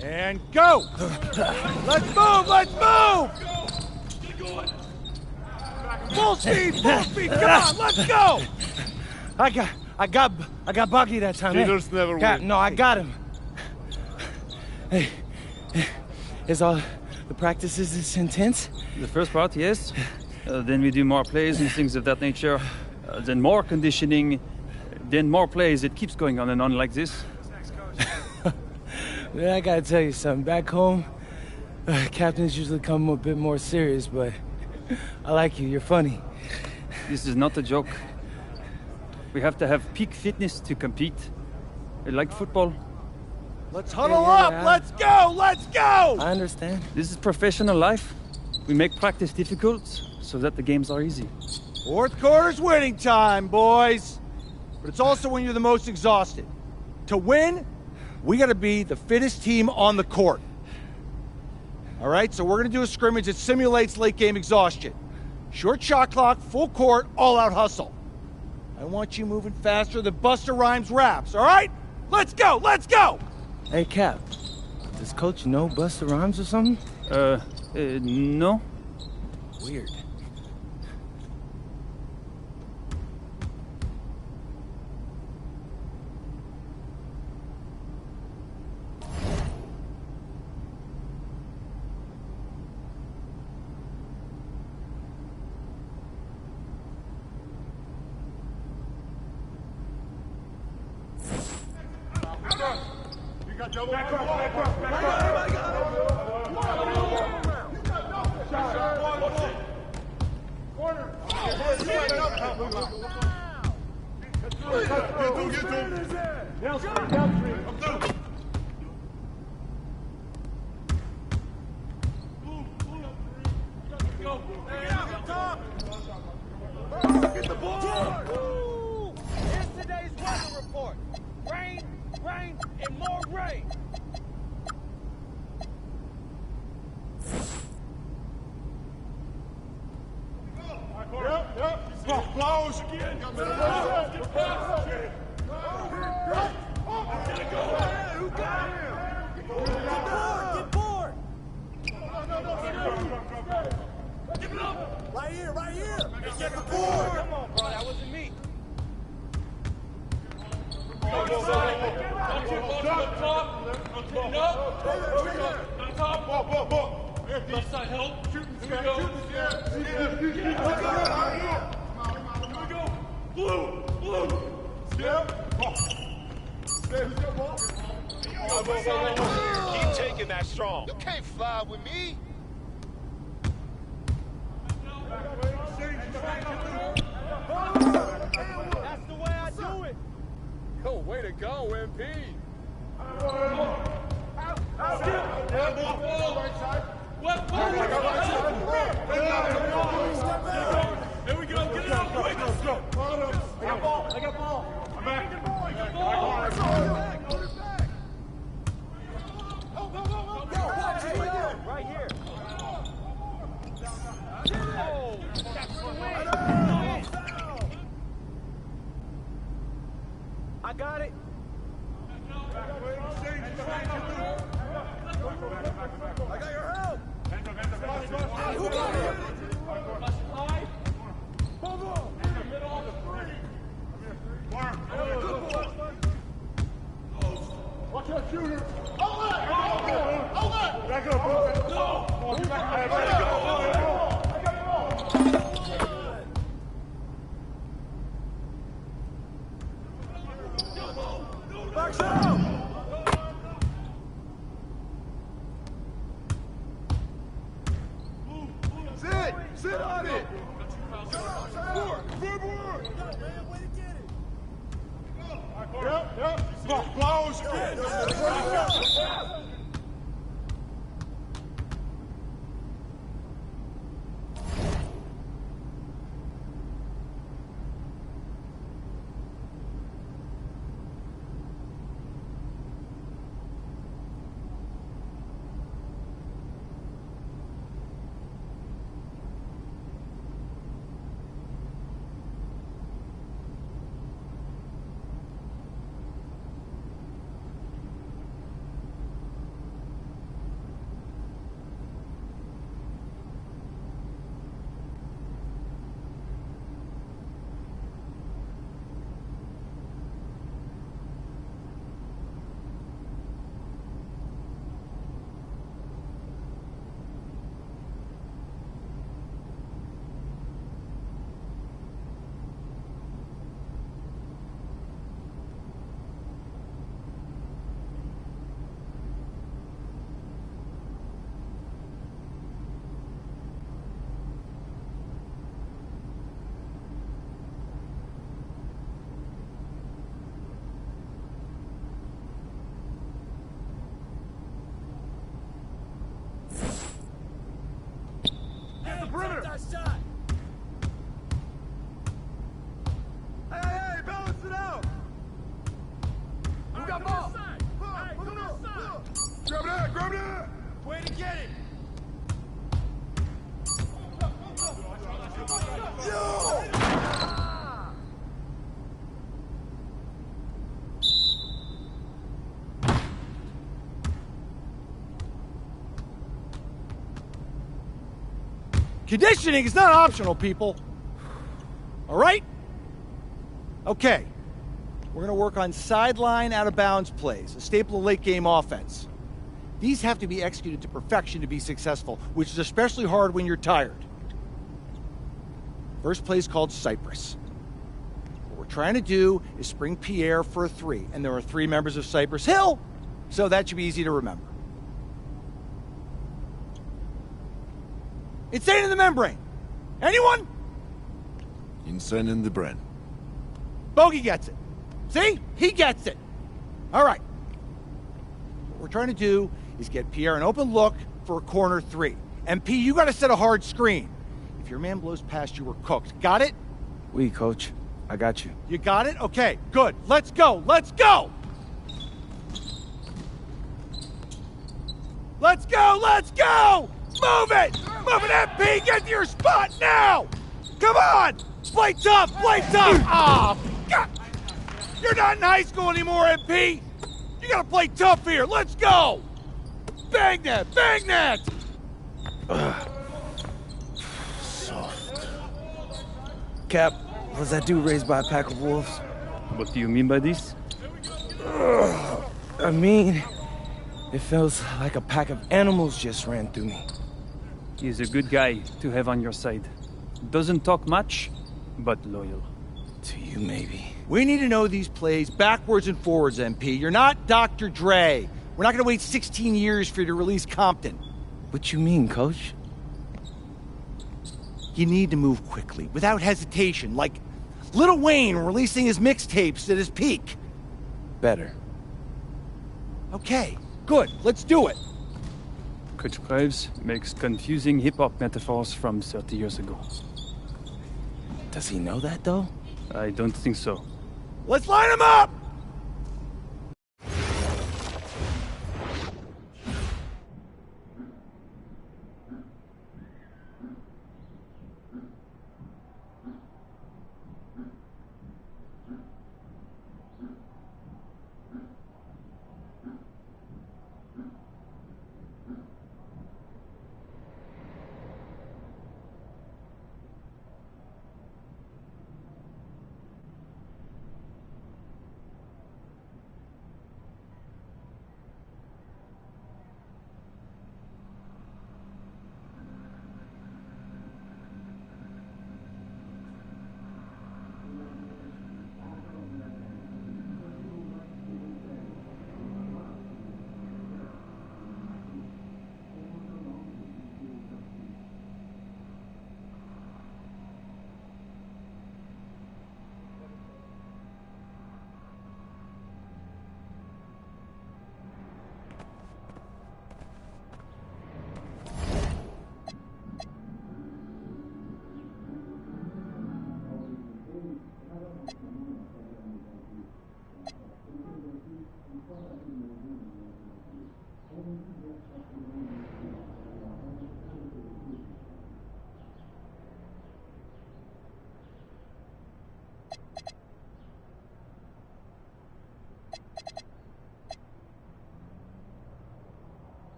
And go! Let's move! Let's move! Full speed! Full speed! Come on! Let's go! I got Bucky that time. Cheaters never win. No, I got him. Hey, is all the practices this intense? The first part, yes. Then we do more plays and things of that nature. Then more conditioning. Then more plays. It keeps going on and on like this. Man, I gotta tell you something. Back home, captains usually come a bit more serious, but I like you. You're funny. This is not a joke. We have to have peak fitness to compete. Like football. Let's huddle up! Let's go! Let's go! I understand. This is professional life. We make practice difficult so that the games are easy. Fourth quarter's winning time, boys. But it's also when you're the most exhausted. To win, we gotta be the fittest team on the court. All right, so we're gonna do a scrimmage that simulates late game exhaustion. Short shot clock, full court, all out hustle. I want you moving faster than Busta Rhymes raps, all right? Let's go, let's go! Hey, Cap, does Coach know Busta Rhymes or something? No. Weird. Here's today's weather report. Rain, rain, and more rain. Close again. Who got him? Get bored! Give it up! Right here, right here! Get the board! Come on, bro, that wasn't me. Left side help. Here we go. Blue. Keep taking that strong. You can't fly with me. That's the way I do it. Yo, way to go, MP. There we go. Get it out quick. Let's go. I got ball. I'm back. Right here. Oh, that's the win. I got it. I got your help. Who got it? Watch that shooter. Outlet. Back up, bro. No. Back shot. Sit on it. Yep. Close. that, grab that! Way to get it! Yo! Conditioning is not optional, people. All right? Okay. We're going to work on sideline out-of-bounds plays, a staple of late-game offense. These have to be executed to perfection to be successful, which is especially hard when you're tired. First play is called Cypress. What we're trying to do is spring Pierre for a 3, and there are 3 members of Cypress Hill, so that should be easy to remember. Insane in the membrane. Anyone? Insane in the brain. Bogey gets it. See? He gets it. All right. What we're trying to do is get Pierre an open look for a corner 3. And P, you got to set a hard screen. If your man blows past you, we're cooked. Got it? Oui, coach. I got you. You got it? Okay, good. Let's go. Let's go. Let's go. Let's go. Move it! Move it, MP! Get to your spot now! Come on! Play tough! Play tough! Ah, God! You're not in high school anymore, MP! You gotta play tough here! Let's go! Bang that! Bang that! Soft. Cap, was that dude raised by a pack of wolves? What do you mean by this? I mean, it feels like a pack of animals just ran through me. He's a good guy to have on your side. Doesn't talk much, but loyal. To you, maybe. We need to know these plays backwards and forwards, MP. You're not Dr. Dre. We're not gonna wait 16 years for you to release Compton. What you mean, coach? You need to move quickly, without hesitation, like Lil Wayne releasing his mixtapes at his peak. Better. Okay, good. Let's do it. Coach Graves makes confusing hip-hop metaphors from 30 years ago. Does he know that, though? I don't think so. Let's line them up!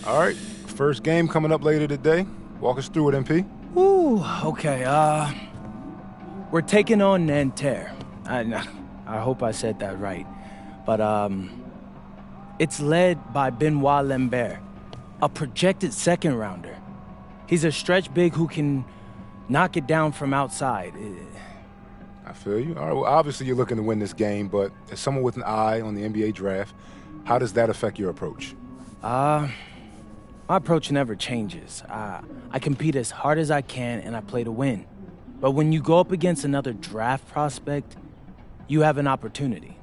All right, first game coming up later today. Walk us through it, MP. Ooh, okay, we're taking on Nanterre. I hope I said that right. But, it's led by Benoit Lambert, a projected second-rounder. He's a stretch big who can knock it down from outside. I feel you. All right, well, obviously you're looking to win this game, but as someone with an eye on the NBA draft, how does that affect your approach? My approach never changes. I compete as hard as I can and I play to win. But when you go up against another draft prospect, you have an opportunity.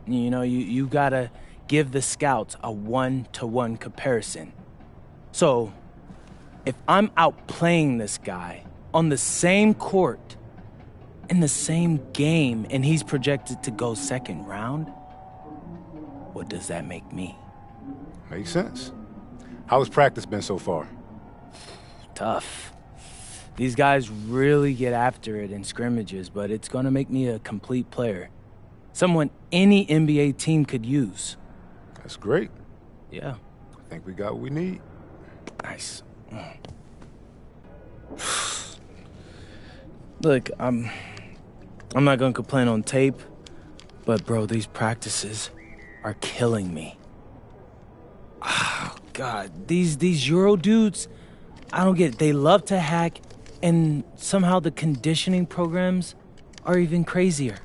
You know, you gotta give the scouts a one-to-one comparison. So, If I'm outplaying this guy on the same court, in the same game, and he's projected to go second round, what does that make me? Makes sense. How has practice been so far? Tough. These guys really get after it in scrimmages, but it's gonna make me a complete player. Someone any NBA team could use. That's great. Yeah. I think we got what we need. Nice. Look, I'm not gonna complain on tape, but bro, these practices are killing me. Oh, God, these Euro dudes, I don't get it. They love to hack, and somehow the conditioning programs are even crazier.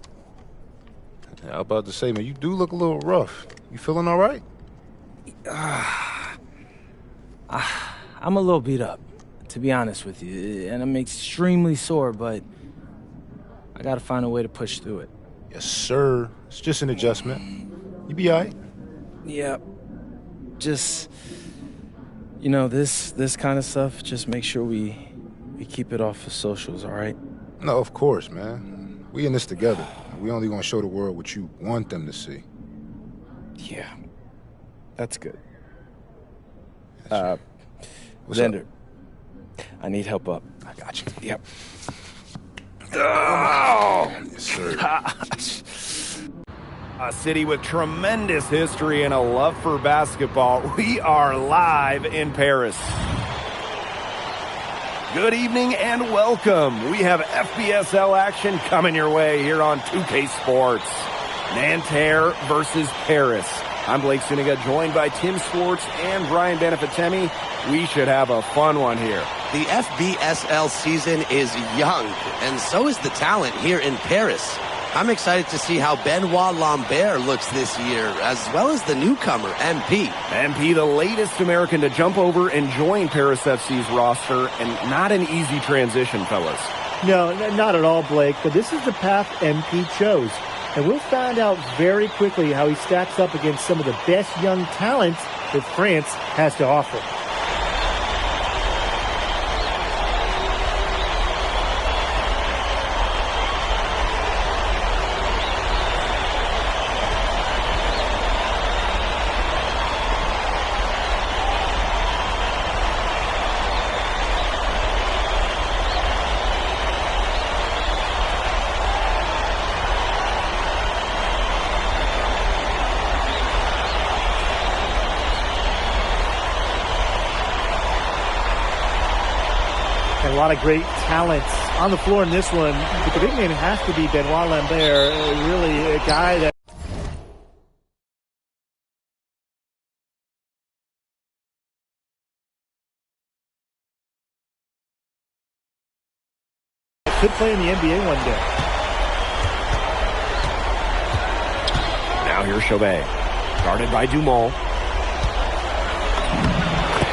Yeah, I was about to say, man, you do look a little rough. You feeling all right? I'm a little beat up, to be honest with you, and I'm extremely sore, but I gotta find a way to push through it. Yes, sir. It's just an adjustment. You be all right. Yeah, just, you know, this kind of stuff, just make sure we keep it off of socials, all right? No, of course, man. We in this together. We only gonna show the world what you want them to see. Yeah, that's good. What's Xander, up? I need help up. I got you. Yep. Oh! Yes, sir. A city with tremendous history and a love for basketball. We are live in Paris. Good evening and welcome. We have FBSL action coming your way here on 2K Sports. Nanterre versus Paris. I'm Blake Suniga, joined by Tim Swartz and Brian Benefitemi. We should have a fun one here. The FBSL season is young, and so is the talent here in Paris. I'm excited to see how Benoit Lambert looks this year, as well as the newcomer, MP. MP, the latest American to jump over and join Paris FC's roster, and not an easy transition, fellas. No, not at all, Blake, but this is the path MP chose. And we'll find out very quickly how he stacks up against some of the best young talents that France has to offer. A lot of great talents on the floor in this one. But the big name has to be Benoit Lambert, really a guy that could play in the NBA one day. Now here's Chauvet, guarded by Dumont.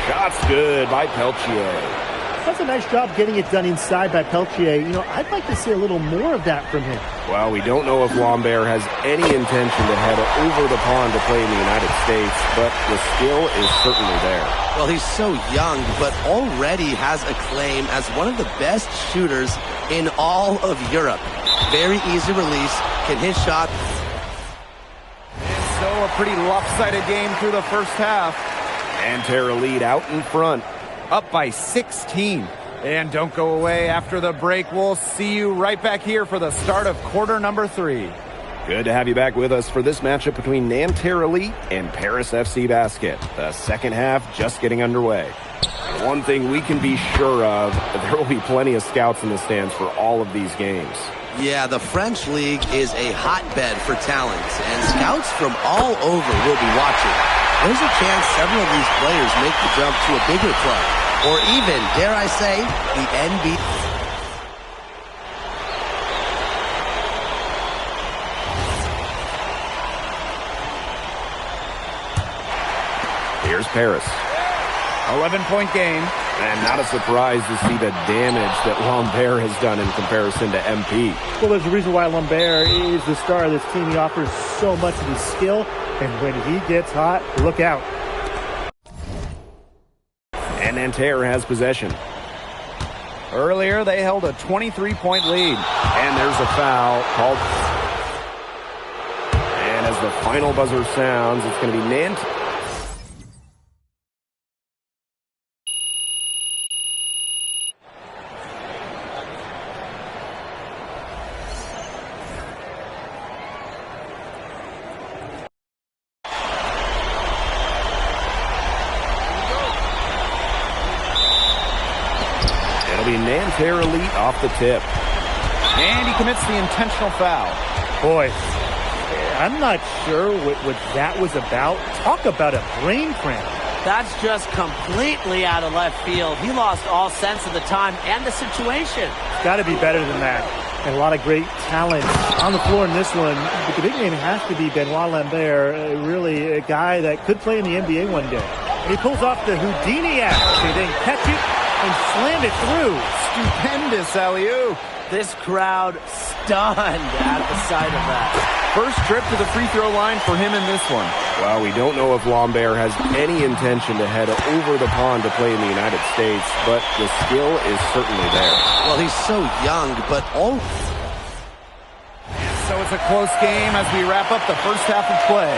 Shots good by Peltier. Does a nice job getting it done inside by Peltier. You know, I'd like to see a little more of that from him. Well, we don't know if Lambert has any intention to head over the pond to play in the United States, but the skill is certainly there. Well, he's so young, but already has a claim as one of the best shooters in all of Europe. Very easy release, can hit shot. And so a pretty lopsided game through the first half. Nanterre lead out in front, up by 16. And don't go away after the break. We'll see you right back here for the start of quarter number 3. Good to have you back with us for this matchup between Nanterre Elite and Paris FC Basket. The second half just getting underway. One thing we can be sure of, there will be plenty of scouts in the stands for all of these games. Yeah, the French league is a hotbed for talent, and scouts from all over will be watching. There's a chance several of these players make the jump to a bigger club, or even, dare I say, the NBA. Here's Paris. 11-point game. And not a surprise to see the damage that Lambert has done in comparison to MP. Well, there's a reason why Lambert is the star of this team. He offers so much of his skill, and when he gets hot, look out. And Nanterre has possession. Earlier, they held a 23-point lead. And there's a foul called. And as the final buzzer sounds, it's going to be Nanterre. Nanterre Elite off the tip. And he commits the intentional foul. Boy, I'm not sure what that was about. Talk about a brain cramp. That's just completely out of left field. He lost all sense of the time and the situation. It's got to be better than that. And a lot of great talent on the floor in this one. But the big name has to be Benoit Lambert, really a guy that could play in the NBA one day. And he pulls off the Houdini act. They then catch it and slam it through. Stupendous alley-oop. This crowd stunned at the sight of that. First trip to the free throw line for him in this one. Well, we don't know if Lambert has any intention to head over the pond to play in the United States, but the skill is certainly there. Well, he's so young, but all. So it's a close game as we wrap up the first half of play.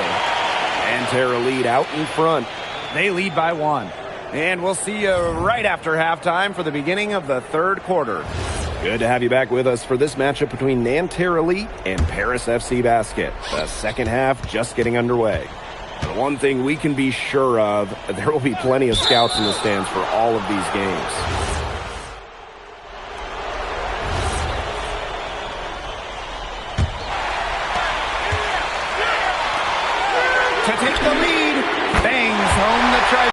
Nanterre lead out in front. They lead by 1. And we'll see you right after halftime for the beginning of the third quarter. Good to have you back with us for this matchup between Nanterre Elite and Paris FC Basket. The second half just getting underway. The one thing we can be sure of, there will be plenty of scouts in the stands for all of these games. To take the lead, bangs home the try.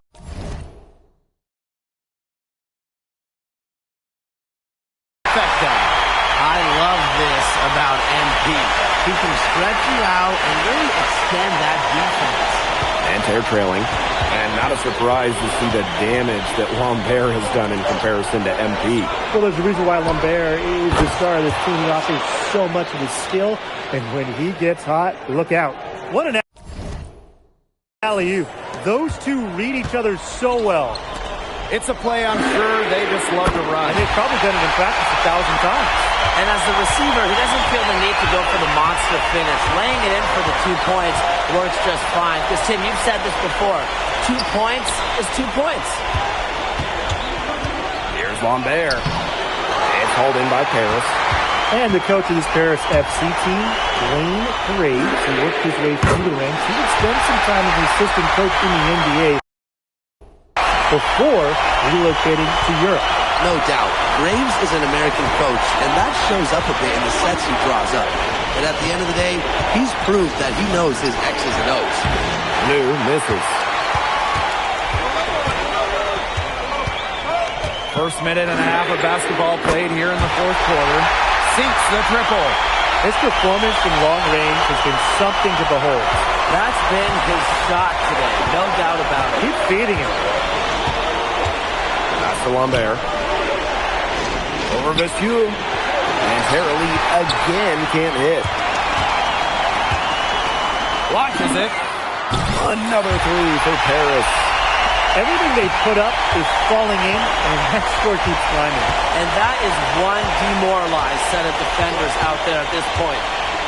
I love this about MP. He can stretch you out and really extend that defense. Nanterre trailing. And not a surprise to see the damage that Lambert has done in comparison to MP. Well, there's a reason why Lambert is the star of this team. He offers so much of his skill. And when he gets hot, look out. What an alley-oop. Those two read each other so well. It's a play I'm sure they just love to run. And they've probably done it in practice 1,000 times. And as the receiver, he doesn't feel the need to go for the monster finish. Laying it in for the 2 points works just fine. Because, Tim, you've said this before. 2 points is 2 points. Here's Lambert. It's hauled in by Paris. And the coach of this Paris FC team, Wayne Graves, who worked his way through the ranks. He would spend some time as an assistant coach in the NBA before relocating to Europe. No doubt. Graves is an American coach, and that shows up a bit in the sets he draws up. But at the end of the day, he's proved that he knows his X's and O's. Lou misses. First minute and a half of basketball played here in the fourth quarter. Sinks the triple. His performance from long range has been something to behold. That's been his shot today, no doubt about it. Keep feeding him. That's to Lambert. Over Vescu. Nanterre Elite again can't hit. Launches it. Another three for Paris. Everything they put up is falling in, and that score keeps climbing. And that is one demoralized set of defenders out there at this point.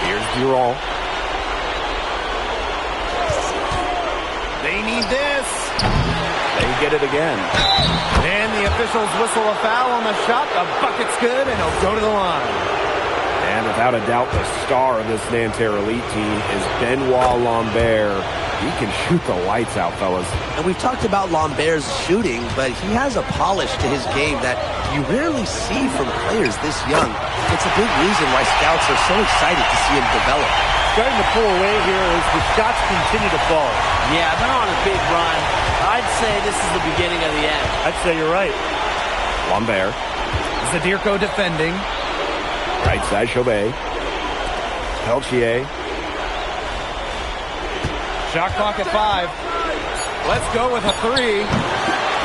Here's Durall. They need this. They get it again. And the officials whistle a foul on the shot. The bucket's good, and he'll go to the line. And without a doubt, the star of this Nanterre Elite team is Benoit Lambert. He can shoot the lights out, fellas. And we've talked about Lambert's shooting, but he has a polish to his game that you rarely see from players this young. It's a big reason why scouts are so excited to see him develop. Starting to pull away here as the shots continue to fall. Yeah, they're on a big run. I'd say this is the beginning of the end. I'd say you're right. Lambert. Zadirko defending. Right side Chauvet. Peltier. Shot clock at 5. Let's go with a 3.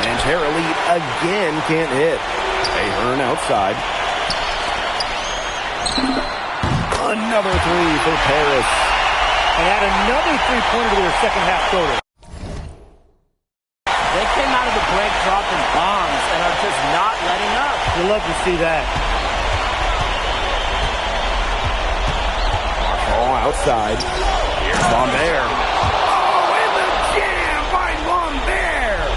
Nanterre Elite again can't hit. Ahern outside. Another 3 for Paris. And add another three-pointer to their second half total. They came out of the break dropping bombs and are just not letting up. You'll love to see that. Ball outside. Here's Lambert. Oh, and the jam by Lambert!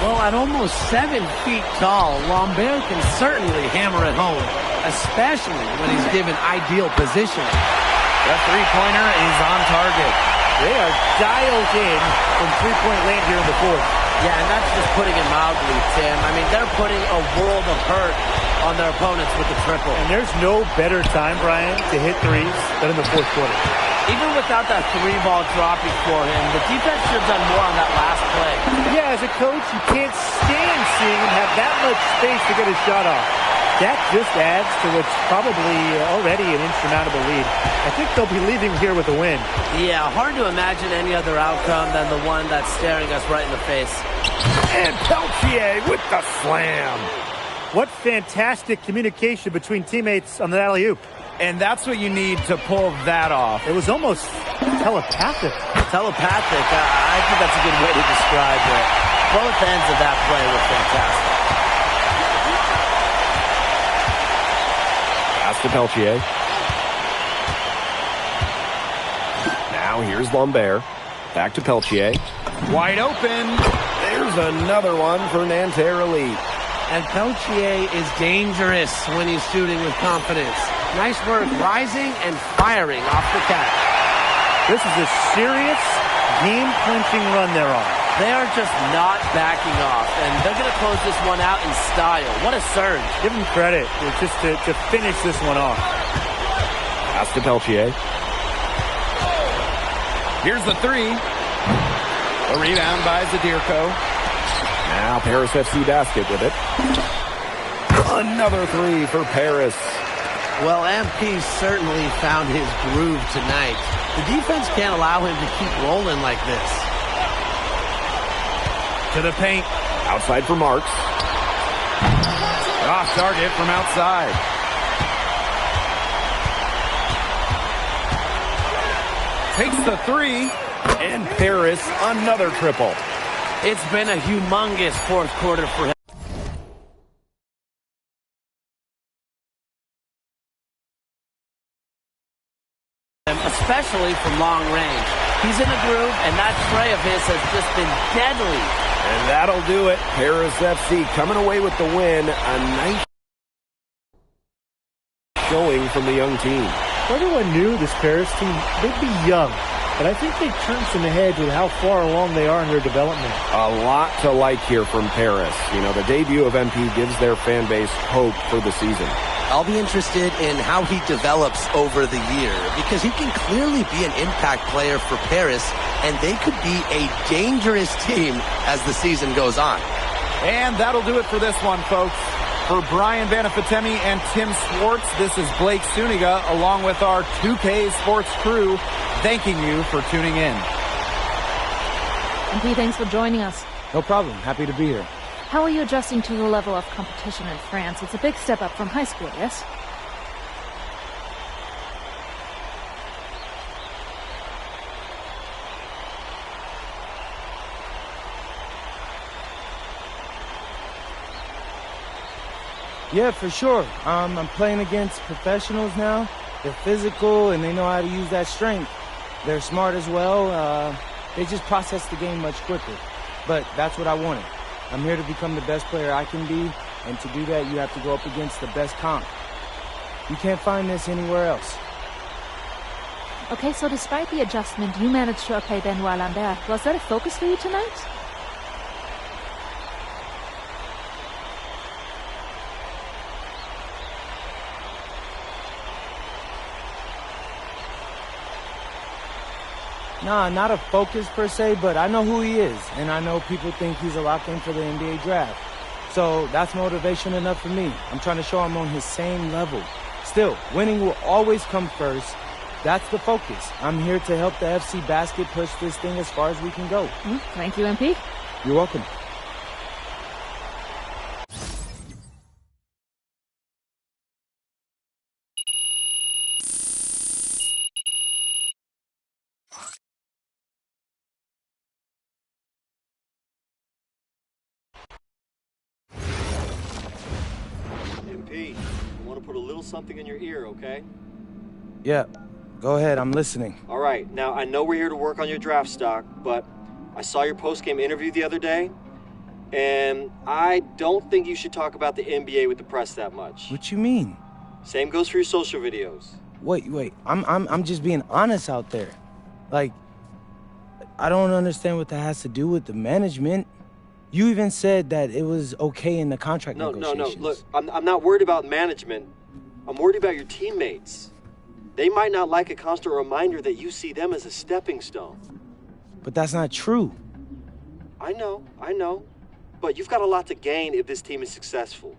Well, at almost 7 feet tall, Lambert can certainly hammer it home, especially when he's given ideal positioning. The three-pointer is on target. They are dialed in from three-point land here in the fourth. Yeah, and that's just putting it mildly, Tim. I mean, they're putting a world of hurt on their opponents with the triple. And there's no better time, Brian, to hit threes than in the fourth quarter. Even without that three-ball dropping for him, the defense should have done more on that last play. Yeah, as a coach, you can't stand seeing him have that much space to get his shot off. That just adds to what's probably already an insurmountable lead. I think they'll be leaving here with a win. Yeah, hard to imagine any other outcome than the one that's staring us right in the face. And Peltier with the slam. What fantastic communication between teammates on the alley-oop. And that's what you need to pull that off. It was almost telepathic. Telepathic, I think that's a good way to describe it. Both ends of that play were fantastic. Pass to Peltier. Now here's Lambert. Back to Peltier. Wide open. There's another one for Nanterre Elite. And Peltier is dangerous when he's shooting with confidence. Nice work rising and firing off the catch. This is a serious game-clinching run they're on. They are just not backing off, and they're going to close this one out in style. What a surge. Give them credit just to finish this one off. Pass to Peltier. Here's the three. A rebound by Zadirko. Now Paris FC basket with it. Another three for Paris. Well, MP certainly found his groove tonight. The defense can't allow him to keep rolling like this. To the paint. Outside for Marks. Off target from outside. Takes the three. And Paris, another triple. It's been a humongous fourth quarter for him. Especially from long range. He's in a groove, and that tray of his has just been deadly. And that'll do it. Paris FC coming away with the win. A nice showing from the young team. Everyone knew this Paris team, they'd be young. But I think they turned some heads with how far along they are in their development. A lot to like here from Paris. You know, the debut of MP gives their fan base hope for the season. I'll be interested in how he develops over the year because he can clearly be an impact player for Paris, and they could be a dangerous team as the season goes on. And that'll do it for this one, folks. For Brian Banafitemi and Tim Swartz, this is Blake Suniga along with our 2K Sports crew thanking you for tuning in. And Pete, thanks for joining us. No problem. Happy to be here. How are you adjusting to the level of competition in France? It's a big step up from high school, yes? Yeah, for sure. I'm playing against professionals now. They're physical, and they know how to use that strength. They're smart as well. They just process the game much quicker. But that's what I wanted. I'm here to become the best player I can be, and to do that, you have to go up against the best comp. You can't find this anywhere else. Okay, so despite the adjustment, you managed to outplay Benoit Lambert. Was that a focus for you tonight? Nah, not a focus per se, but I know who he is, and I know people think he's a lock-in for the NBA draft. So that's motivation enough for me. I'm trying to show I'm on his same level. Still, winning will always come first. That's the focus. I'm here to help the FC Basket push this thing as far as we can go. Thank you, MP. You're welcome. want to put a little something in your ear, okay? Yeah, go ahead, I'm listening. All right, now I know we're here to work on your draft stock, but I saw your post-game interview the other day, and I don't think you should talk about the NBA with the press that much. What you mean? Same goes for your social videos. Wait, I'm just being honest out there. Like, I don't understand what that has to do with the management. You even said that it was okay in the contract negotiations. No, look, I'm not worried about management. I'm worried about your teammates. They might not like a constant reminder that you see them as a stepping stone. But that's not true. I know. But you've got a lot to gain if this team is successful.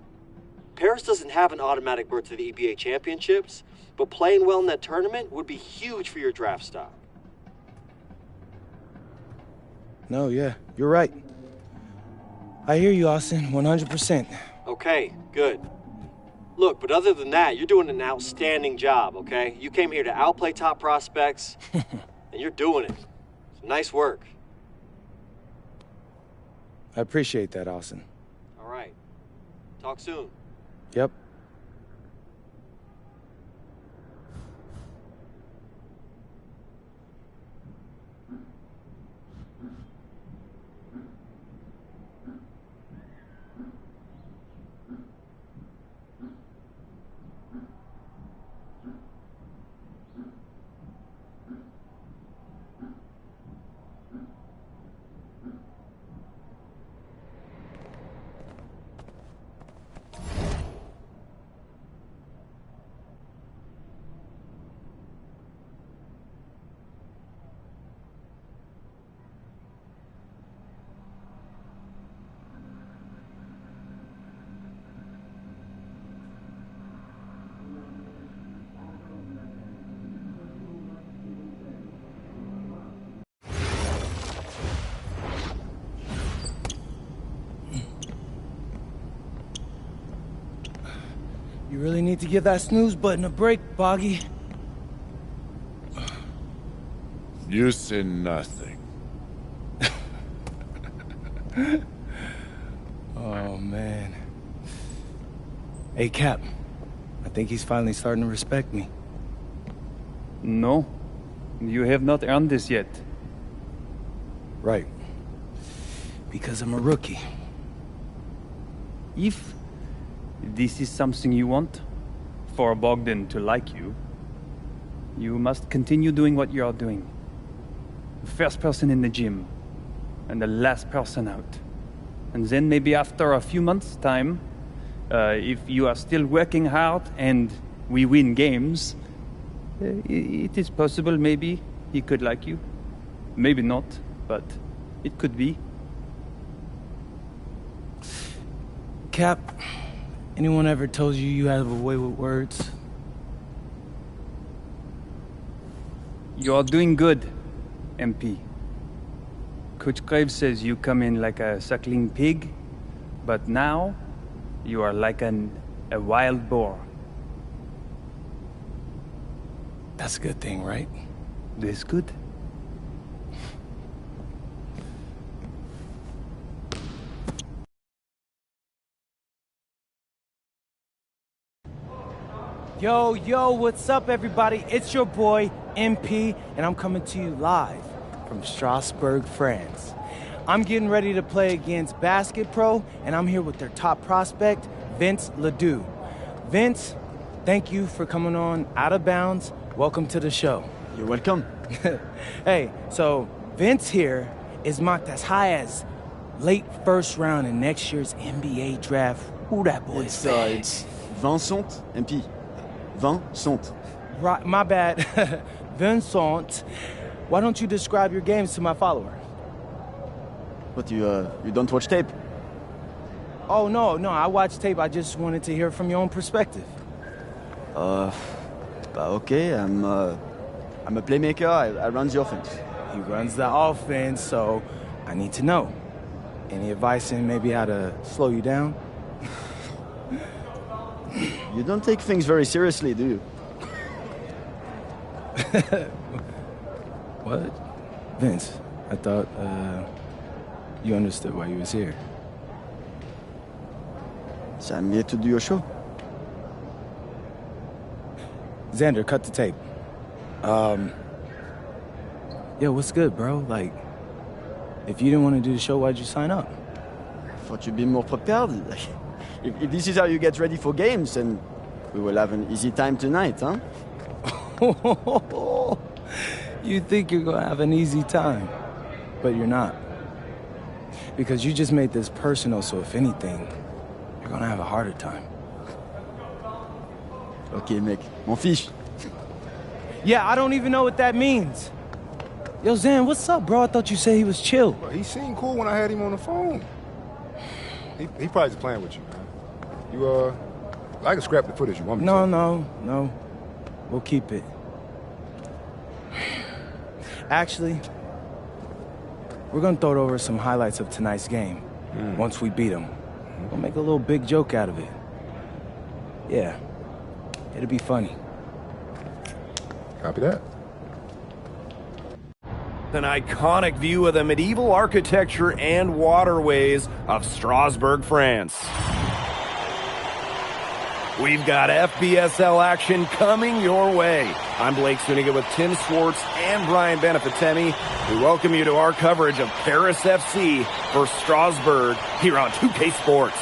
Paris doesn't have an automatic berth to the EBA championships, but playing well in that tournament would be huge for your draft stock. No, yeah, you're right. I hear you, Austin, 100%. Okay, good. Look, but other than that, you're doing an outstanding job, okay? You came here to outplay top prospects, and you're doing it. Nice work. I appreciate that, Austin. All right. Talk soon. Yep. You really need to give that snooze button a break, Boggy. You say nothing. Oh, man. Hey, Cap. I think he's finally starting to respect me. No, you have not earned this yet. Right. Because I'm a rookie. If this is something you want, for Bogdan to like you, you must continue doing what you are doing. The first person in the gym, and the last person out. And then maybe after a few months' time, if you are still working hard and we win games, it is possible maybe he could like you. Maybe not, but it could be. Cap, anyone ever told you you have a way with words? You are doing good, MP. Coach Graves says you come in like a suckling pig, but now you are like a wild boar. That's a good thing, right? That's good. Yo, what's up, everybody? It's your boy, MP, and I'm coming to you live from Strasbourg, France. I'm getting ready to play against Basket Pro, and I'm here with their top prospect, Vince Ledoux. Vince, thank you for coming on Out of Bounds. Welcome to the show. You're welcome. Hey, so Vince here is mocked as high as late first round in next year's NBA draft. Who that boy is? It's Vincent, MP. Vincent. Right, my bad. Vincent. Why don't you describe your games to my follower? What, you don't watch tape? Oh, no, I watch tape. I just wanted to hear from your own perspective. Okay, I'm a playmaker. I run the offense. He runs the offense, so I need to know. Any advice in maybe how to slow you down? You don't take things very seriously, do you? What? Vince, I thought, you understood why you was here. 'Cause I'm here to do your show. 'Cause Xander, cut the tape. Yo, what's good, bro? Like, if you didn't want to do the show, why'd you sign up? Thought you'd be more prepared. If this is how you get ready for games, then we will have an easy time tonight, huh? You think you're gonna have an easy time, but you're not. Because you just made this personal, so if anything, you're gonna have a harder time. Okay, mec. M'en fiche. Yeah, I don't even know what that means. Yo, Zan, what's up, bro? I thought you said he was chill. Bro, he seemed cool when I had him on the phone. He probably just playing with you, man. I can scrap the footage you want me to. No. We'll keep it. Actually, we're gonna throw over some highlights of tonight's game. Once we beat them. We'll make a little big joke out of it. Yeah. It'll be funny. Copy that. An iconic view of the medieval architecture and waterways of Strasbourg, France. We've got FBSL action coming your way. I'm Blake Suniga with Tim Swartz and Brian Benefitemi. We welcome you to our coverage of Paris FC for Strasbourg here on 2K Sports.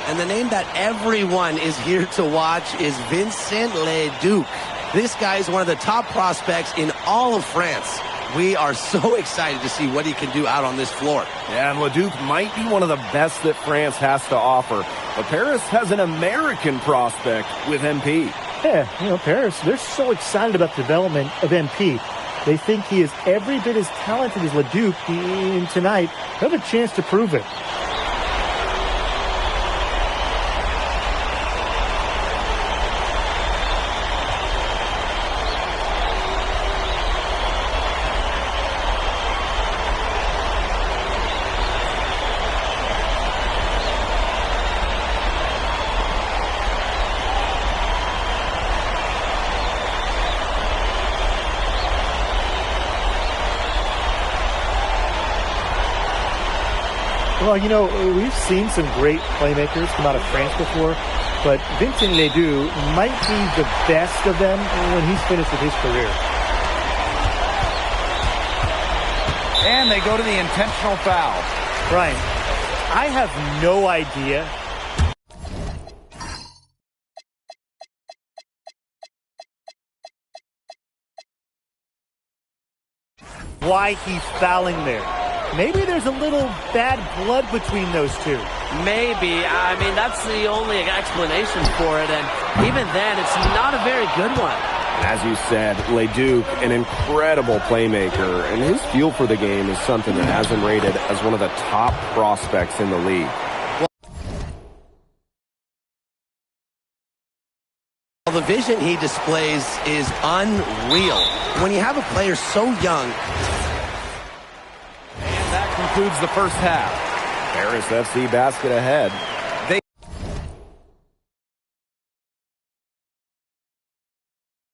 And the name that everyone is here to watch is Vincent Leduc. This guy is one of the top prospects in all of France. We are so excited to see what he can do out on this floor. Yeah, and Leduc might be one of the best that France has to offer. But Paris has an American prospect with MP. Yeah, Paris, they're so excited about the development of MP. They think he is every bit as talented as Leduc, and tonight, they have a chance to prove it. Well, we've seen some great playmakers come out of France before, but Vincent Leduc might be the best of them when he's finished with his career. And they go to the intentional foul. Brian, I have no idea why he's fouling there. Maybe there's a little bad blood between those two. Maybe. I mean, that's the only explanation for it, and even then, it's not a very good one. As you said, Leduc, an incredible playmaker, and his feel for the game is something that has him rated as one of the top prospects in the league. Well, the vision he displays is unreal. When you have a player so young... That concludes the first half. Paris FC basket ahead.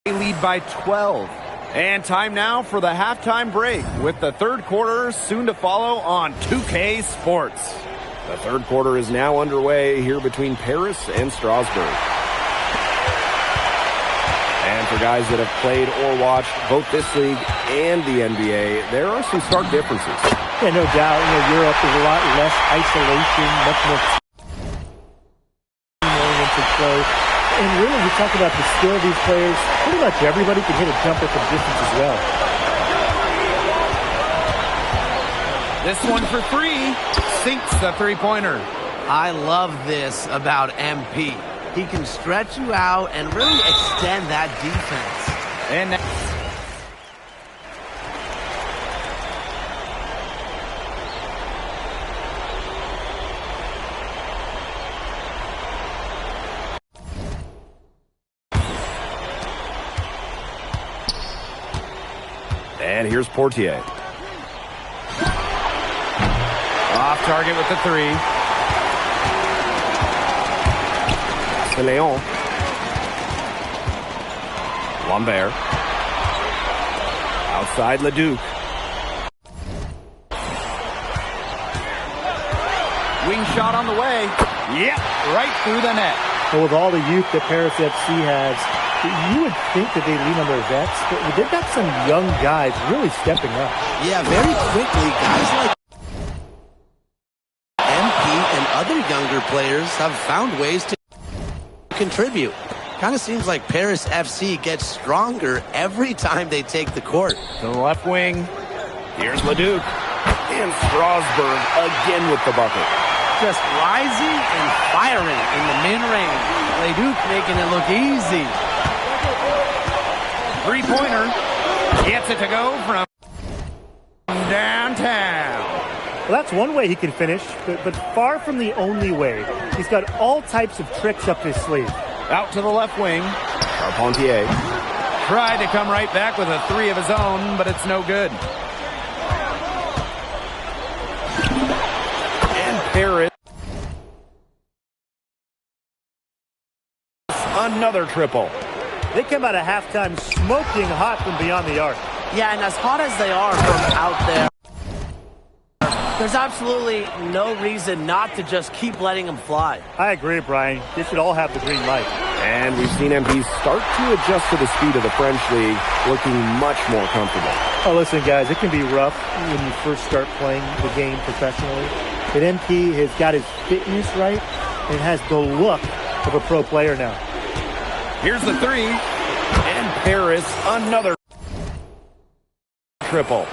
They lead by 12. And time now for the halftime break with the third quarter soon to follow on 2K Sports. The third quarter is now underway here between Paris and Strasbourg. And for guys that have played or watched both this league and the NBA, there are some stark differences. Yeah, no doubt. Europe is a lot less isolation, much more team-oriented play. And really, we talk about the skill of these players. Pretty much everybody can hit a jumper from distance as well. This one for three. Sinks the three-pointer. I love this about MP. He can stretch you out and really extend that defense. And now and here's Portier. Off target with the three. Leon. Lambert. Outside Leduc. Wing shot on the way. Yep, right through the net. But with all the youth that Paris FC has, You would think that they lean on their vets, but they've got some young guys really stepping up. Yeah, very quickly, guys like MP and other younger players have found ways to contribute. Kind of seems like Paris FC gets stronger every time they take the court. To the left wing. Here's Leduc. And Strasburg again with the bucket. Just rising and firing in the mid-range. Leduc making it look easy. Three-pointer. Gets it to go from downtown. Well, that's one way he can finish, but far from the only way. He's got all types of tricks up his sleeve. Out to the left wing. Carpentier tried to come right back with a three of his own, but it's no good. And Paris. Another triple. They come out of halftime smoking hot from beyond the arc. Yeah, and as hot as they are from out there, there's absolutely no reason not to just keep letting them fly. I agree, Brian. They should all have the green light. And we've seen MP start to adjust to the speed of the French league, looking much more comfortable. Oh, listen, guys, it can be rough when you first start playing the game professionally. But MP has got his fitness right and has the look of a pro player now. Here's the three. And Paris, another triple.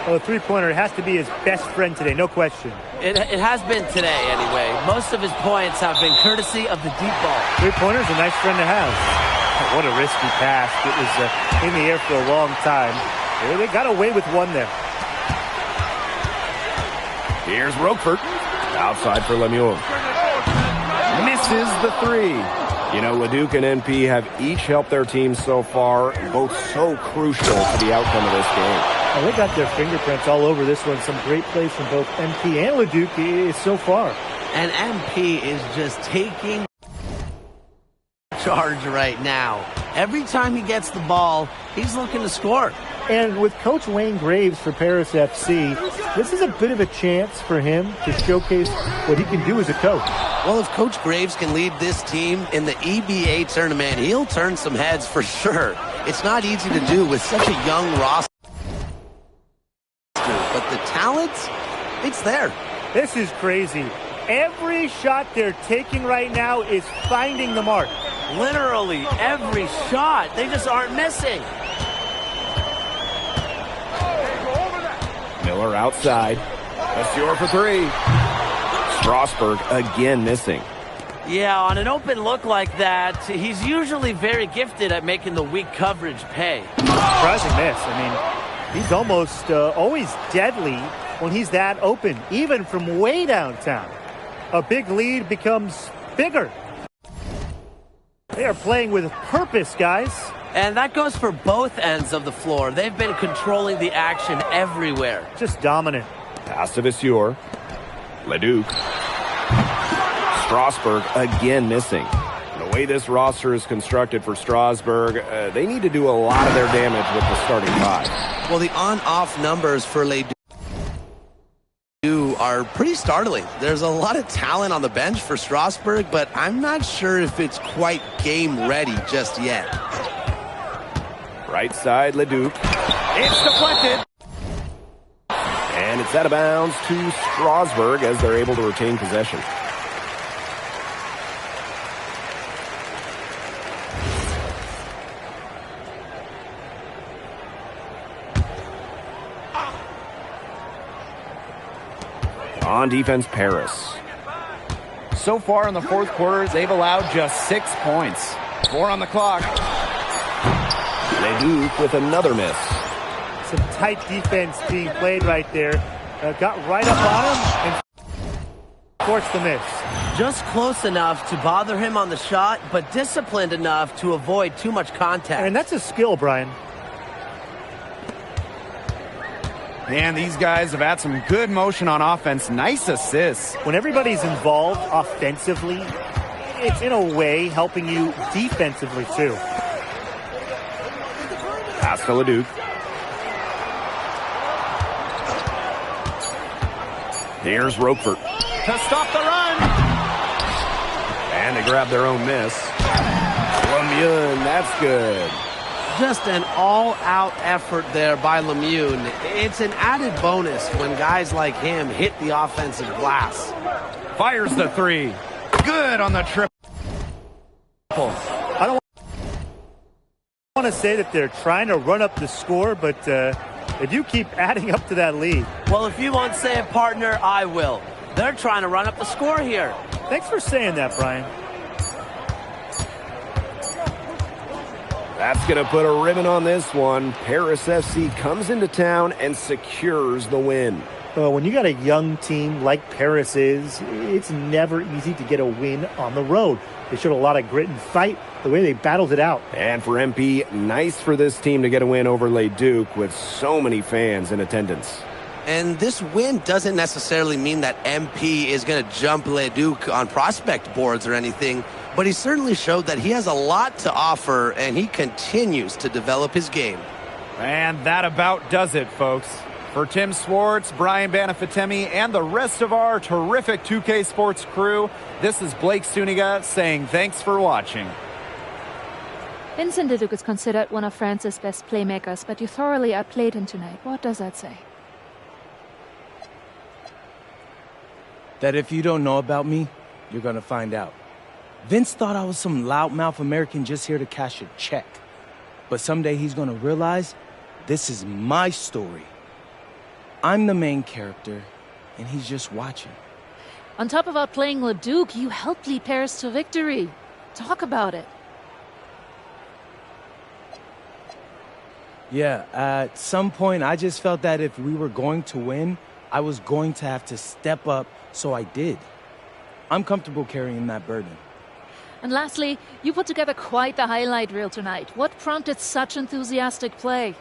Well, the three-pointer has to be his best friend today, no question. It has been today, anyway. Most of his points have been courtesy of the deep ball. Three-pointer's a nice friend to have. What a risky pass. It was in the air for a long time. They got away with one there. Here's Roquefort. Outside for Lemieux. Misses the three. You know, Leduc and NP have each helped their teams so far, both so crucial to the outcome of this game. Well, they got their fingerprints all over this one. Some great plays from both MP and Leduc so far. And MP is just taking charge right now. Every time he gets the ball, he's looking to score. And with Coach Wayne Graves for Paris FC, this is a bit of a chance for him to showcase what he can do as a coach. Well, if Coach Graves can lead this team in the EBA tournament, he'll turn some heads for sure. It's not easy to do with such a young roster. But the talent, it's there. This is crazy. Every shot they're taking right now is finding the mark. Literally every shot. They just aren't missing. Miller outside. Monsieur for three. Strasburg again missing. Yeah, on an open look like that, he's usually very gifted at making the weak coverage pay. Surprising miss. I mean, he's almost always deadly when he's that open, even from way downtown. A big lead becomes bigger. They are playing with purpose, guys. And that goes for both ends of the floor. They've been controlling the action everywhere. Just dominant. Pass to Monsieur. Leduc. Strasburg again missing. The way this roster is constructed for Strasburg, they need to do a lot of their damage with the starting five. Well, the on-off numbers for Leduc are pretty startling. There's a lot of talent on the bench for Strasburg, but I'm not sure if it's quite game ready just yet. Right side, Leduc. It's deflected. And it's out of bounds to Strasburg as they're able to retain possession. On defense, Paris. So far in the fourth quarter, they've allowed just 6 points. 4 on the clock. Leduc with another miss. Some tight defense being played right there. Got right up on him and forced the miss. Just close enough to bother him on the shot, but disciplined enough to avoid too much contact. And that's a skill, Brian. Man, these guys have had some good motion on offense. Nice assists. When everybody's involved offensively, it's in a way helping you defensively too. Pass to Leduc. Here's Roquefort. To stop the run. And they grab their own miss. Lemieux, that's good. Just an all-out effort there by Lemieux. It's an added bonus when guys like him hit the offensive glass. Fires the three. Good on the triple. I don't want to say that they're trying to run up the score, but they do keep adding up to that lead. Well, if you won't say it, partner, I will. They're trying to run up the score here. Thanks for saying that, Brian. That's going to put a ribbon on this one. Paris FC comes into town and secures the win. When you got a young team like Paris is, it's never easy to get a win on the road. They showed a lot of grit and fight, the way they battled it out. And for MP, nice for this team to get a win over Les Ducs with so many fans in attendance. And this win doesn't necessarily mean that MP is going to jump Les Ducs on prospect boards or anything, but he certainly showed that he has a lot to offer, and he continues to develop his game. And that about does it, folks. For Tim Swartz, Brian Banafitemi, and the rest of our terrific 2K Sports crew, this is Blake Suniga saying thanks for watching. Vincent Leduc is considered one of France's best playmakers, but you thoroughly outplayed him tonight. What does that say? That if you don't know about me, you're gonna find out. Vince thought I was some loudmouth American just here to cash a check. But someday he's gonna realize this is my story. I'm the main character, and he's just watching. On top of outplaying Leduc, you helped lead Paris to victory. Talk about it. Yeah, at some point, I just felt that if we were going to win, I was going to have to step up, so I did. I'm comfortable carrying that burden. And lastly, you put together quite the highlight reel tonight. What prompted such enthusiastic play?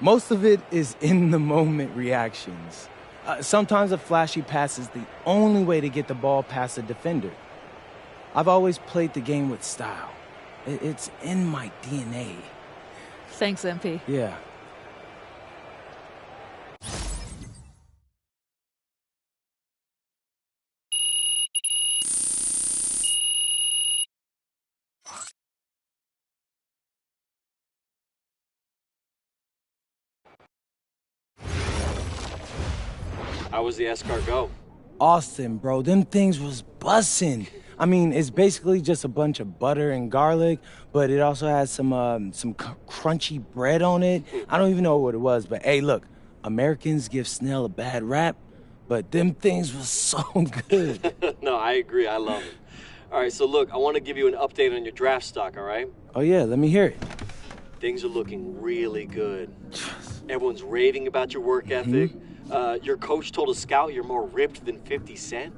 Most of it is in-the-moment reactions. Sometimes a flashy pass is the only way to get the ball past a defender. I've always played the game with style. It's in my DNA. Thanks, MP. Yeah. How was the escargot? Austin, bro, them things was bussin'. I mean, it's basically just a bunch of butter and garlic, but it also has some crunchy bread on it. I don't even know what it was, but hey, look, Americans give snail a bad rap, but them things was so good. No, I agree. I love it. All right, so look, I want to give you an update on your draft stock, all right? Oh, yeah, let me hear it. Things are looking really good. Everyone's raving about your work ethic. Your coach told a scout you're more ripped than 50 Cent.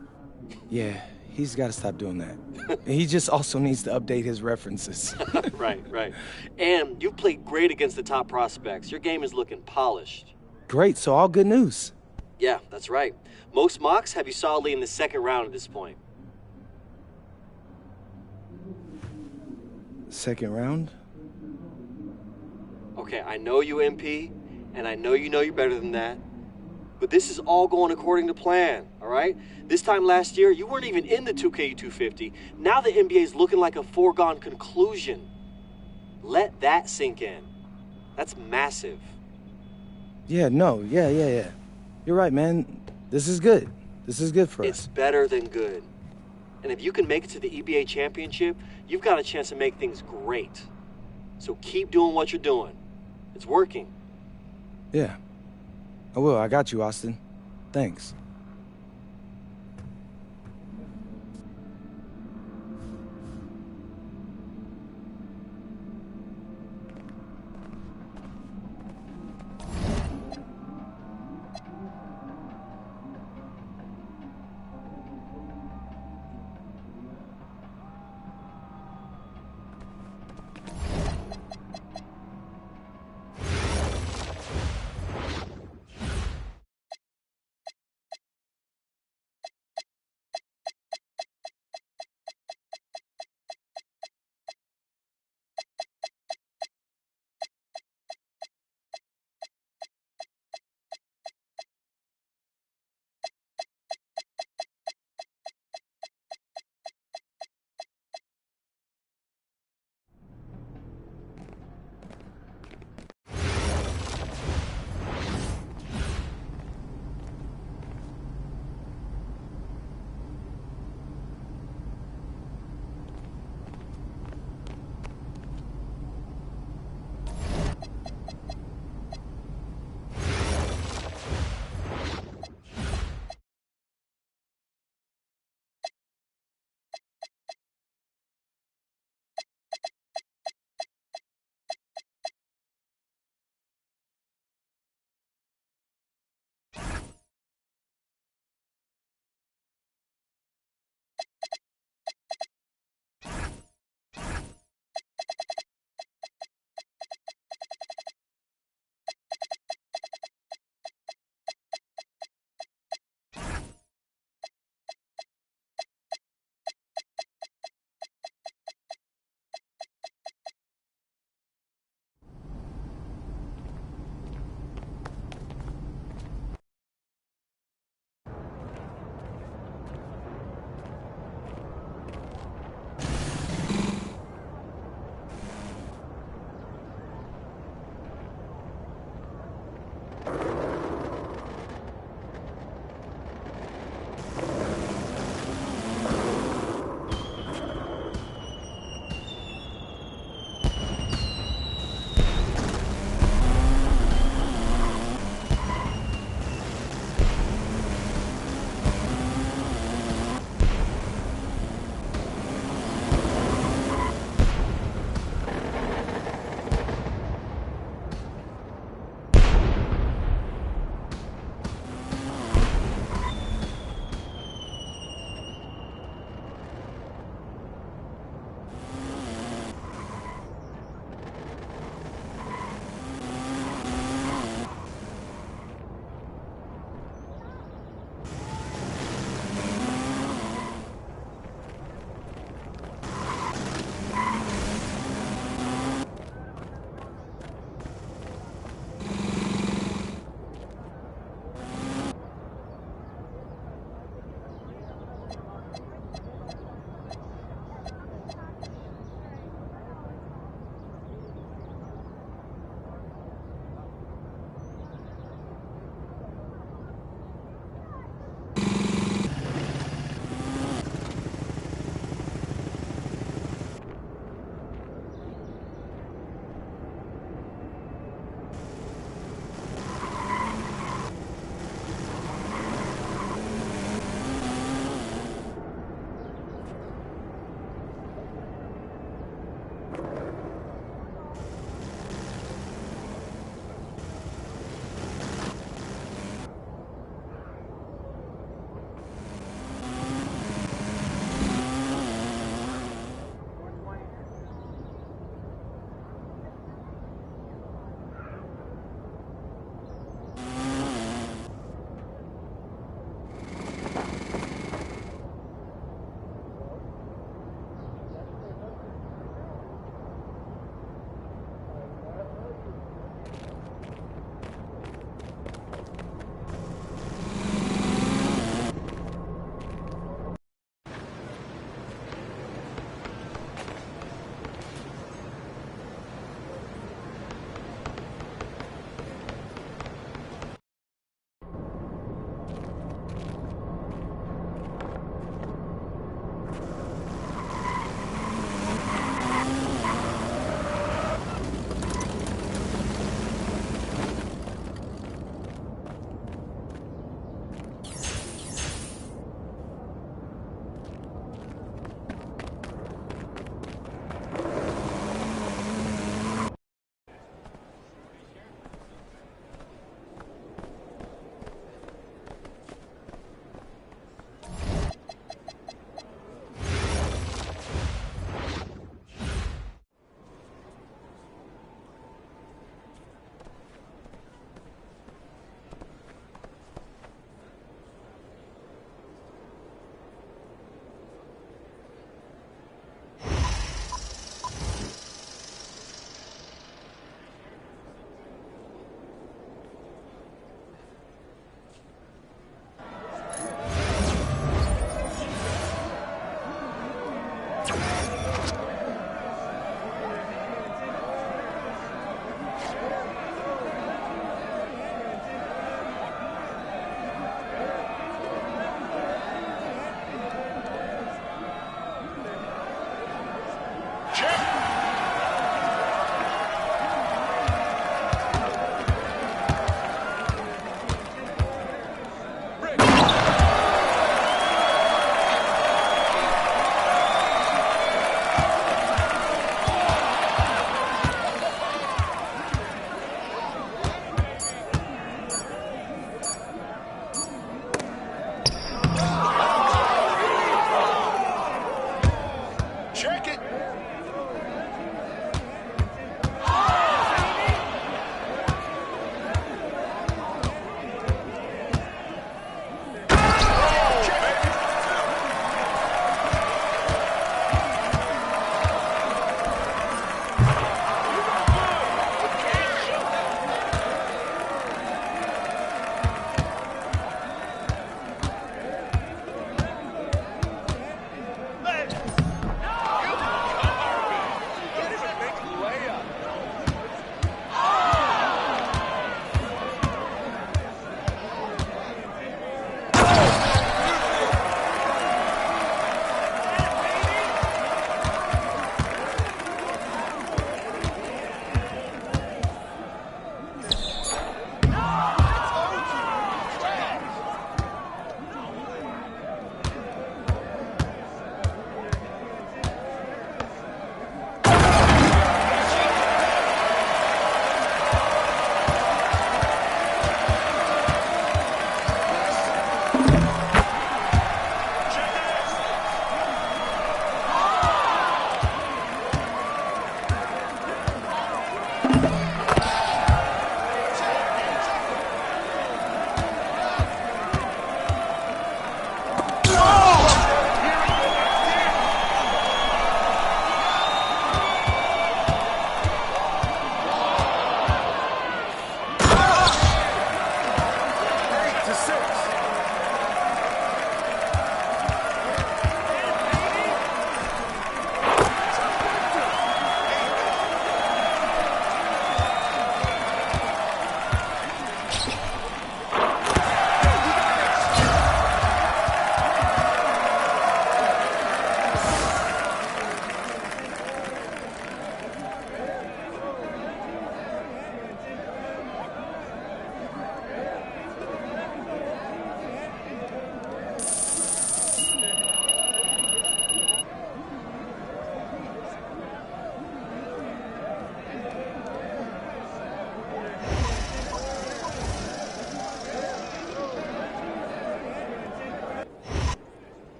Yeah, he's got to stop doing that. He just also needs to update his references. Right. And you've played great against the top prospects. Your game is looking polished. Great, so all good news. Yeah, that's right. Most mocks have you solidly in the second round at this point. Second round? Okay, I know you, MP, and I know you're better than that. But this is all going according to plan, all right? This time last year, you weren't even in the 2K250. Now the NBA is looking like a foregone conclusion. Let that sink in. That's massive. Yeah. You're right, man. This is good. This is good for us. It's better than good. And if you can make it to the EBA championship, you've got a chance to make things great. So keep doing what you're doing. It's working. Yeah. I will. I got you, Austin. Thanks.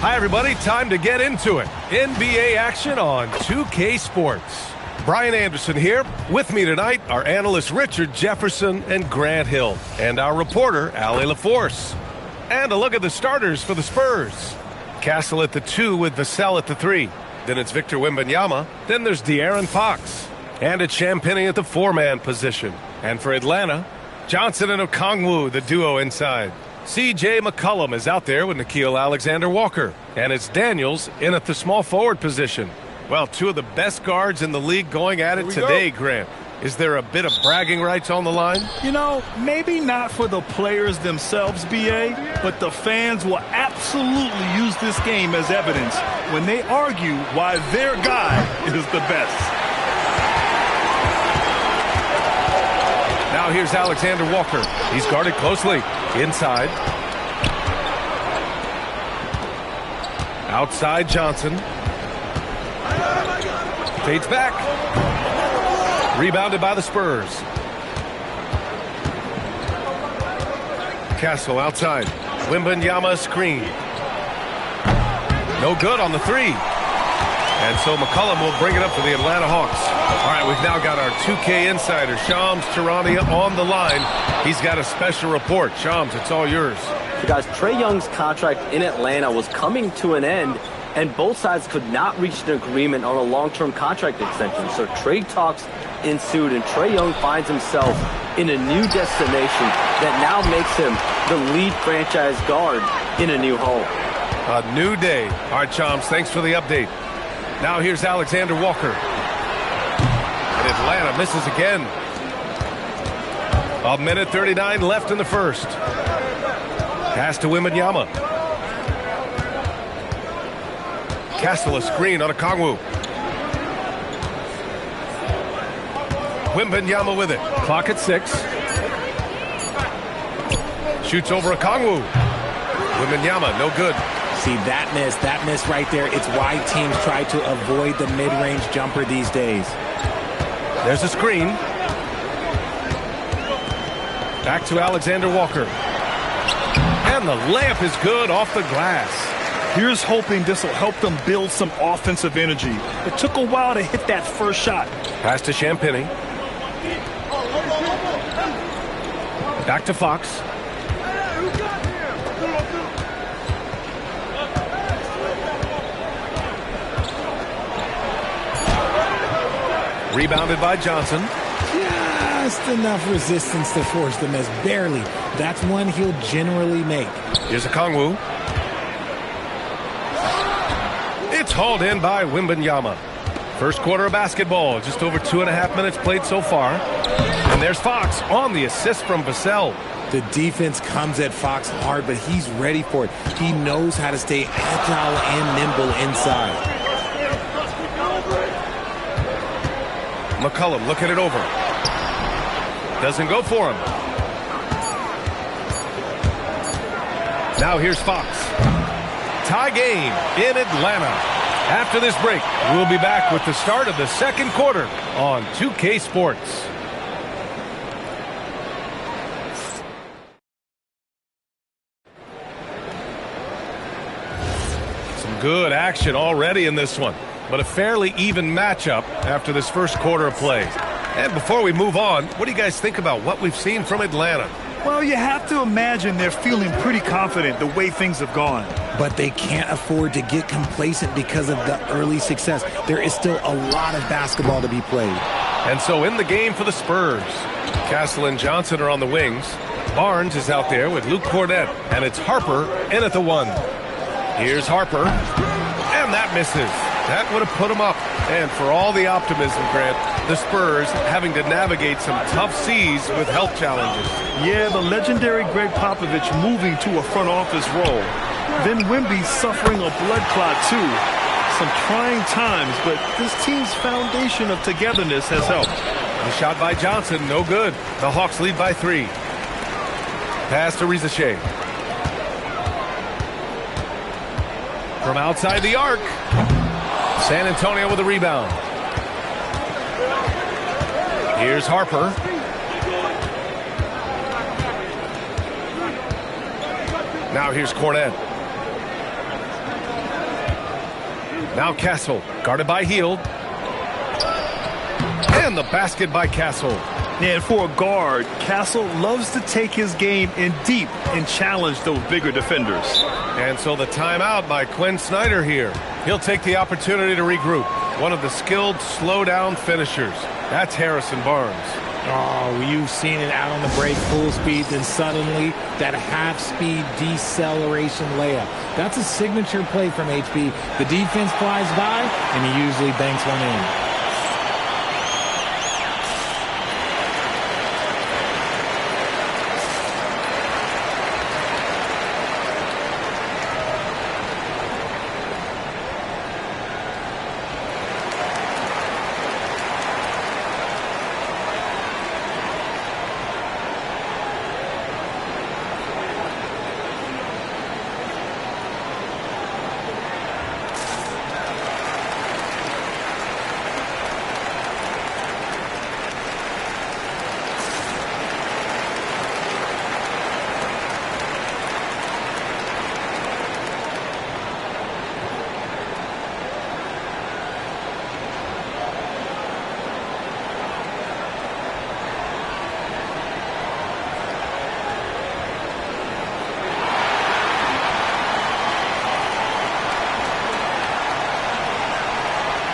Hi, everybody. Time to get into it. NBA action on 2K Sports. Brian Anderson here. With me tonight are analysts Richard Jefferson and Grant Hill, and our reporter, Ali LaForce. And a look at the starters for the Spurs. Castle at the 2 with Vassell at the 3. Then it's Victor Wembanyama. Then there's De'Aaron Fox. And it's Champagnie at the 4-man position. And for Atlanta, Johnson and Okongwu, the duo inside. C.J. McCollum is out there with Nickeil Alexander-Walker. And it's Daniels in at the small forward position. Well, two of the best guards in the league going at it today, Grant. Is there a bit of bragging rights on the line? You know, maybe not for the players themselves, B.A., but the fans will absolutely use this game as evidence when they argue why their guy is the best. Now here's Alexander Walker. He's guarded closely. Inside. Outside Johnson. Fades back. Rebounded by the Spurs. Castle outside. Wembanyama screen. No good on the 3. And so McCollum will bring it up for the Atlanta Hawks. All right, we've now got our 2K insider, Shams Charania, on the line. He's got a special report. Shams, it's all yours. So guys, Trae Young's contract in Atlanta was coming to an end, and both sides could not reach an agreement on a long-term contract extension. So trade talks ensued, and Trae Young finds himself in a new destination that now makes him the lead franchise guard in a new home. A new day. All right, Shams, thanks for the update. Now here's Alexander Walker. And Atlanta misses again. 1:39 left in the first. Pass to Wembanyama. Castle a screen on Okongwu. Wembanyama with it. Clock at 6. Shoots over Okongwu. Wembanyama, no good. See, that miss right there, it's why teams try to avoid the mid-range jumper these days. There's a screen. Back to Alexander Walker. And the layup is good off the glass. Here's hoping this will help them build some offensive energy. It took a while to hit that first shot. Pass to Champagnie. Back to Fox. Rebounded by Johnson. Just enough resistance to force the miss. Barely. That's one he'll generally make. Here's Okongwu. It's hauled in by Wembanyama. First quarter of basketball. Just over 2.5 minutes played so far. And there's Fox on the assist from Vassell. The defense comes at Fox hard, but he's ready for it. He knows how to stay agile and nimble inside. McCollum looking it over. Doesn't go for him. Now here's Fox. Tie game in Atlanta. After this break, we'll be back with the start of the second quarter on 2K Sports. Some good action already in this one, but a fairly even matchup after this first quarter of play. And before we move on, what do you guys think about what we've seen from Atlanta? Well, you have to imagine they're feeling pretty confident the way things have gone. But they can't afford to get complacent because of the early success. There is still a lot of basketball to be played. And so in the game for the Spurs, Castle and Johnson are on the wings. Barnes is out there with Luke Cornett, and it's Harper in at the 1. Here's Harper, and that misses. That would have put him up. And for all the optimism, Grant, the Spurs having to navigate some tough seas with health challenges. Yeah, the legendary Greg Popovich moving to a front office role. Then Wemby suffering a blood clot, too. Some trying times, but this team's foundation of togetherness has helped. The shot by Johnson, no good. The Hawks lead by 3. Pass to Rizachet. From outside the arc. San Antonio with a rebound. Here's Harper. Now here's Cornett. Now Castle, guarded by Hield. And the basket by Castle. And for a guard, Castle loves to take his game in deep and challenge those bigger defenders. And so the timeout by Quinn Snyder here. He'll take the opportunity to regroup. One of the skilled slow-down finishers. That's Harrison Barnes. Oh, you've seen it out on the break, full speed, then suddenly that half-speed deceleration layup. That's a signature play from HB. The defense flies by, and he usually banks one in.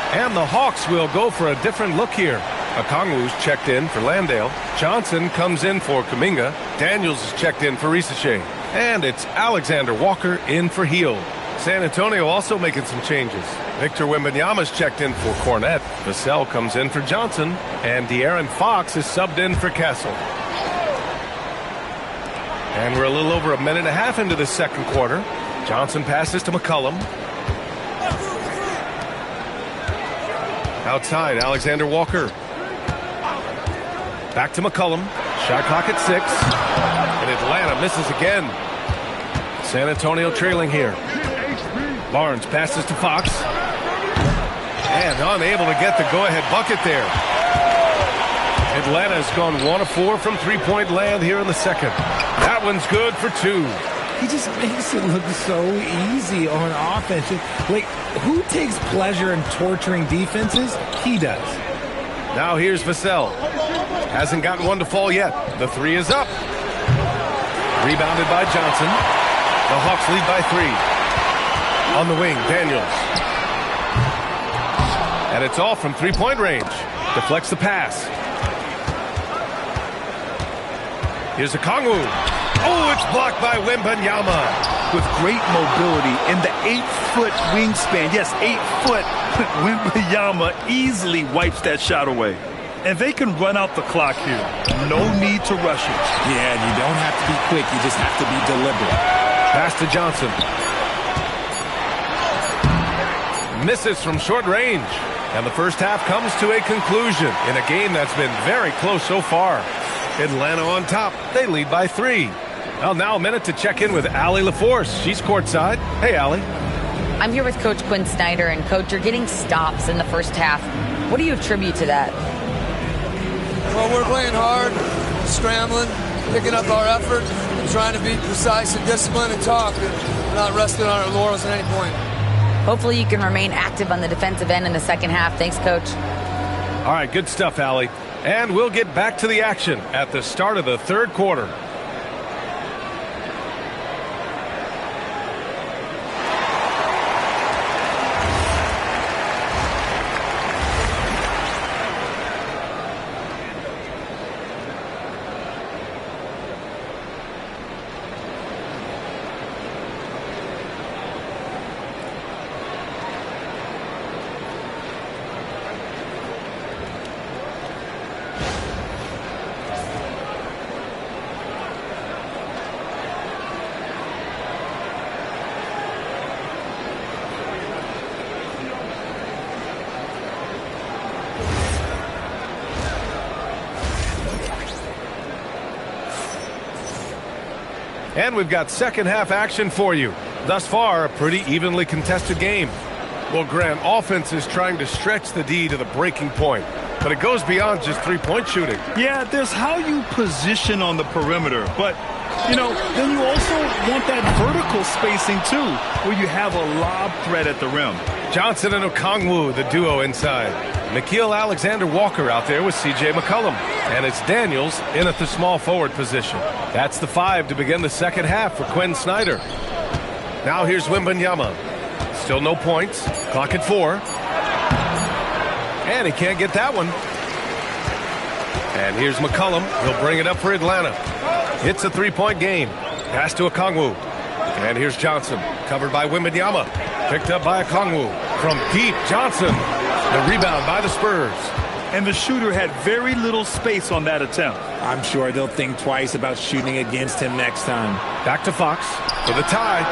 And the Hawks will go for a different look here. Okongwu's checked in for Landale. Johnson comes in for Kuminga. Daniels is checked in for Risache. And it's Alexander Walker in for Hield. San Antonio also making some changes. Victor Wembanyama's checked in for Cornette. Vassell comes in for Johnson. And De'Aaron Fox is subbed in for Castle. And we're a little over a minute and a half into the second quarter. Johnson passes to McCollum. Outside, Alexander Walker. Back to McCollum. Shot clock at 6. And Atlanta misses again. San Antonio trailing here. Barnes passes to Fox. And unable to get the go-ahead bucket there. Atlanta has gone 1 of 4 from three-point land here in the second. That one's good for 2. He just makes it look so easy on offense. Like, who takes pleasure in torturing defenses? He does. Now here's Vassell. Hasn't gotten one to fall yet. The 3 is up. Rebounded by Johnson. The Hawks lead by 3. On the wing, Daniels. And it's all from three-point range. Deflects the pass. Here's Okongwu. Oh, it's blocked by Wembanyama. With great mobility and the 8-foot wingspan, yes, 8 foot, Wembanyama easily wipes that shot away. And they can run out the clock here. No need to rush it. Yeah, you don't have to be quick. You just have to be deliberate. Pass to Johnson. Misses from short range. And the first half comes to a conclusion in a game that's been very close so far. Atlanta on top. They lead by 3. Well, now a minute to check in with Allie LaForce. She's courtside. Hey, Allie. I'm here with Coach Quinn Snyder. And, Coach, you're getting stops in the first half. What do you attribute to that? Well, we're playing hard, scrambling, picking up our effort, and trying to be precise and disciplined and talk. And not resting on our laurels at any point. Hopefully you can remain active on the defensive end in the second half. Thanks, Coach. All right, good stuff, Allie. And we'll get back to the action at the start of the third quarter. And we've got second half action for you. Thus far, a pretty evenly contested game. Well, Grant, offense is trying to stretch the D to the breaking point. but it goes beyond just three-point shooting. Yeah, there's how you position on the perimeter, but, you know, then you also want that vertical spacing, too, where you have a lob threat at the rim. Johnson and Okongwu, the duo inside. Nickeil Alexander-Walker out there with C.J. McCollum. And it's Daniels in at the small forward position. That's the 5 to begin the second half for Quinn Snyder. Now here's Wembanyama. Still no points. Clock at 4. And he can't get that one. And here's McCollum. He'll bring it up for Atlanta. It's a three-point game. Pass to Okongwu. And here's Johnson. Covered by Wembanyama. Picked up by Okongwu. From deep, Johnson. The rebound by the Spurs. And the shooter had very little space on that attempt. I'm sure they'll think twice about shooting against him next time. Back to Fox for the tie.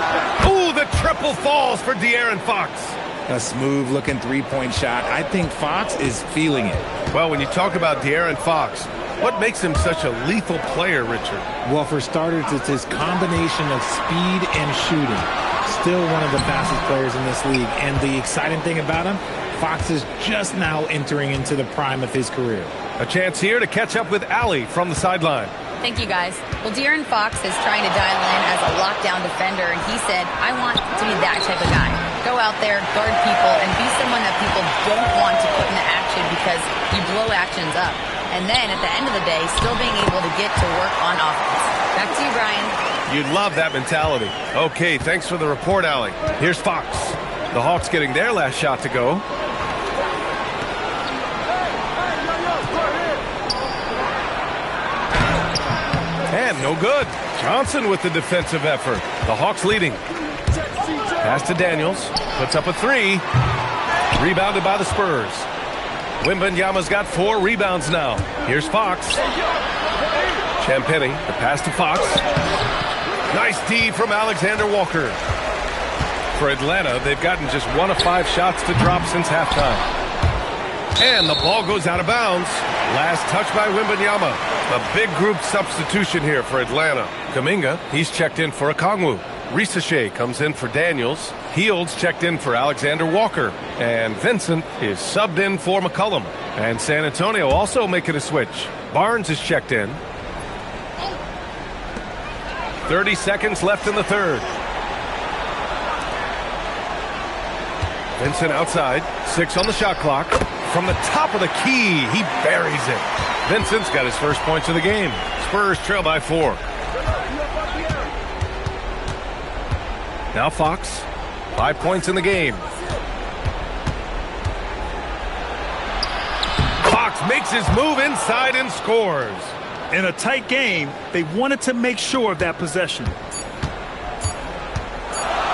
Ooh, the triple falls for De'Aaron Fox. A smooth-looking three-point shot. I think Fox is feeling it. Well, when you talk about De'Aaron Fox, what makes him such a lethal player, Richard? Well, for starters, it's his combination of speed and shooting. Still one of the fastest players in this league. And the exciting thing about him, Fox is just now entering into the prime of his career. A chance here to catch up with Allie from the sideline. Thank you, guys. Well, De'Aaron Fox is trying to dial in as a lockdown defender, and he said, I want to be that type of guy. Go out there, guard people, and be someone that people don't want to put into action because you blow actions up. And then, at the end of the day, still being able to get to work on offense. Back to you, Brian. You'd love that mentality. Okay, thanks for the report, Allie. Here's Fox. The Hawks getting their last shot to go. And no good. Johnson with the defensive effort. The Hawks leading. Pass to Daniels. Puts up a 3. Rebounded by the Spurs. Wembanyama's got 4 rebounds now. Here's Fox. Champagnie, the pass to Fox. Nice D from Alexander Walker. For Atlanta, they've gotten just 1 of 5 shots to drop since halftime. And the ball goes out of bounds. Last touch by Wembanyama. A big group substitution here for Atlanta. Kuminga, he's checked in for Okongwu. Risachet comes in for Daniels. Heald's checked in for Alexander Walker. And Vincent is subbed in for McCollum. And San Antonio also making a switch. Barnes is checked in. 30 seconds left in the third. Vincent outside. 6 on the shot clock. From the top of the key, he buries it. Vincent's got his first points of the game. Spurs trail by 4. Now Fox. 5 points in the game. Fox makes his move inside and scores. In a tight game, they wanted to make sure of that possession.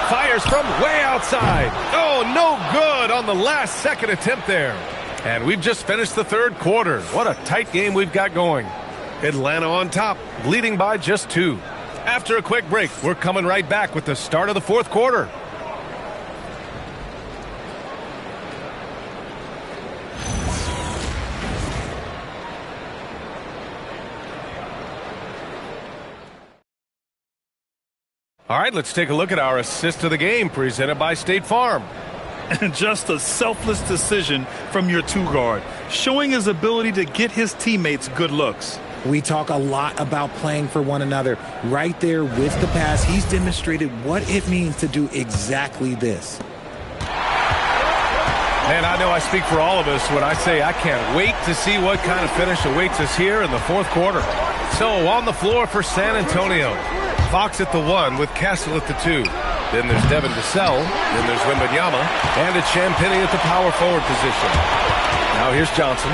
Fires from way outside. Oh, no good on the last second attempt there. And we've just finished the third quarter. What a tight game we've got going. Atlanta on top, leading by just 2. After a quick break, we're coming right back with the start of the fourth quarter. All right, let's take a look at our assist of the game presented by State Farm. And just a selfless decision from your 2-guard, showing his ability to get his teammates good looks. We talk a lot about playing for one another. Right there with the pass, he's demonstrated what it means to do exactly this. And I know I speak for all of us when I say I can't wait to see what kind of finish awaits us here in the fourth quarter. So on the floor for San Antonio. Fox at the 1 with Castle at the 2. Then there's Devin Vassell. Then there's Wembanyama. And it's Champagnie at the power forward position. Now here's Johnson.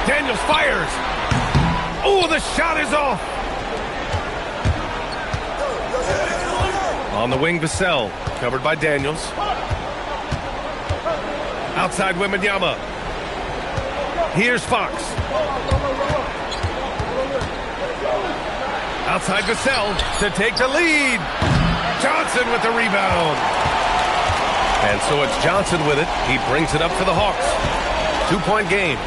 Daniels fires. Oh, the shot is off. On the wing, Vassell. Covered by Daniels. Outside Wembanyama. Here's Fox. Outside Vassell to take the lead. Johnson with the rebound. And so it's Johnson with it. He brings it up for the Hawks. 2-point game.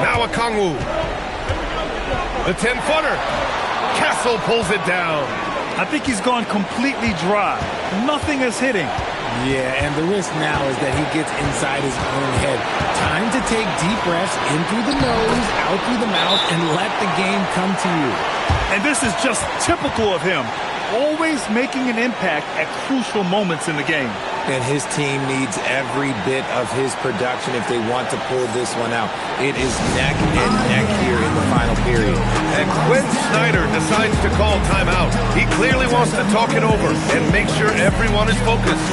Now Okongwu. The 10-footer. Castle pulls it down. I think he's gone completely dry. Nothing is hitting. Yeah, and the risk now is that he gets inside his own head. Time to take deep breaths in through the nose, out through the mouth, and let the game come to you. And this is just typical of him. Always making an impact at crucial moments in the game. And his team needs every bit of his production if they want to pull this one out. It is neck and neck here in the final period. And Quinn Snyder decides to call timeout. He clearly wants to talk it over and make sure everyone is focused.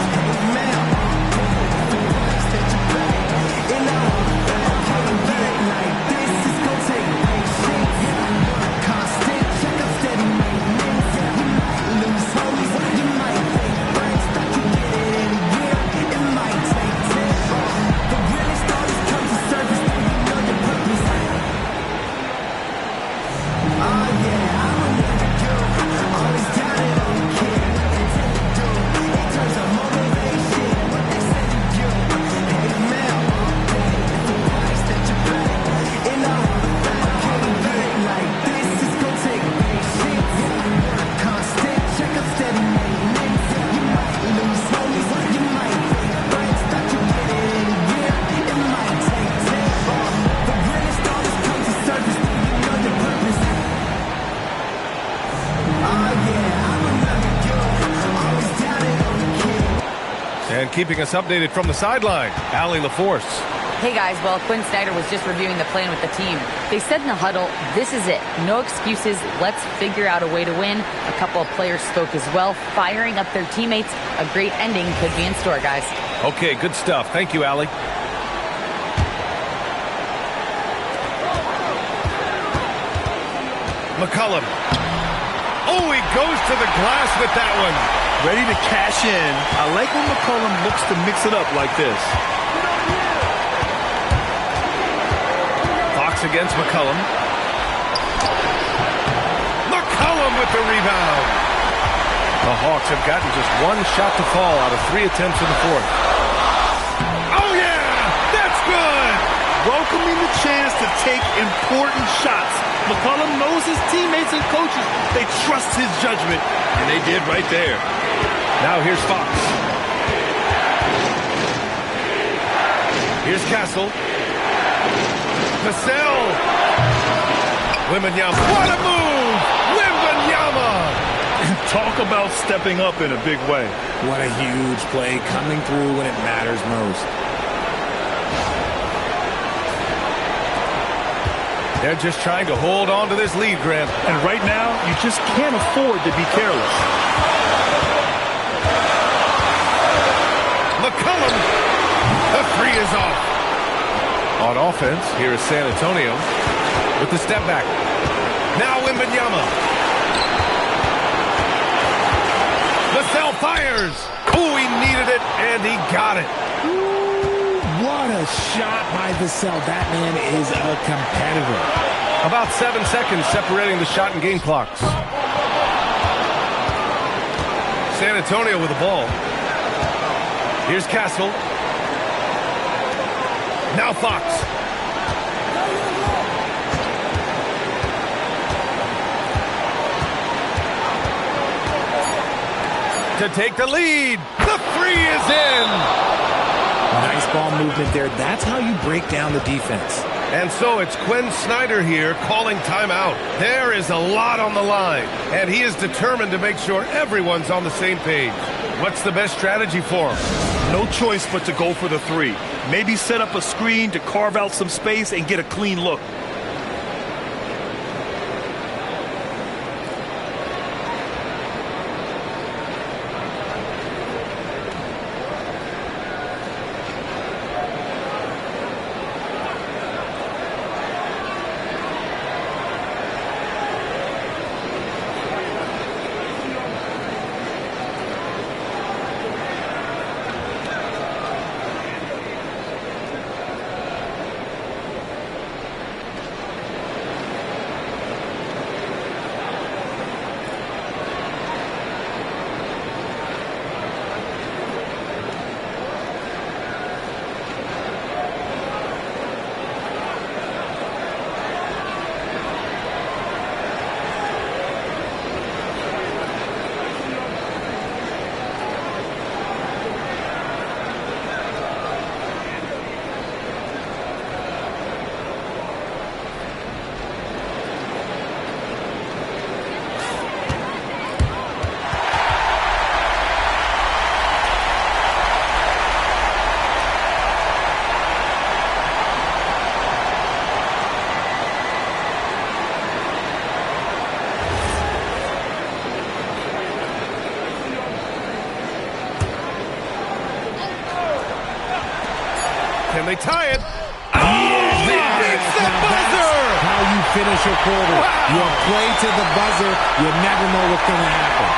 And keeping us updated from the sideline, Allie LaForce. Hey guys, well, Quinn Snyder was just reviewing the plan with the team. They said in the huddle, this is it. No excuses. Let's figure out a way to win. A couple of players spoke as well, firing up their teammates. A great ending could be in store, guys. Okay, good stuff. Thank you, Allie. McCollum. Oh, he goes to the glass with that one. Ready to cash in. I like when McCollum looks to mix it up like this. Fox against McCollum. McCollum with the rebound. The Hawks have gotten just one shot to fall out of 3 attempts in the fourth. Oh, yeah! That's good! Welcoming the chance to take important shots. McCollum knows his teammates and coaches. They trust his judgment, and they did right there. Now here's Fox. Here's Castle. Vassell. Wembanyama. What a move! Wembanyama! Talk about stepping up in a big way. What a huge play, coming through when it matters most. They're just trying to hold on to this lead, Grant. And right now, you just can't afford to be careless. McCollum. The three is off. On offense, here is San Antonio with the step back. Now Wembanyama. Vassell fires. Oh, he needed it, and he got it. Ooh, what a shot by Vassell. That man is a competitor. About 7 seconds separating the shot and game clocks. San Antonio with the ball. Here's Castle. Now Fox. To take the lead. The three is in. Nice ball movement there. That's how you break down the defense. And so it's Quinn Snyder here calling timeout. There is a lot on the line, and he is determined to make sure everyone's on the same page. What's the best strategy for him? No choice but to go for the three. Maybe set up a screen to carve out some space and get a clean look. tie it. Oh, he beats the buzzer! How you finish a quarter. Wow. You play to the buzzer, you never know what's going to happen.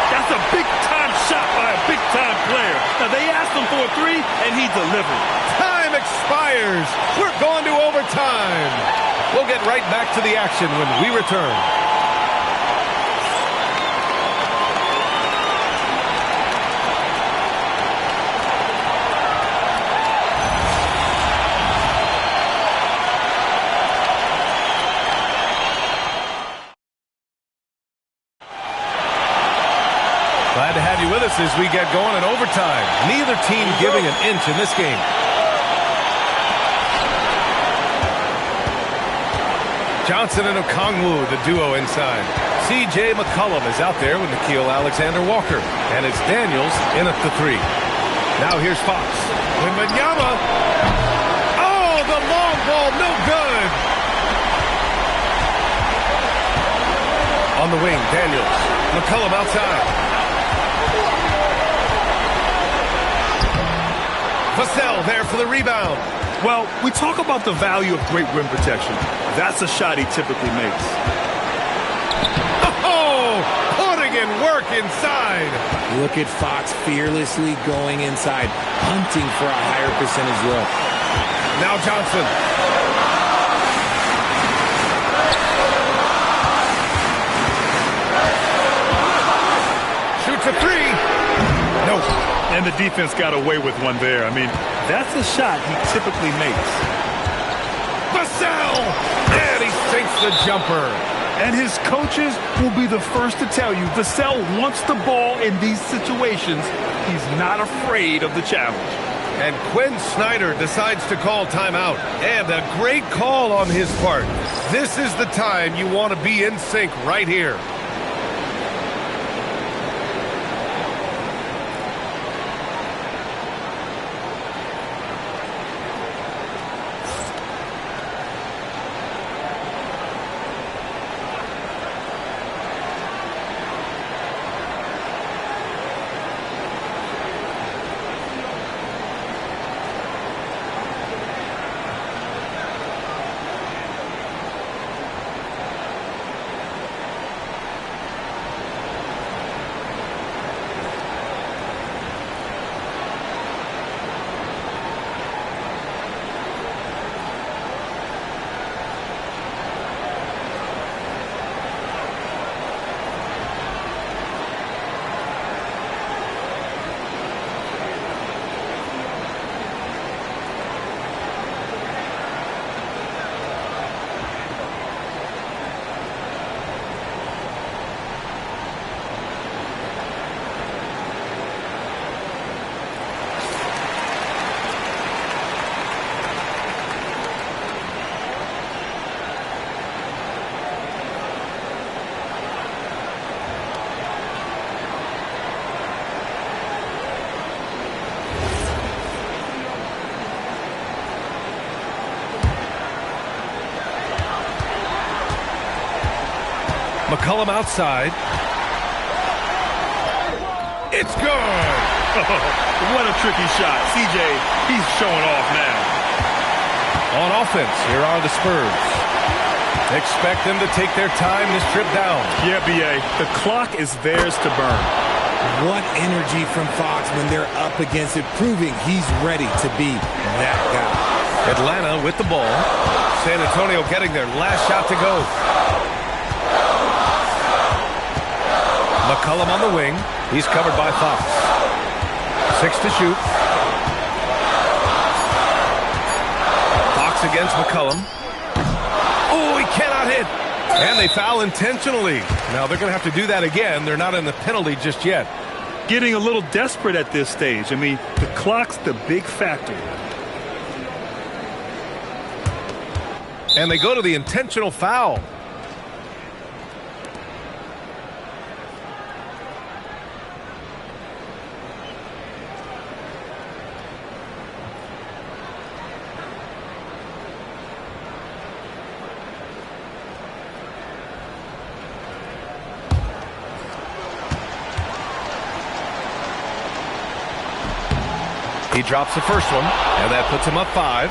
That's a big-time shot by a big-time player. Now, they asked him for a three, and he delivered. Time expires. We're going to overtime. We'll get right back to the action when we return. Glad to have you with us as we get going in overtime. Neither team giving an inch in this game. Johnson and Okongwu, the duo inside. C.J. McCollum is out there with Nickeil Alexander-Walker. And it's Daniels in at the three. Now here's Fox. Wembanyama. Oh, the long ball, no good. On the wing, Daniels. McCollum outside. Vassell there for the rebound. Well, we talk about the value of great rim protection. That's a shot he typically makes. Oh, putting in work inside. Look at Fox fearlessly going inside, hunting for a higher percentage look. Now Johnson. Shoots a three. No. And the defense got away with one there. I mean, that's a shot he typically makes. Vassell! And he sinks the jumper. And his coaches will be the first to tell you Vassell wants the ball in these situations. He's not afraid of the challenge. And Quinn Snyder decides to call timeout. And a great call on his part. This is the time you want to be in sync right here. McCollum outside. It's good. What a tricky shot. CJ, he's showing off now. On offense, here are the Spurs. Expect them to take their time this trip down. Yeah, B.A., the clock is theirs to burn. What energy from Fox when they're up against it, proving he's ready to be that guy. Atlanta with the ball. San Antonio getting their last shot to go. McCollum on the wing. He's covered by Fox. 6 to shoot. Fox against McCollum. Oh, he cannot hit. And they foul intentionally. Now they're going to have to do that again. They're not in the penalty just yet. Getting a little desperate at this stage. I mean, the clock's the big factor. And they go to the intentional foul. He drops the first one, and that puts him up 5.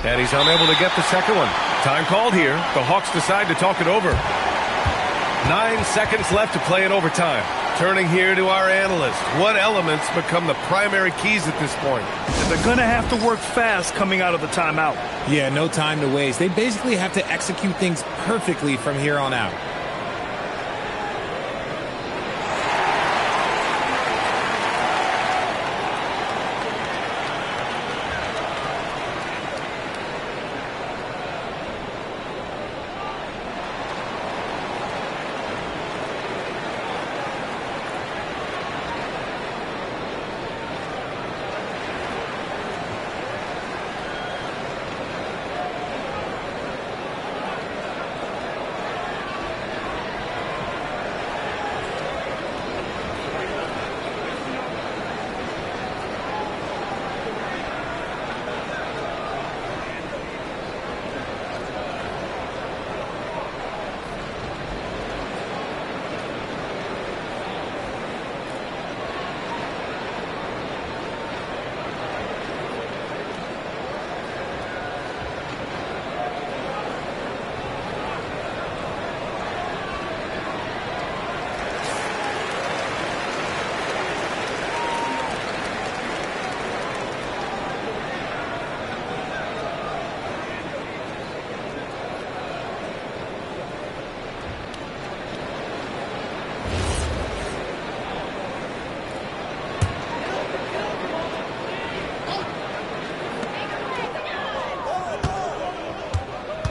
And he's unable to get the second one. Time called here. The Hawks decide to talk it over. 9 seconds left to play in overtime. Turning here to our analyst. What elements become the primary keys at this point? They're going to have to work fast coming out of the timeout. Yeah, no time to waste. They basically have to execute things perfectly from here on out.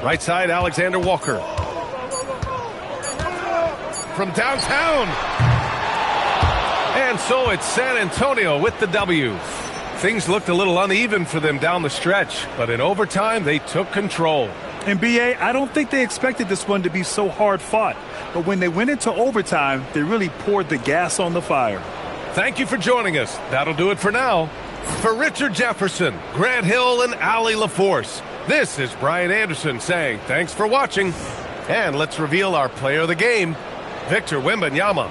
Right side, Alexander Walker. From downtown. And so it's San Antonio with the W. Things looked a little uneven for them down the stretch, but in overtime, they took control. And BA, I don't think they expected this one to be so hard fought. But when they went into overtime, they really poured the gas on the fire. Thank you for joining us. That'll do it for now. For Richard Jefferson, Grant Hill, and Ali LaForce, this is Brian Anderson saying thanks for watching. And let's reveal our player of the game, Victor Wembanyama.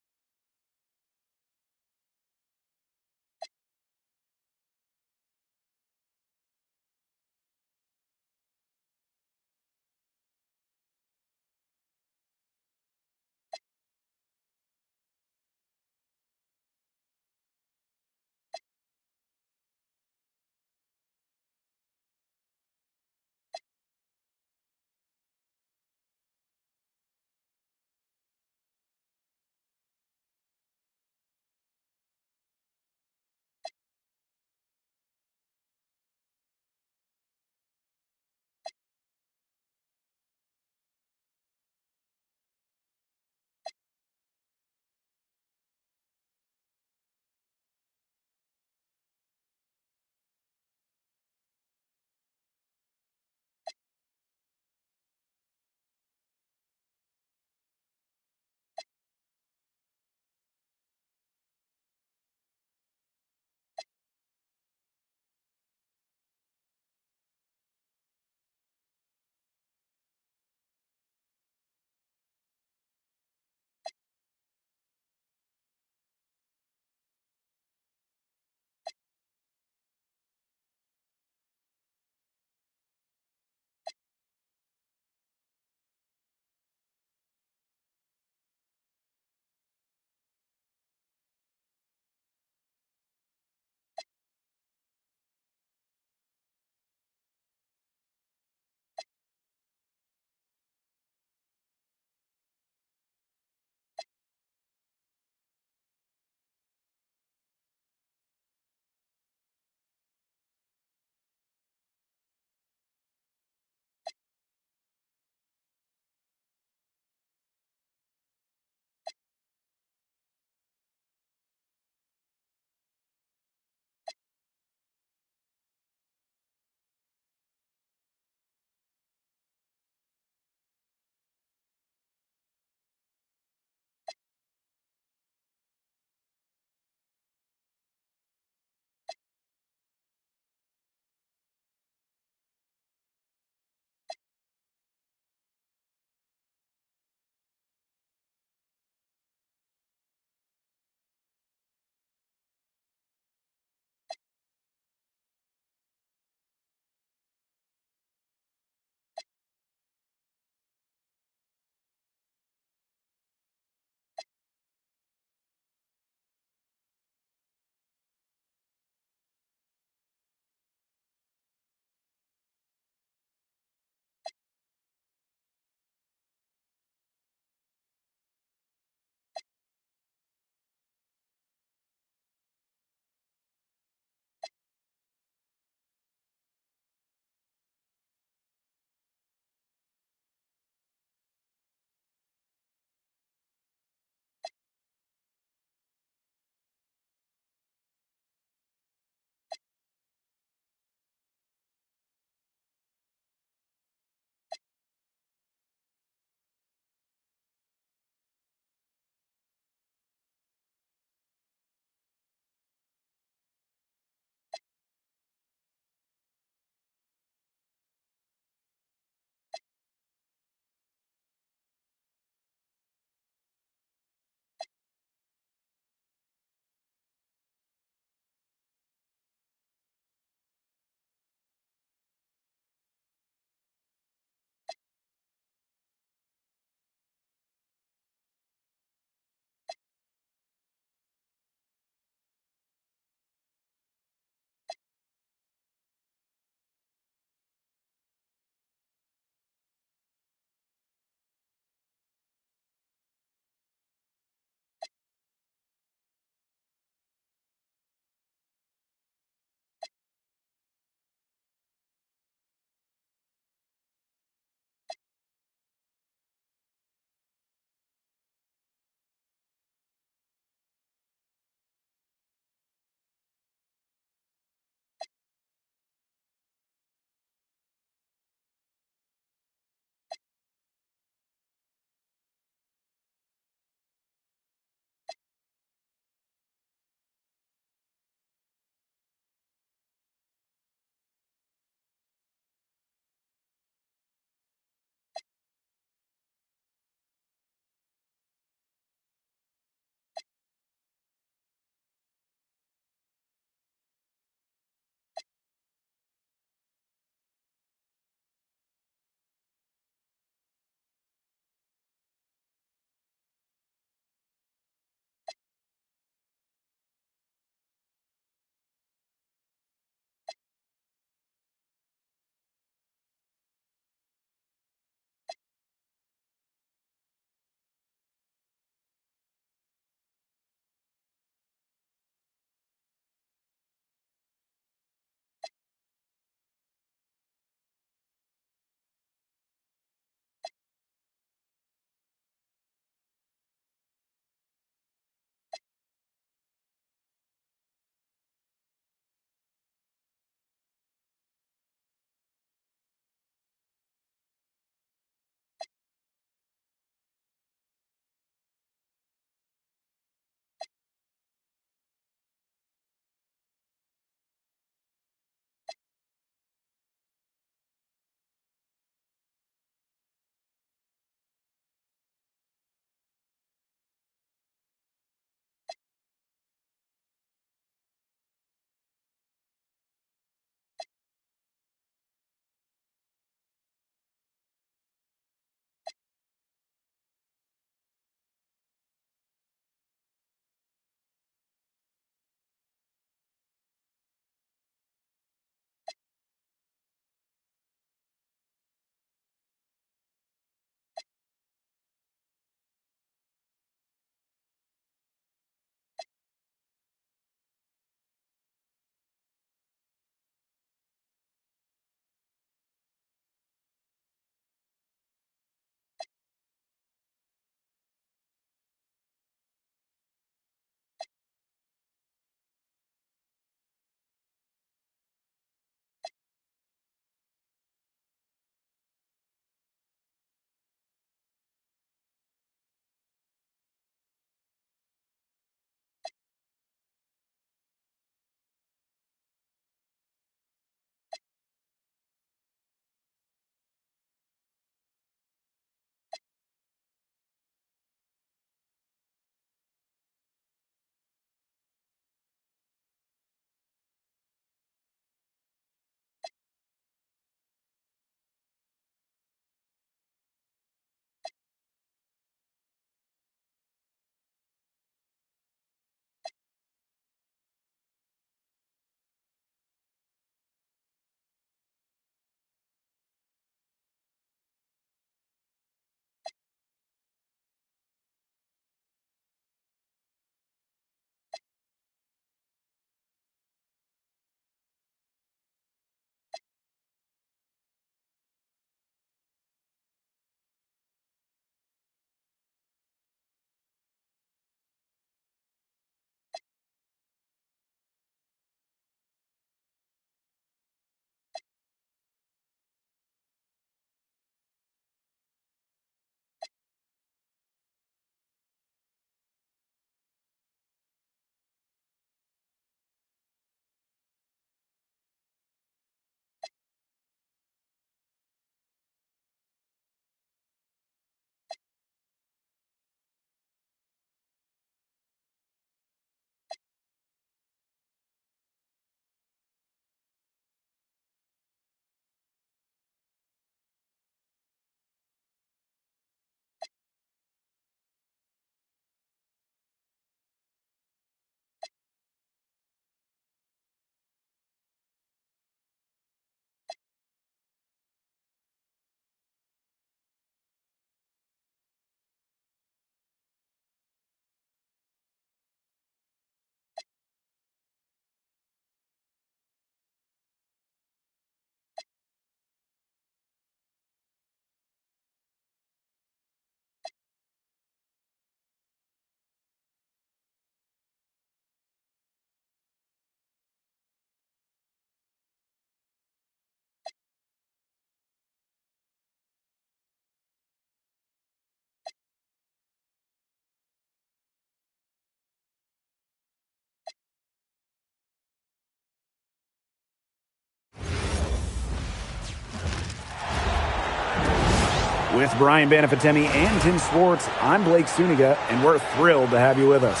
With Brian Banafitemi and Tim Swartz, I'm Blake Suniga, and we're thrilled to have you with us.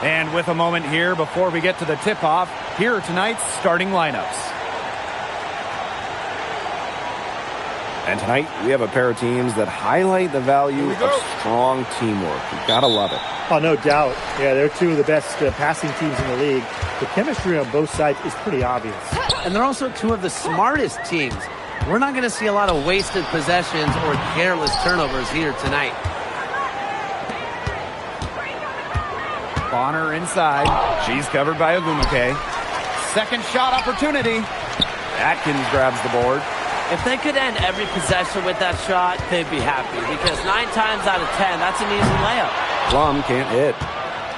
And with a moment here before we get to the tip-off, here are tonight's starting lineups. And tonight, we have a pair of teams that highlight the value of strong teamwork. You've got to love it. Oh, no doubt. Yeah, they're two of the best passing teams in the league. The chemistry on both sides is pretty obvious. And they're also two of the smartest teams. We're not going to see a lot of wasted possessions or careless turnovers here tonight. Bonner inside. She's covered by Ogumake. Second shot opportunity. Atkins grabs the board. If they could end every possession with that shot, they'd be happy. Because 9 times out of 10, that's an easy layup. Plum can't hit.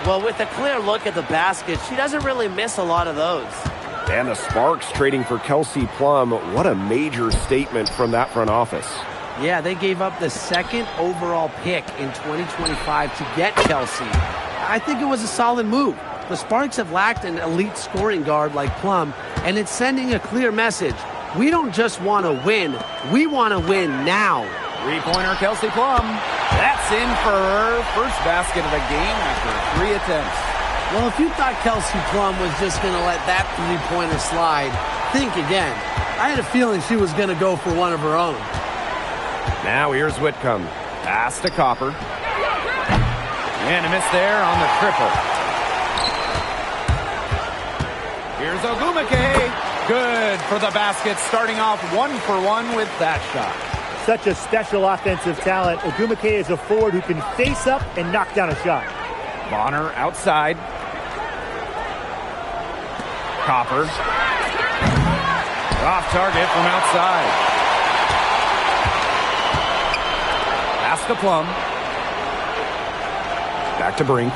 Well, with a clear look at the basket, she doesn't really miss a lot of those. And the Sparks trading for Kelsey Plum. What a major statement from that front office. Yeah, they gave up the second overall pick in 2025 to get Kelsey. I think it was a solid move. The Sparks have lacked an elite scoring guard like Plum, and it's sending a clear message. We don't just want to win, we want to win now. Three-pointer Kelsey Plum. That's in for her first basket of the game after 3 attempts. Well, if you thought Kelsey Plum was just going to let that three-pointer slide, think again. I had a feeling she was going to go for one of her own. Now here's Whitcomb. Pass to Copper. And a miss there on the triple. Here's Ogumake. Good for the basket, starting off 1 for 1 with that shot. Such a special offensive talent. Ogumake is a forward who can face up and knock down a shot. Bonner outside. Copper. Off target from outside. Pass to Plum. Back to Brink.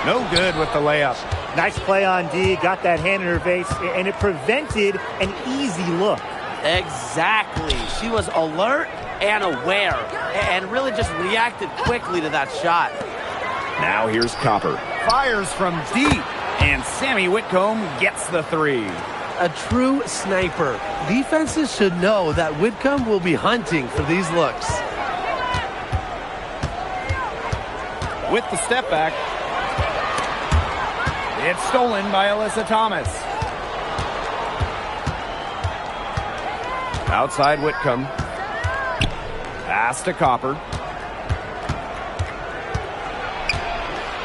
No good with the layup. Nice play on D. Got that hand in her face, and it prevented an easy look. Exactly. She was alert and aware, and really just reacted quickly to that shot. Now here's Copper. Fires from deep, and Sammy Whitcomb gets the 3. A true sniper. Defenses should know that Whitcomb will be hunting for these looks. With the step back, it's stolen by Alyssa Thomas. Outside Whitcomb. Pass to Copper.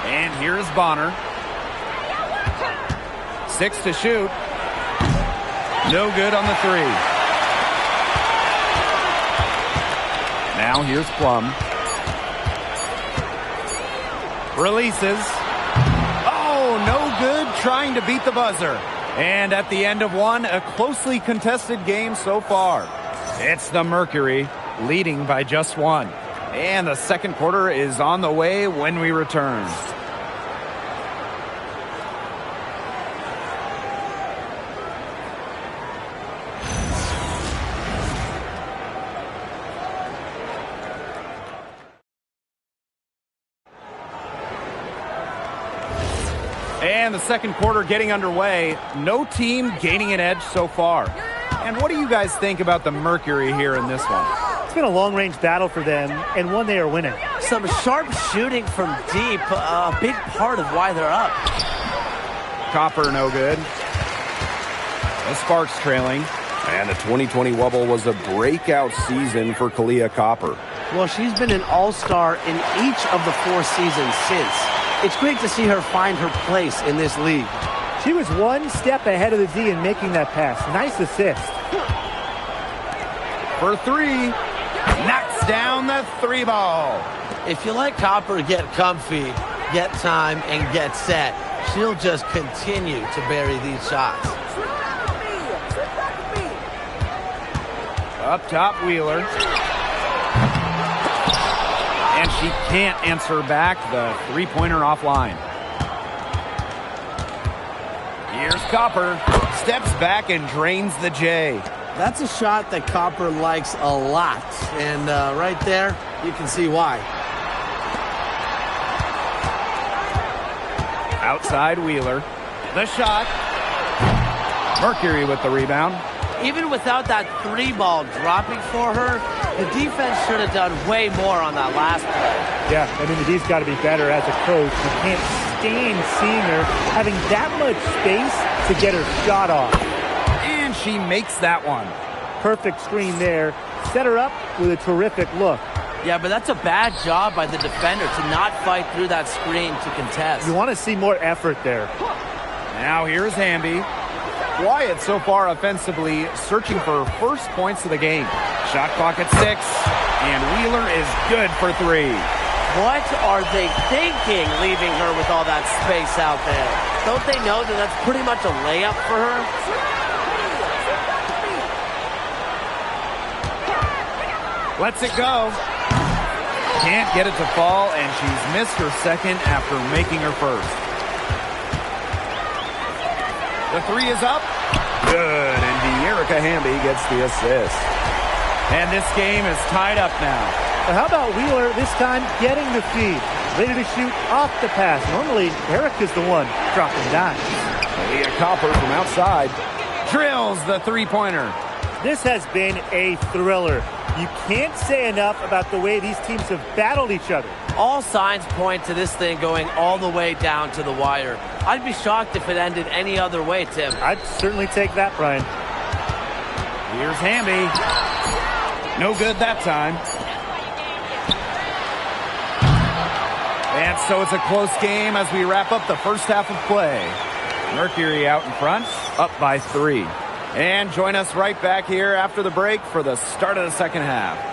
And here's Bonner. 6 to shoot. No good on the 3. Now here's Plum. Releases. Oh, no good trying to beat the buzzer. And at the end of one, a closely contested game so far. It's the Mercury leading by just 1. And the second quarter is on the way when we return. And the second quarter getting underway. No team gaining an edge so far. And what do you guys think about the Mercury here in this one? It's been a long-range battle for them, and one they are winning. Some sharp shooting from deep, a big part of why they're up. Copper no good. The Sparks trailing. And the 2020 Wubble was a breakout season for Kalia Copper. Well, she's been an all-star in each of the 4 seasons since. It's great to see her find her place in this league. She was one step ahead of the D in making that pass. Nice assist. For 3. Knocks down the 3 ball. If you let Copper get comfy, get time, and get set, she'll just continue to bury these shots. Up top, Wheeler. And she can't answer back the 3-pointer offline. Here's Copper. Steps back and drains the J. That's a shot that Copper likes a lot. And right there, you can see why. Outside Wheeler. The shot. Mercury with the rebound. Even without that 3-ball dropping for her, the defense should have done way more on that last play. Yeah, I mean, the D's got to be better as a coach. You can't stand seeing her having that much space to get her shot off. And she makes that one. Perfect screen there. Set her up with a terrific look. Yeah, but that's a bad job by the defender to not fight through that screen to contest. You want to see more effort there. Now here's Hamby. Quiet so far offensively, searching for first points of the game. Shot clock at 6, and Wheeler is good for 3. What are they thinking, leaving her with all that space out there? Don't they know that that's pretty much a layup for her? Lets it go. Can't get it to fall, and she's missed her second after making her first. The 3 is up. Good, and De'Erica Hamby gets the assist. And this game is tied up now. But how about Wheeler this time getting the feed? Ready to shoot off the pass. Normally, Erica's the one dropping dimes. Leah Copper from outside drills the three-pointer. This has been a thriller. You can't say enough about the way these teams have battled each other. All signs point to this thing going all the way down to the wire. I'd be shocked if it ended any other way, Tim. I'd certainly take that, Brian. Here's Hamby. No good that time. And so it's a close game as we wrap up the first half of play. Mercury out in front, up by 3. And join us right back here after the break for the start of the second half.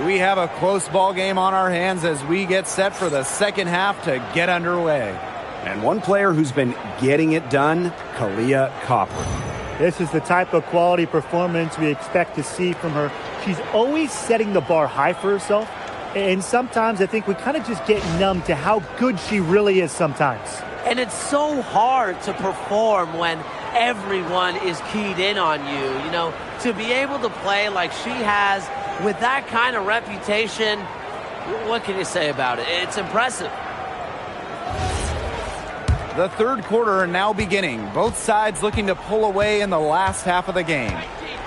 We have a close ball game on our hands as we get set for the second half to get underway. And one player who's been getting it done, Kalia Copper. This is the type of quality performance we expect to see from her. She's always setting the bar high for herself, and sometimes I think we kind of just get numb to how good she really is sometimes. And it's so hard to perform when everyone is keyed in on you. You know, to be able to play like she has with that kind of reputation, what can you say about it? It's impressive. The third quarter now beginning. Both sides looking to pull away in the last half of the game.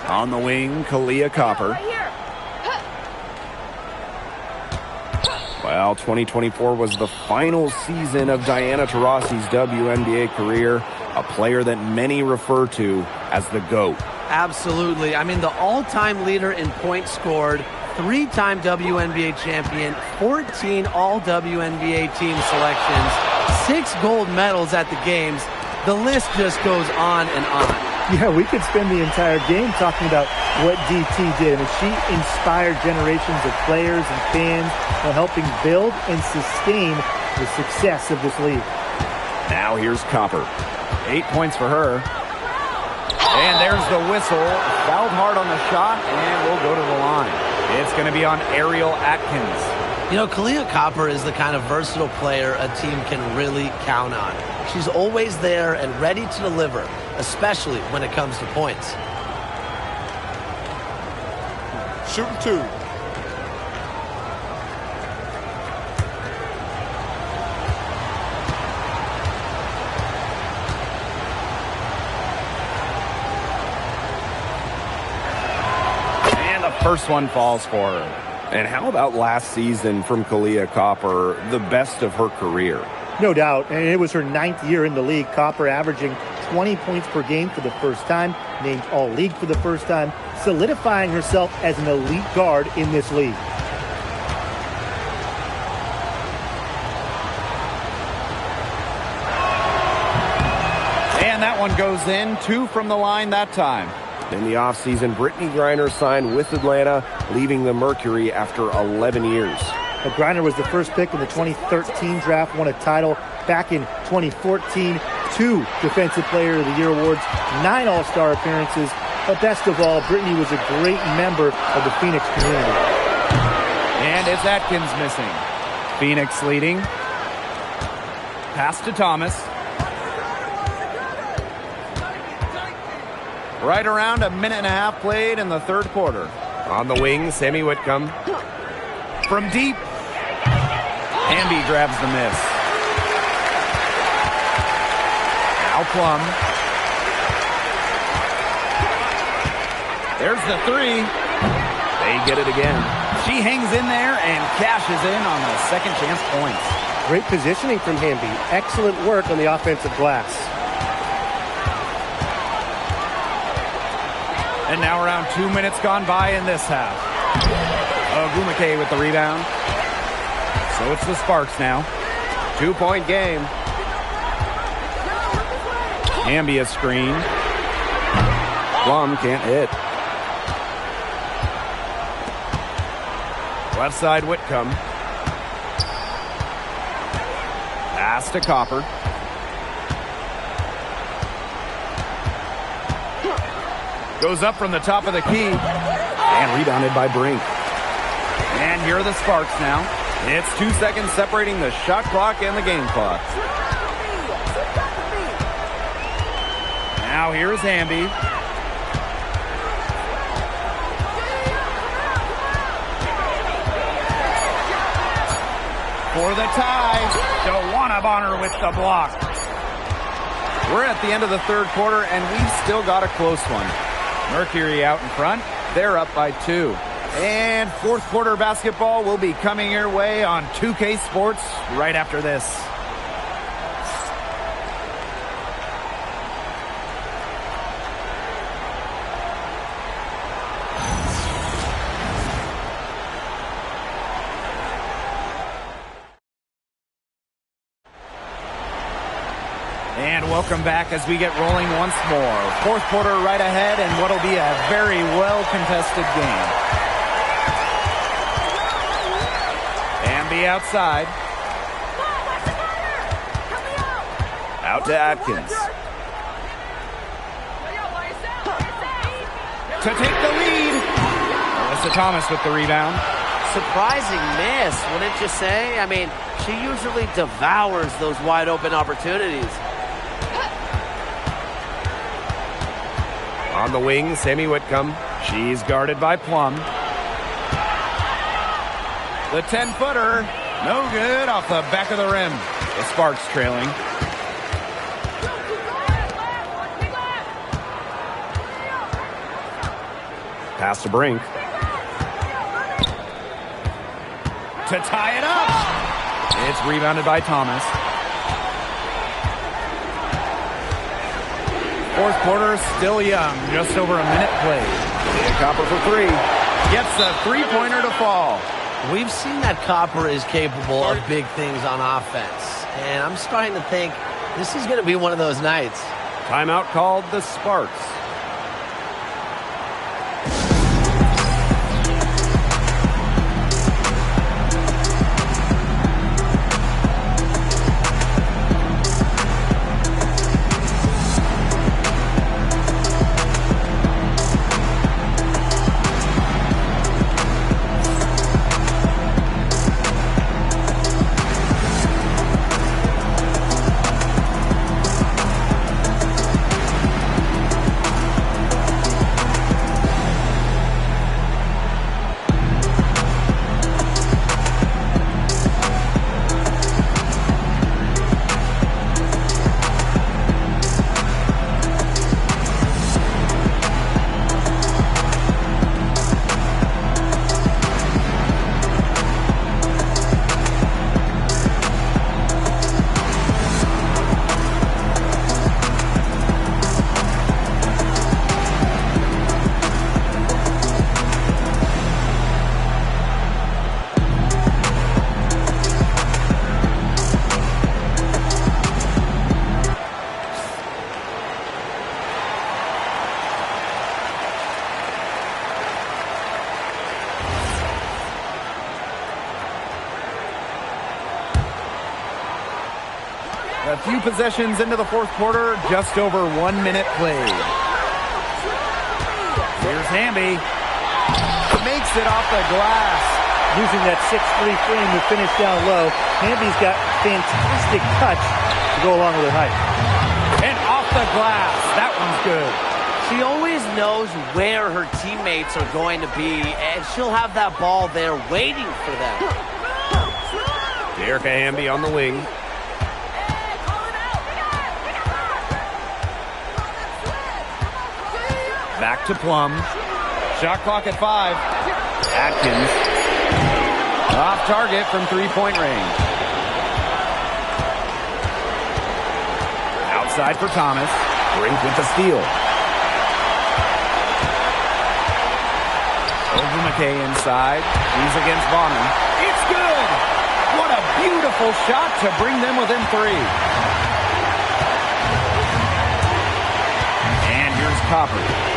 On the wing, Kalia Copper. Well, 2024 was the final season of Diana Taurasi's WNBA career, a player that many refer to as the GOAT. Absolutely. I mean, the all-time leader in points scored, 3-time WNBA champion, 14 all-WNBA team selections, 6 gold medals at the games. The list just goes on and on. Yeah, we could spend the entire game talking about what DT did. I mean, she inspired generations of players and fans while helping build and sustain the success of this league. Now here's Copper. 8 points for her. And there's the whistle. Fouled hard on the shot, and we'll go to the line. It's going to be on Ariel Atkins. You know, Kalia Copper is the kind of versatile player a team can really count on. She's always there and ready to deliver, especially when it comes to points. Shooting 2. First one falls for her. And how about last season from Kalia Copper, the best of her career? No doubt, and it was her 9th year in the league. Copper averaging 20 points per game for the first time, named All-League for the first time, solidifying herself as an elite guard in this league. And that one goes in, 2 from the line that time. In the offseason, Brittany Griner signed with Atlanta, leaving the Mercury after 11 years. Griner was the first pick in the 2013 draft, won a title back in 2014, 2 Defensive Player of the Year awards, 9 All-Star appearances, but best of all, Brittany was a great member of the Phoenix community. And it's Atkins missing. Phoenix leading. Pass to Thomas. Right around a minute and a half played in the third quarter. On the wing, Sammy Whitcomb. From deep. Hamby grabs the miss. Now Plum. There's the 3. They get it again. She hangs in there and cashes in on the second chance points. Great positioning from Hamby. Excellent work on the offensive glass. And now around 2 minutes gone by in this half. Ogumake with the rebound. So it's the Sparks now. 2-point game. Hamby a screen. Plum can't hit. Left side Whitcomb. Pass to Copper. Goes up from the top of the key. And rebounded by Brink. And here are the Sparks now. It's 2 seconds separating the shot clock and the game clock. Now here's Hamby. For the tie. DeWanna Bonner with the block. We're at the end of the third quarter, and we've still got a close one. Mercury out in front. They're up by 2. And fourth quarter basketball will be coming your way on 2K Sports right after this. And welcome back as we get rolling once more. Fourth quarter right ahead and what'll be a very well-contested game. Hamby outside. Out to Atkins. To take the lead. Melissa Thomas with the rebound. Surprising miss, wouldn't you say? I mean, she usually devours those wide open opportunities. On the wing, Sammy Whitcomb. She's guarded by Plum. The 10-footer. No good off the back of the rim. The Sparks trailing. Pass to Brink. To tie it up. It's rebounded by Thomas. Fourth quarter still young. Just over a minute played. Copper for 3. Gets a three-pointer to fall. We've seen that Copper is capable of big things on offense. And I'm starting to think this is going to be one of those nights. Timeout called the Sparks. few possessions into the fourth quarter, just over 1 minute played. Here's Hamby. Makes it off the glass. Using that 6'3" frame to finish down low. Hamby's got fantastic touch to go along with her height. And off the glass. That one's good. She always knows where her teammates are going to be, and she'll have that ball there waiting for them. Erica Hamby on the wing. Back to Plum. Shot clock at 5. Atkins. Off target from three-point range. Outside for Thomas. Brink with the steal. Over McKay inside. He's against Bonham. It's good! What a beautiful shot to bring them within 3. And here's Copper.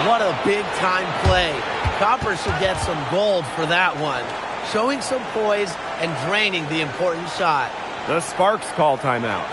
What a big-time play. Copper should get some gold for that one. Showing some poise and draining the important shot. The Sparks call timeout.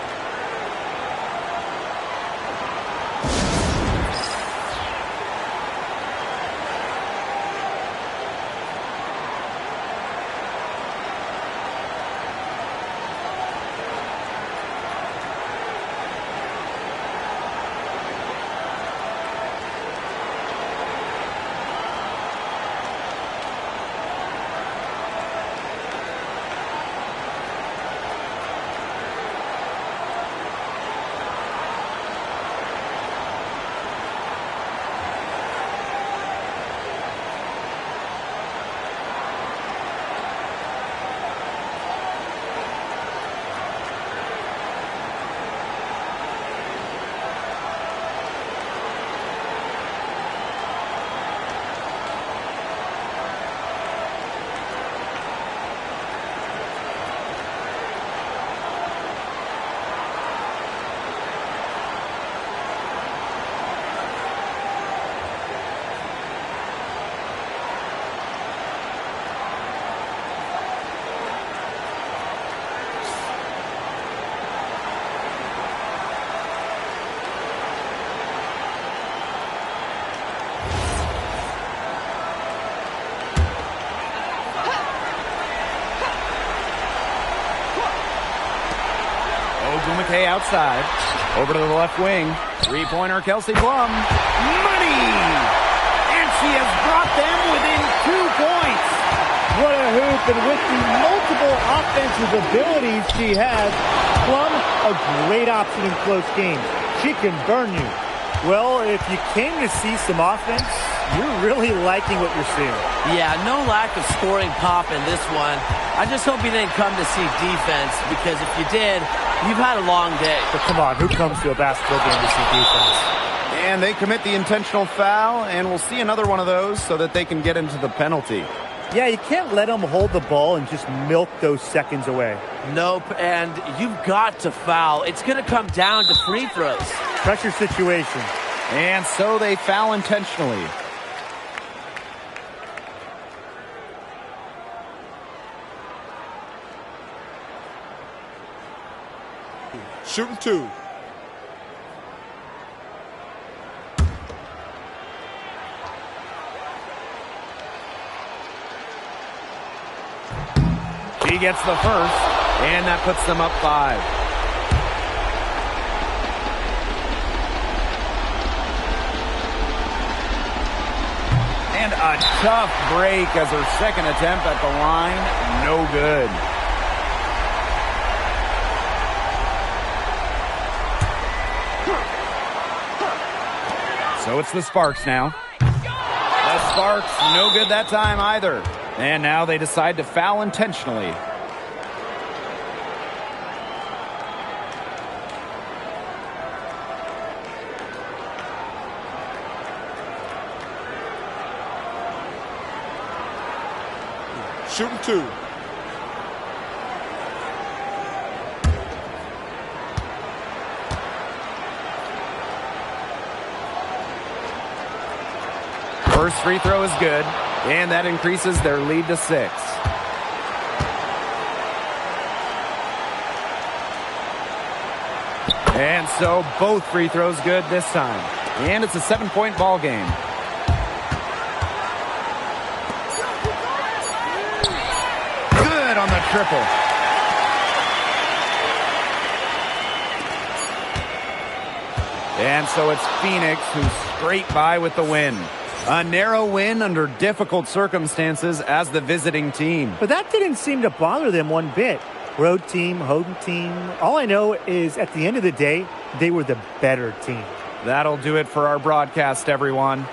McKay outside. Over to the left wing. Three-pointer, Kelsey Plum. Money! And she has brought them within 2 points. What a hoop, and with the multiple offensive abilities she has, Plum, a great option in close games. She can burn you. Well, if you came to see some offense, you're really liking what you're seeing. Yeah, no lack of scoring pop in this one. I just hope you didn't come to see defense, because if you did, you've had a long day. But come on, who comes to a basketball game to see defense? And they commit the intentional foul, and we'll see another one of those so that they can get into the penalty. Yeah, you can't let them hold the ball and just milk those seconds away. Nope, and you've got to foul. It's going to come down to free throws. Pressure situation. And so they foul intentionally. Shooting 2. She gets the first, and that puts them up 5. And a tough break as her second attempt at the line, no good. So it's the Sparks now. The Sparks, no good that time either. And now they decide to foul intentionally. Shooting 2. First free throw is good. And that increases their lead to 6. And so both free throws good this time. And it's a 7-point ball game. Good on the triple. And so it's Phoenix who scrape by with the win. A narrow win under difficult circumstances as the visiting team. But that didn't seem to bother them one bit. Road team, home team. All I know is at the end of the day, they were the better team. That'll do it for our broadcast, everyone.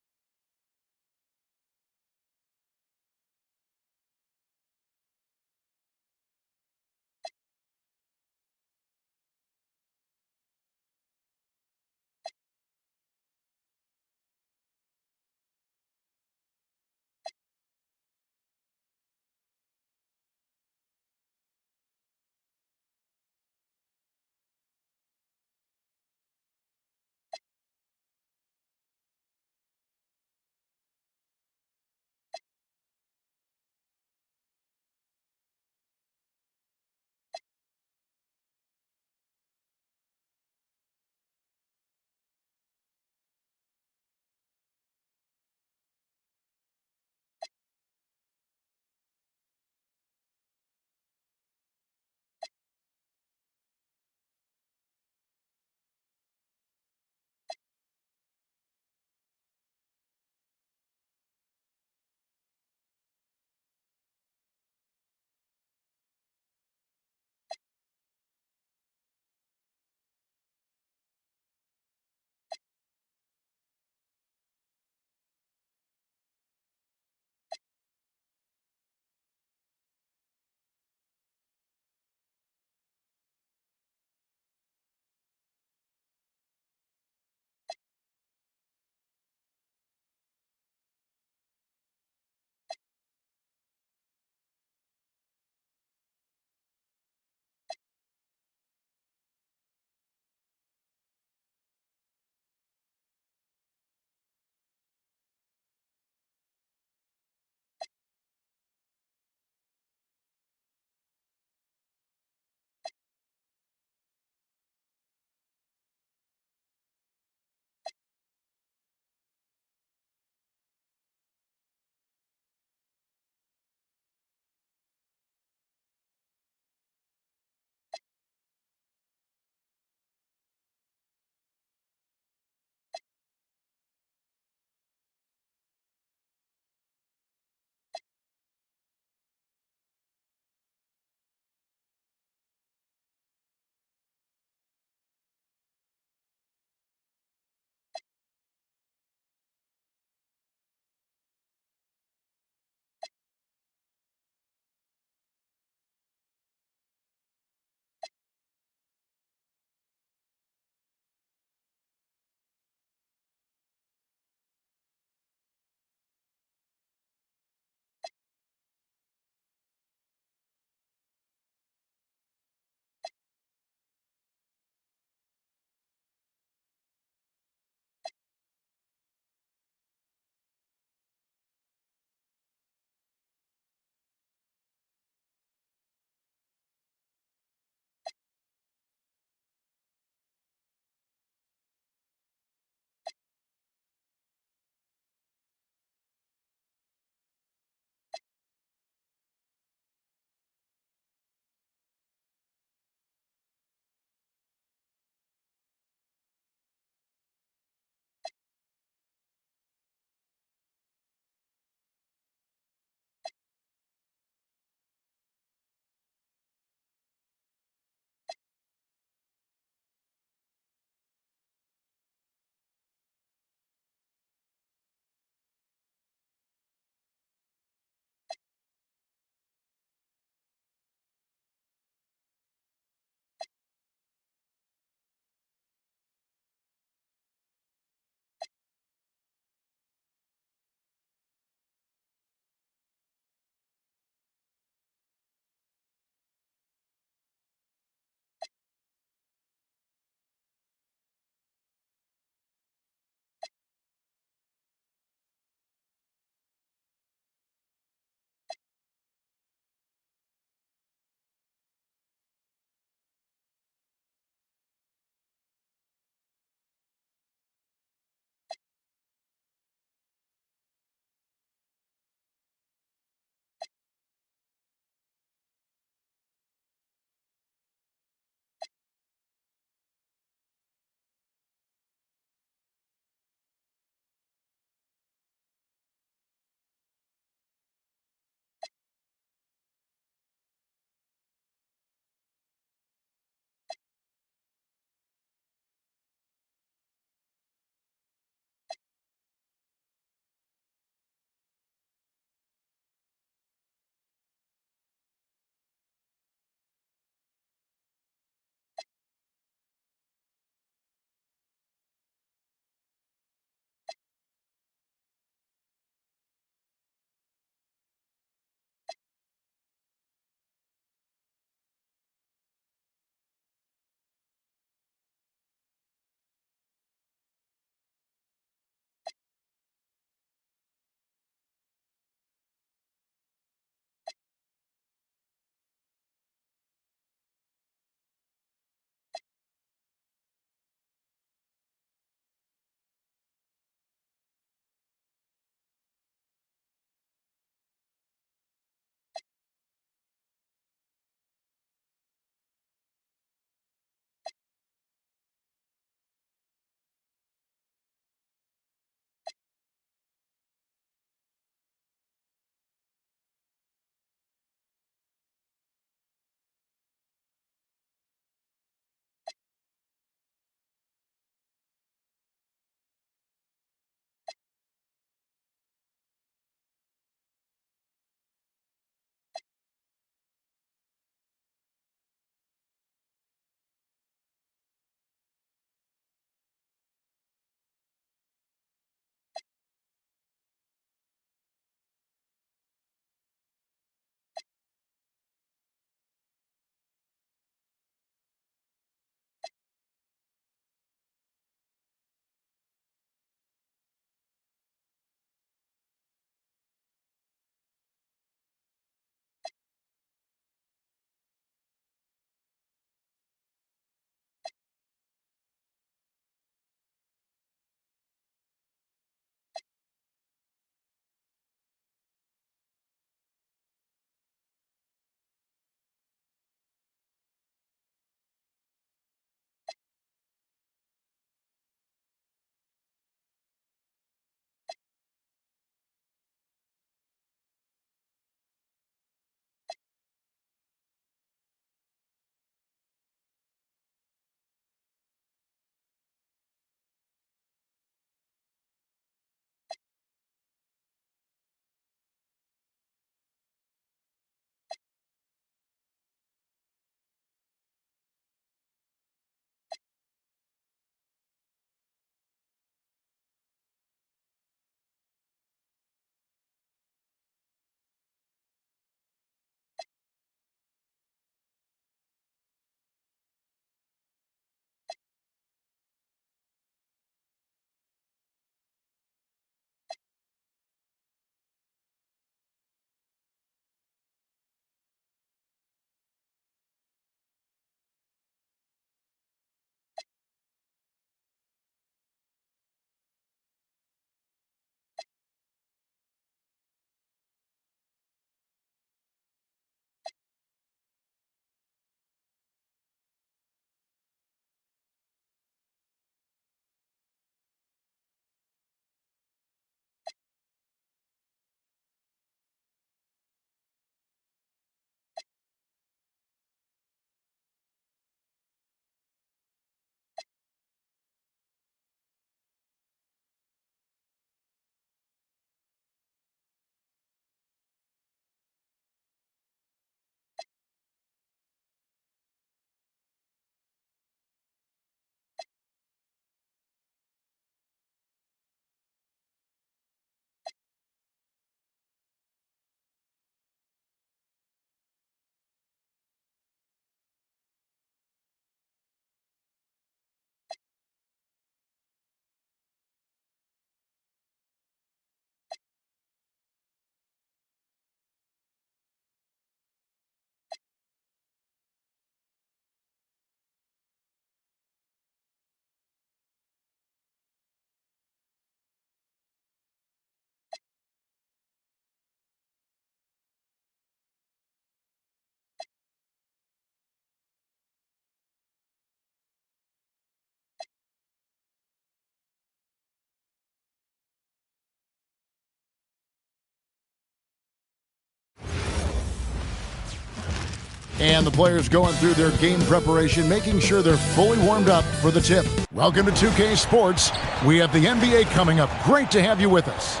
And the players going through their game preparation, making sure they're fully warmed up for the tip. Welcome to 2K Sports. We have the NBA coming up. Great to have you with us.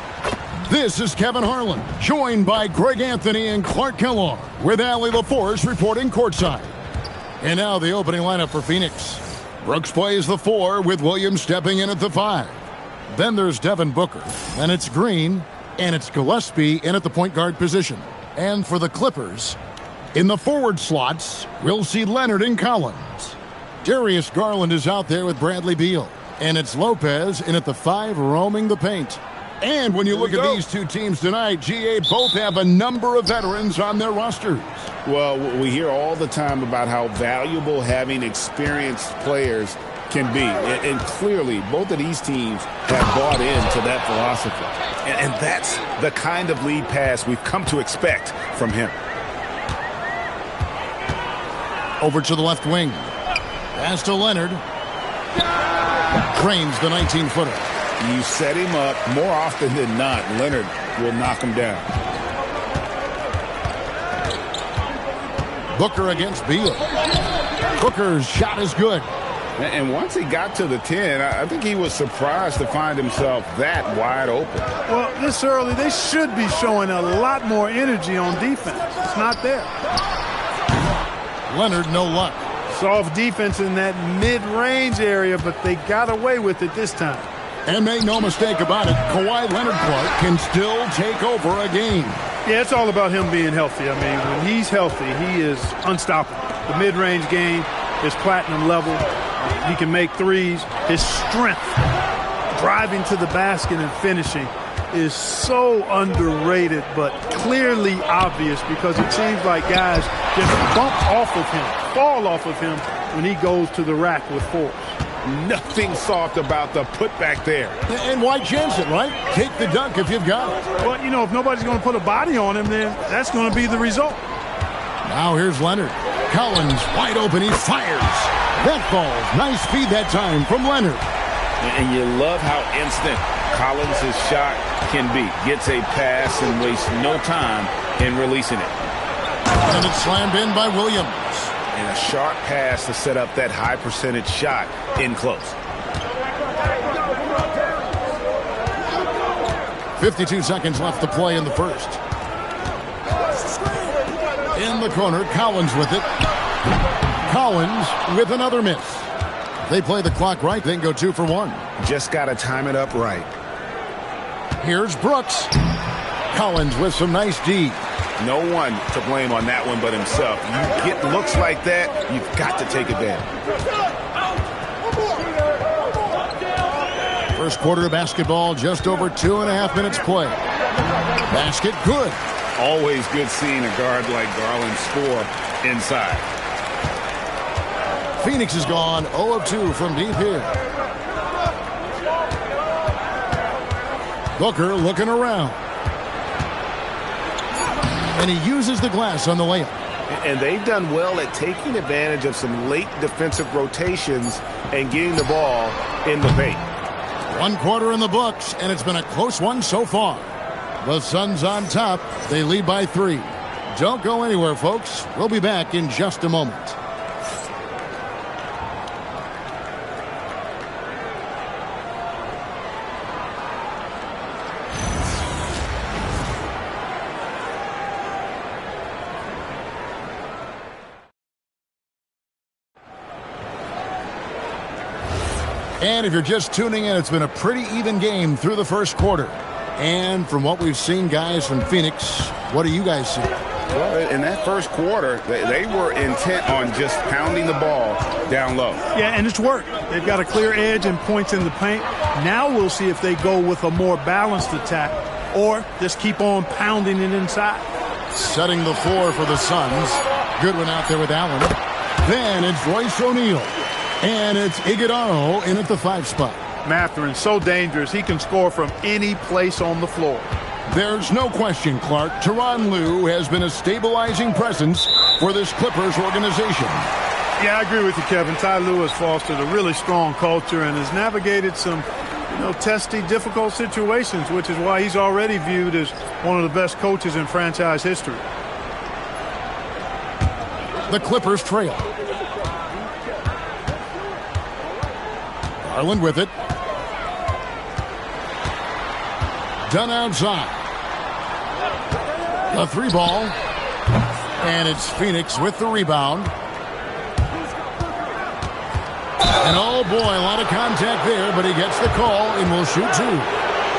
This is Kevin Harlan, joined by Greg Anthony and Clark Kellogg, with Allie LaForce reporting courtside. And now the opening lineup for Phoenix. Brooks plays the 4, with Williams stepping in at the 5. Then there's Devin Booker. Then it's Green, and it's Gillespie in at the point guard position. And for the Clippers, in the forward slots, we'll see Leonard and Collins. Darius Garland is out there with Bradley Beal. And it's Lopez in at the 5, roaming the paint. And when you look at these two teams tonight, GA, both have a number of veterans on their rosters. Well, we hear all the time about how valuable having experienced players can be. And clearly, both of these teams have bought into that philosophy. And that's the kind of lead pass we've come to expect from him. Over to the left wing. Pass to Leonard. Drains the 19-footer. You set him up more often than not. Leonard will knock him down. Booker against Beal. Booker's shot is good. And once he got to the 10, I think he was surprised to find himself that wide open. Well, this early, they should be showing a lot more energy on defense. It's not there. Leonard, no luck. Soft defense in that mid-range area, but they got away with it this time. And make no mistake about it, Kawhi Leonard Clark can still take over a game. Yeah, it's all about him being healthy. I mean, when he's healthy, he is unstoppable. The mid-range game is platinum level. He can make threes. His strength, driving to the basket and finishing, is so underrated, but clearly obvious because it seems like guys just bump off of him, fall off of him when he goes to the rack with force. Nothing soft about the putback there. And why chance it, right? Take the dunk if you've got it. Well, you know, if nobody's going to put a body on him, then that's going to be the result. Now here's Leonard. Collins wide open. He fires. That falls. Nice feed that time from Leonard. And you love how instant Collins' shot can be. Gets a pass and wastes no time in releasing it. And it's slammed in by Williams. And a sharp pass to set up that high percentage shot in close. 52 seconds left to play in the first. In the corner, Collins with it. Collins with another miss. If they play the clock right, they can go 2 for 1. Just got to time it up right. Here's Brooks. Collins with some nice D. No one to blame on that one but himself. You get looks like that, you've got to take advantage. First quarter of basketball, just over 2.5 minutes play. Basket good. Always good seeing a guard like Garland score inside. Phoenix is gone 0 of 2 from deep here. Booker looking around. And he uses the glass on the layup. And they've done well at taking advantage of some late defensive rotations and getting the ball in the paint. 1 quarter in the books, and it's been a close one so far. The Suns on top. They lead by 3. Don't go anywhere, folks. We'll be back in just a moment. And if you're just tuning in, it's been a pretty even game through the first quarter. And from what we've seen, guys, from Phoenix, what do you guys see? Well, in that first quarter, they were intent on just pounding the ball down low. Yeah, and it's worked. They've got a clear edge and points in the paint. Now we'll see if they go with a more balanced attack or just keep on pounding it inside. Setting the floor for the Suns. Good one out there with Allen. Then it's Royce O'Neal. And it's Iguodala in at the 5 spot. Mathurin, so dangerous. He can score from any place on the floor. There's no question, Clark. Tyronn Lue has been a stabilizing presence for this Clippers organization. Yeah, I agree with you, Kevin. Ty Lue has fostered a really strong culture and has navigated some, testy, difficult situations, which is why he's already viewed as one of the best coaches in franchise history. The Clippers trail. Garland with it. Done outside. The 3-ball. And it's Phoenix with the rebound. And oh boy, a lot of contact there, but he gets the call and will shoot 2.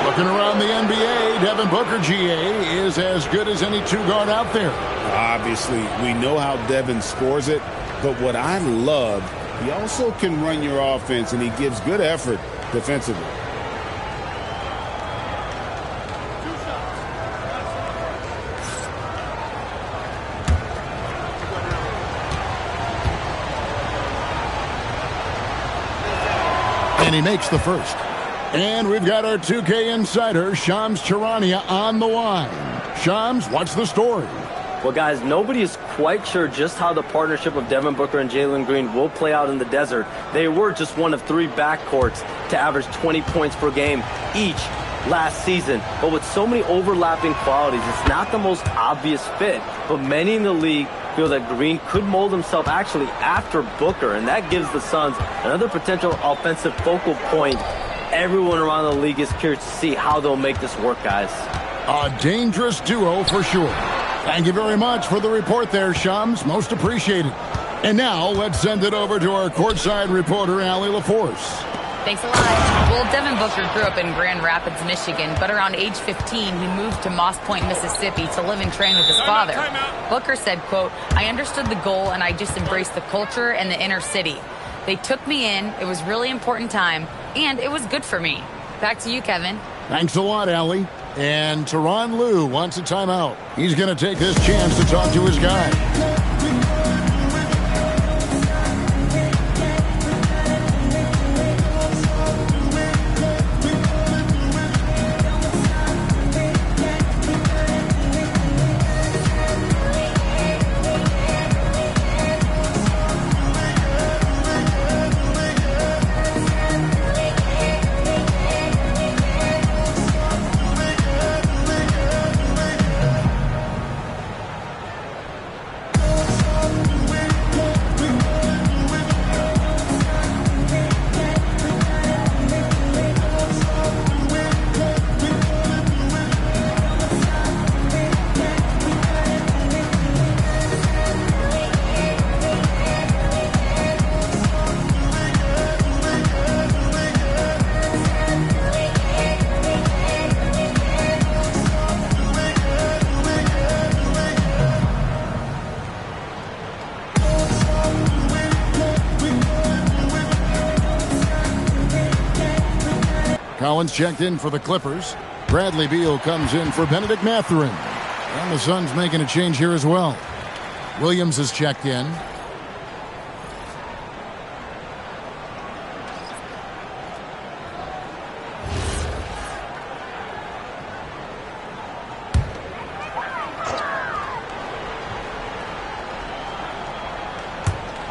Looking around the NBA, Devin Booker, GA, is as good as any 2-guard out there. Obviously, we know how Devin scores it, but what I love, he also can run your offense, and he gives good effort defensively. And he makes the first. And we've got our 2K insider, Shams Charania, on the line. Shams, what's the story? Well, guys, nobody is quite sure just how the partnership of Devin Booker and Jalen Green will play out in the desert. They were just one of 3 backcourts to average 20 points per game each last season. But with so many overlapping qualities, it's not the most obvious fit. But many in the league feel that Green could mold himself actually after Booker, and that gives the Suns another potential offensive focal point. Everyone around the league is curious to see how they'll make this work, guys. A dangerous duo for sure. Thank you very much for the report there, Shams. Most appreciated. And now let's send it over to our courtside reporter, Allie LaForce. Thanks a lot. Well, Devin Booker grew up in Grand Rapids, Michigan, but around age 15, he moved to Moss Point, Mississippi to live and train with his father. Booker said, quote, "I understood the goal and I just embraced the culture and the inner city. They took me in. It was really important time, and it was good for me." Back to you, Kevin. Thanks a lot, Allie. And Tyronn Lue wants a timeout. He's going to take this chance to talk to his guy. Collins checked in for the Clippers. Bradley Beal comes in for Benedict Mathurin. And the Suns making a change here as well. Williams is checked in.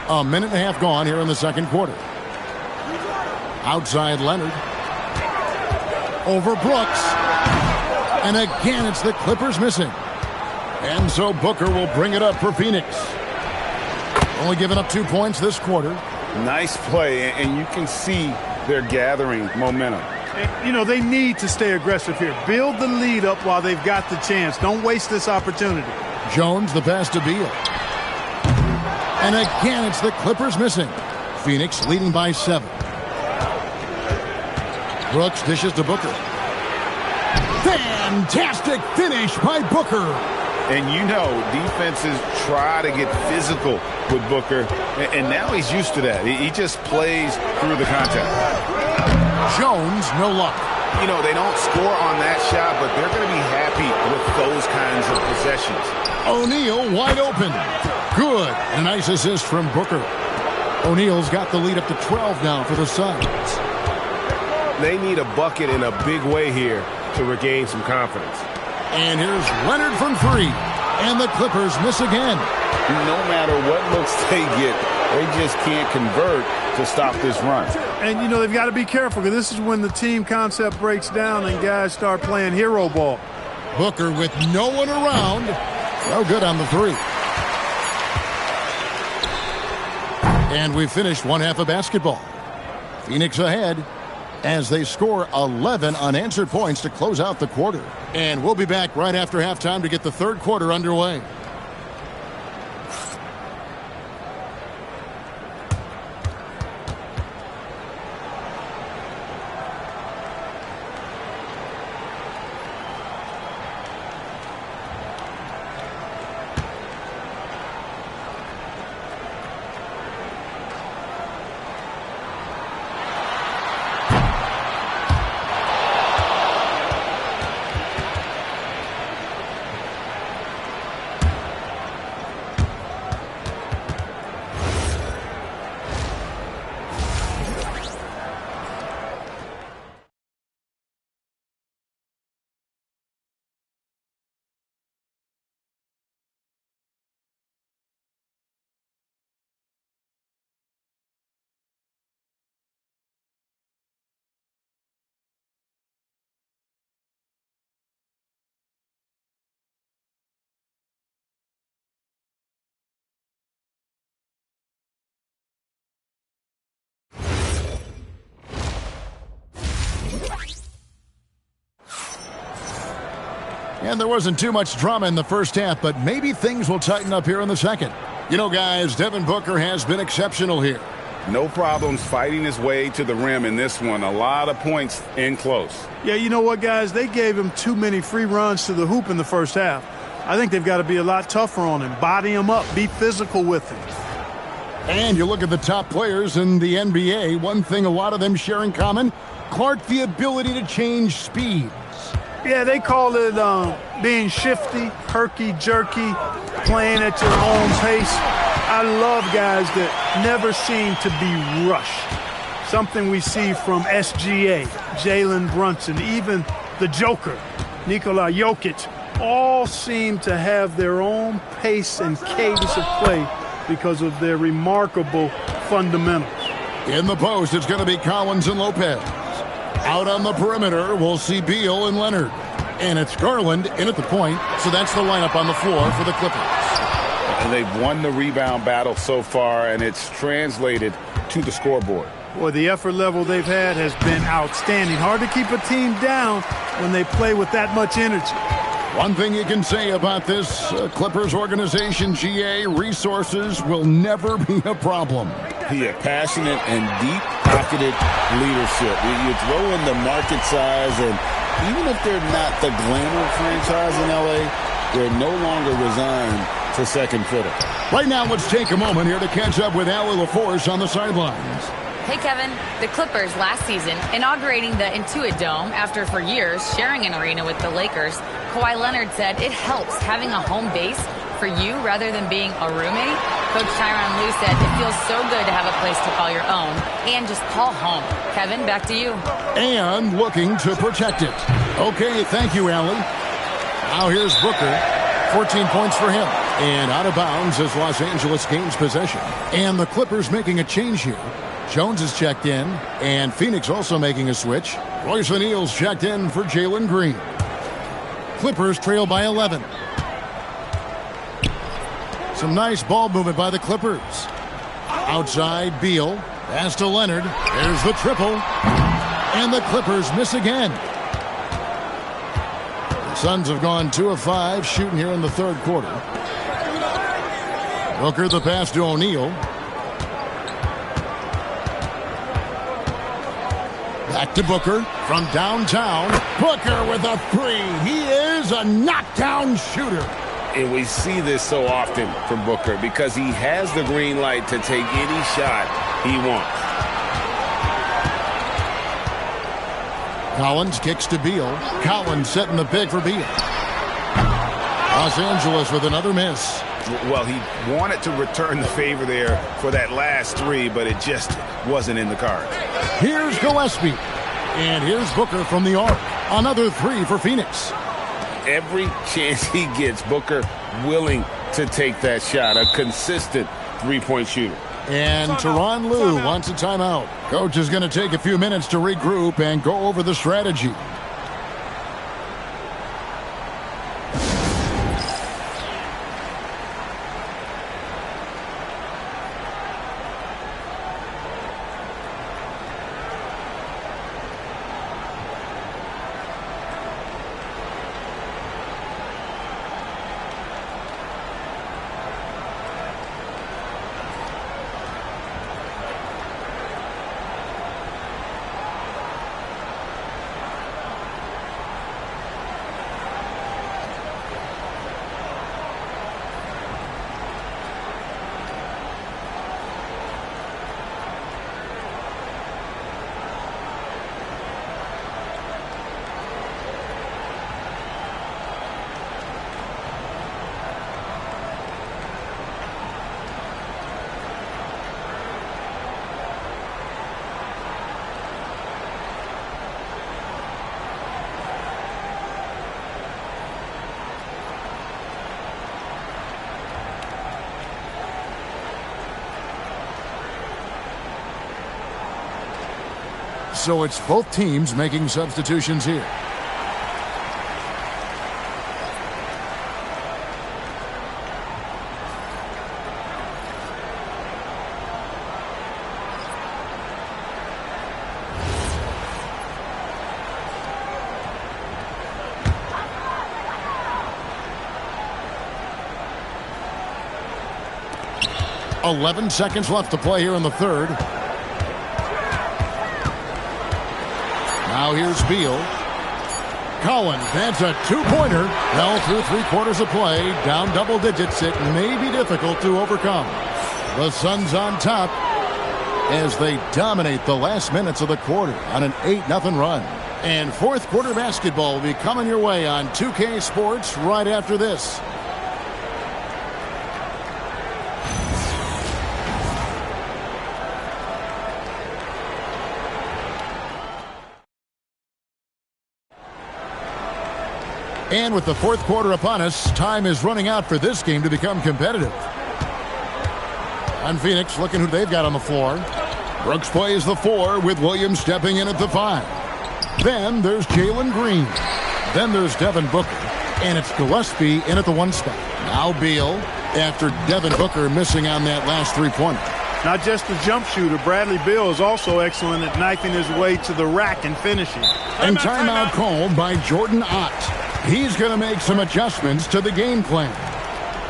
A minute and a half gone here in the second quarter. Outside Leonard. Over Brooks. And again, it's the Clippers missing. And so Booker will bring it up for Phoenix. Only giving up 2 points this quarter. Nice play, and you can see they're gathering momentum. You know, they need to stay aggressive here. Build the lead up while they've got the chance. Don't waste this opportunity. Jones, the pass to Beal. And again, it's the Clippers missing. Phoenix leading by 7. Brooks dishes to Booker. Fantastic finish by Booker. And you know, defenses try to get physical with Booker, and now he's used to that. He just plays through the contact. Jones, no luck. You know, they don't score on that shot, but they're going to be happy with those kinds of possessions. O'Neal wide open. Good. A nice assist from Booker. O'Neal's got the lead up to 12 now for the Suns. They need a bucket in a big way here to regain some confidence. And here's Leonard from 3. And the Clippers miss again. No matter what looks they get, they just can't convert to stop this run. And, you know, they've got to be careful because this is when the team concept breaks down and guys start playing hero ball. Booker with no one around. No good on the 3. And we finished one half of basketball. Phoenix ahead as they score 11 unanswered points to close out the quarter. And we'll be back right after halftime to get the third quarter underway. And there wasn't too much drama in the first half, but maybe things will tighten up here in the second. You know, guys, Devin Booker has been exceptional here. No problems fighting his way to the rim in this one. A lot of points in close. Yeah, you know what, guys? They gave him too many free runs to the hoop in the first half. I think they've got to be a lot tougher on him. Body him up. Be physical with him. And you look at the top players in the NBA, one thing a lot of them share in common, Clark, the ability to change speeds. Yeah, they call it being shifty, herky-jerky, playing at your own pace. I love guys that never seem to be rushed. Something we see from SGA, Jalen Brunson, even the Joker, Nikola Jokic, all seem to have their own pace and cadence of play because of their remarkable fundamentals. In the post, it's going to be Collins and Lopez. Out on the perimeter, we'll see Beal and Leonard. And it's Garland in at the point, so that's the lineup on the floor for the Clippers. And they've won the rebound battle so far, and it's translated to the scoreboard. Boy, the effort level they've had has been outstanding. Hard to keep a team down when they play with that much energy. One thing you can say about this Clippers organization, GA, resources will never be a problem. Yeah, passionate and deep-pocketed leadership. You throw in the market size, and even if they're not the glamour franchise in L.A., they're no longer resigned to second fiddle. Right now, let's take a moment here to catch up with Allie LaForce on the sidelines. Hey, Kevin. The Clippers last season inaugurating the Intuit Dome after for years sharing an arena with the Lakers. Kawhi Leonard said it helps having a home base for you rather than being a roommate. Coach Tyronn Lue said it feels so good to have a place to call your own and just call home. Kevin, back to you. And looking to protect it. Okay, thank you, Allie. Now here's Booker. 14 points for him. And out of bounds as Los Angeles gains possession. And the Clippers making a change here. Jones is checked in, and Phoenix also making a switch. Royce O'Neal's checked in for Jalen Green. Clippers trail by 11. Some nice ball movement by the Clippers. Outside, Beal. Pass to Leonard. There's the triple. And the Clippers miss again. The Suns have gone 2 of 5 shooting here in the third quarter. Booker the pass to O'Neal. Back to Booker from downtown. Booker with a 3. He is a knockdown shooter. And we see this so often from Booker because he has the green light to take any shot he wants. Collins kicks to Beal. Collins setting the pick for Beal. Los Angeles with another miss. Well, he wanted to return the favor there for that last 3, but it just wasn't in the cards. Here's Gillespie. And here's Booker from the arc. Another 3 for Phoenix. Every chance he gets, Booker willing to take that shot. A consistent three-point shooter. And Tyronn Lue wants a timeout. Coach is going to take a few minutes to regroup and go over the strategy. So it's both teams making substitutions here. .11 seconds left to play here in the third. Now here's Beal. Collins, that's a two-pointer. Well, through three-quarters of play, down double digits. It may be difficult to overcome. The Suns on top as they dominate the last minutes of the quarter on an 8-0 run. And fourth quarter basketball will be coming your way on 2K Sports right after this. And with the fourth quarter upon us, time is running out for this game to become competitive. On Phoenix, looking who they've got on the floor. Brooks plays the 4 with Williams stepping in at the 5. Then there's Jalen Green. Then there's Devin Booker. And it's Gillespie in at the 1 spot. Now Beal after Devin Booker missing on that last three-pointer. Not just a jump shooter, Bradley Beal is also excellent at knifing his way to the rack and finishing. And timeout called by Jordan Ott. He's going to make some adjustments to the game plan.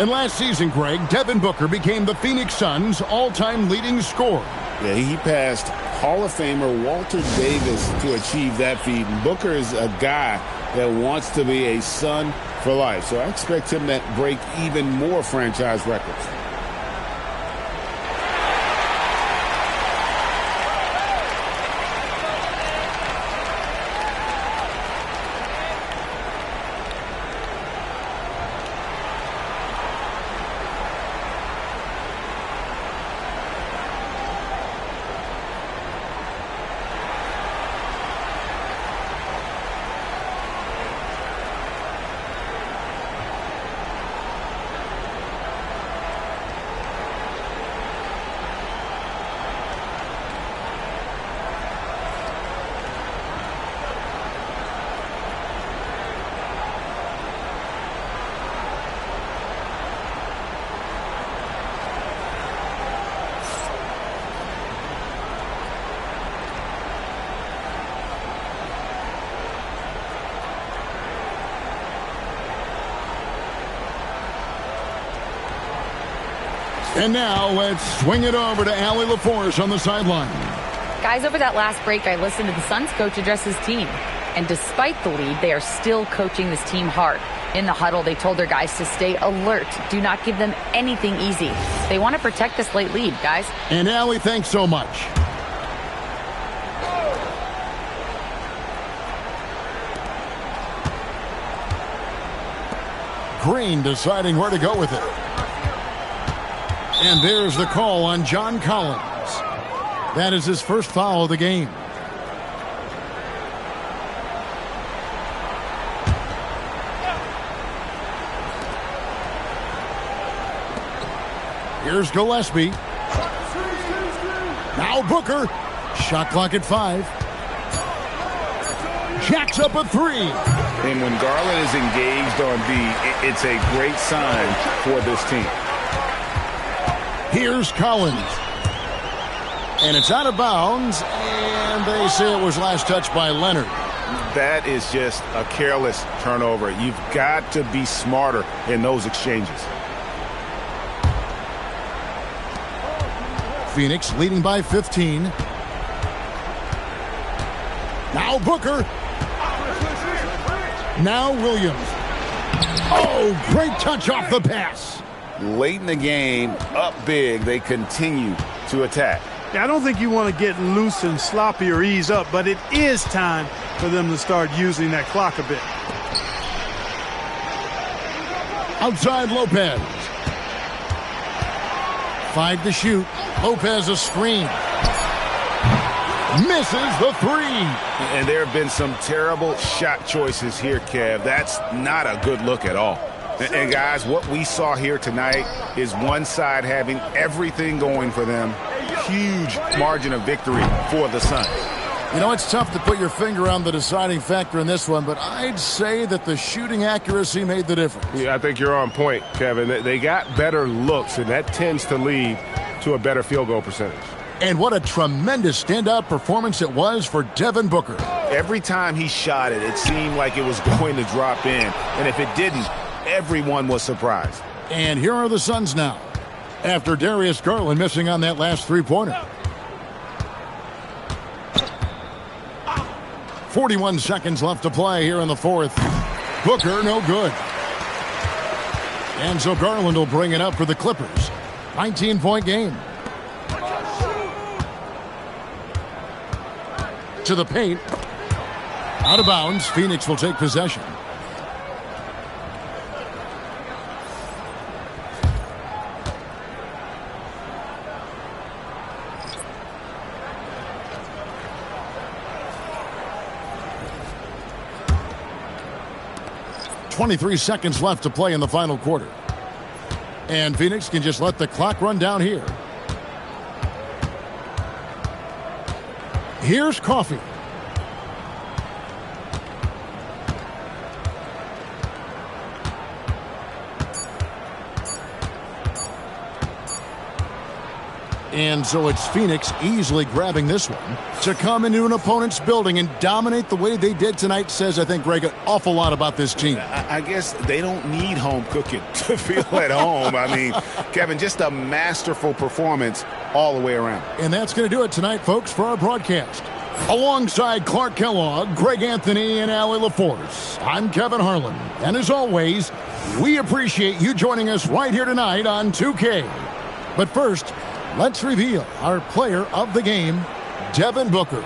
And last season, Greg, Devin Booker became the Phoenix Suns' all-time leading scorer. Yeah, he passed Hall of Famer Walter Davis to achieve that feat. And Booker is a guy that wants to be a Sun for life. So I expect him to break even more franchise records. And now let's swing it over to Allie LaForce on the sideline. Guys, over that last break, I listened to the Suns coach address his team. And despite the lead, they are still coaching this team hard. In the huddle, they told their guys to stay alert. Do not give them anything easy. They want to protect this late lead, guys. And Allie, thanks so much. Green deciding where to go with it. And there's the call on John Collins. That is his first foul of the game. Here's Gillespie. Now Booker. Shot clock at 5. Jacks up a 3. And when Garland is engaged on D, it's a great sign for this team. Here's Collins. And it's out of bounds, and they say it was last touched by Leonard. That is just a careless turnover. You've got to be smarter in those exchanges. Phoenix leading by 15. Now Booker. Now Williams. Oh, great touch off the pass. Late in the game, up big, they continue to attack. Yeah, I don't think you want to get loose and sloppy or ease up, but it is time for them to start using that clock a bit. Outside Lopez. 5 to shoot. Lopez a screen. Misses the 3. And there have been some terrible shot choices here, Kev. That's not a good look at all. And guys, what we saw here tonight is one side having everything going for them. Huge margin of victory for the Suns. You know, it's tough to put your finger on the deciding factor in this one, but I'd say that the shooting accuracy made the difference. Yeah, I think you're on point, Kevin. They got better looks, and that tends to lead to a better field goal percentage. And what a tremendous standout performance it was for Devin Booker. Every time he shot it, it seemed like it was going to drop in. And if it didn't, everyone was surprised. And here are the Suns now, after Darius Garland missing on that last three-pointer. 41 seconds left to play here in the fourth. Booker, no good. And so Garland will bring it up for the Clippers. 19-point game. To the paint. Out of bounds. Phoenix will take possession. .23 seconds left to play in the final quarter. And Phoenix can just let the clock run down here. Here's Coffee. And so it's Phoenix easily grabbing this one. To come into an opponent's building and dominate the way they did tonight says, I think, Greg, an awful lot about this team. I guess they don't need home cooking to feel at home. I mean, Kevin, just a masterful performance all the way around. And that's going to do it tonight, folks, for our broadcast. Alongside Clark Kellogg, Greg Anthony, and Allie LaForce, I'm Kevin Harlan. And as always, we appreciate you joining us right here tonight on 2K. But first, let's reveal our player of the game, Devin Booker.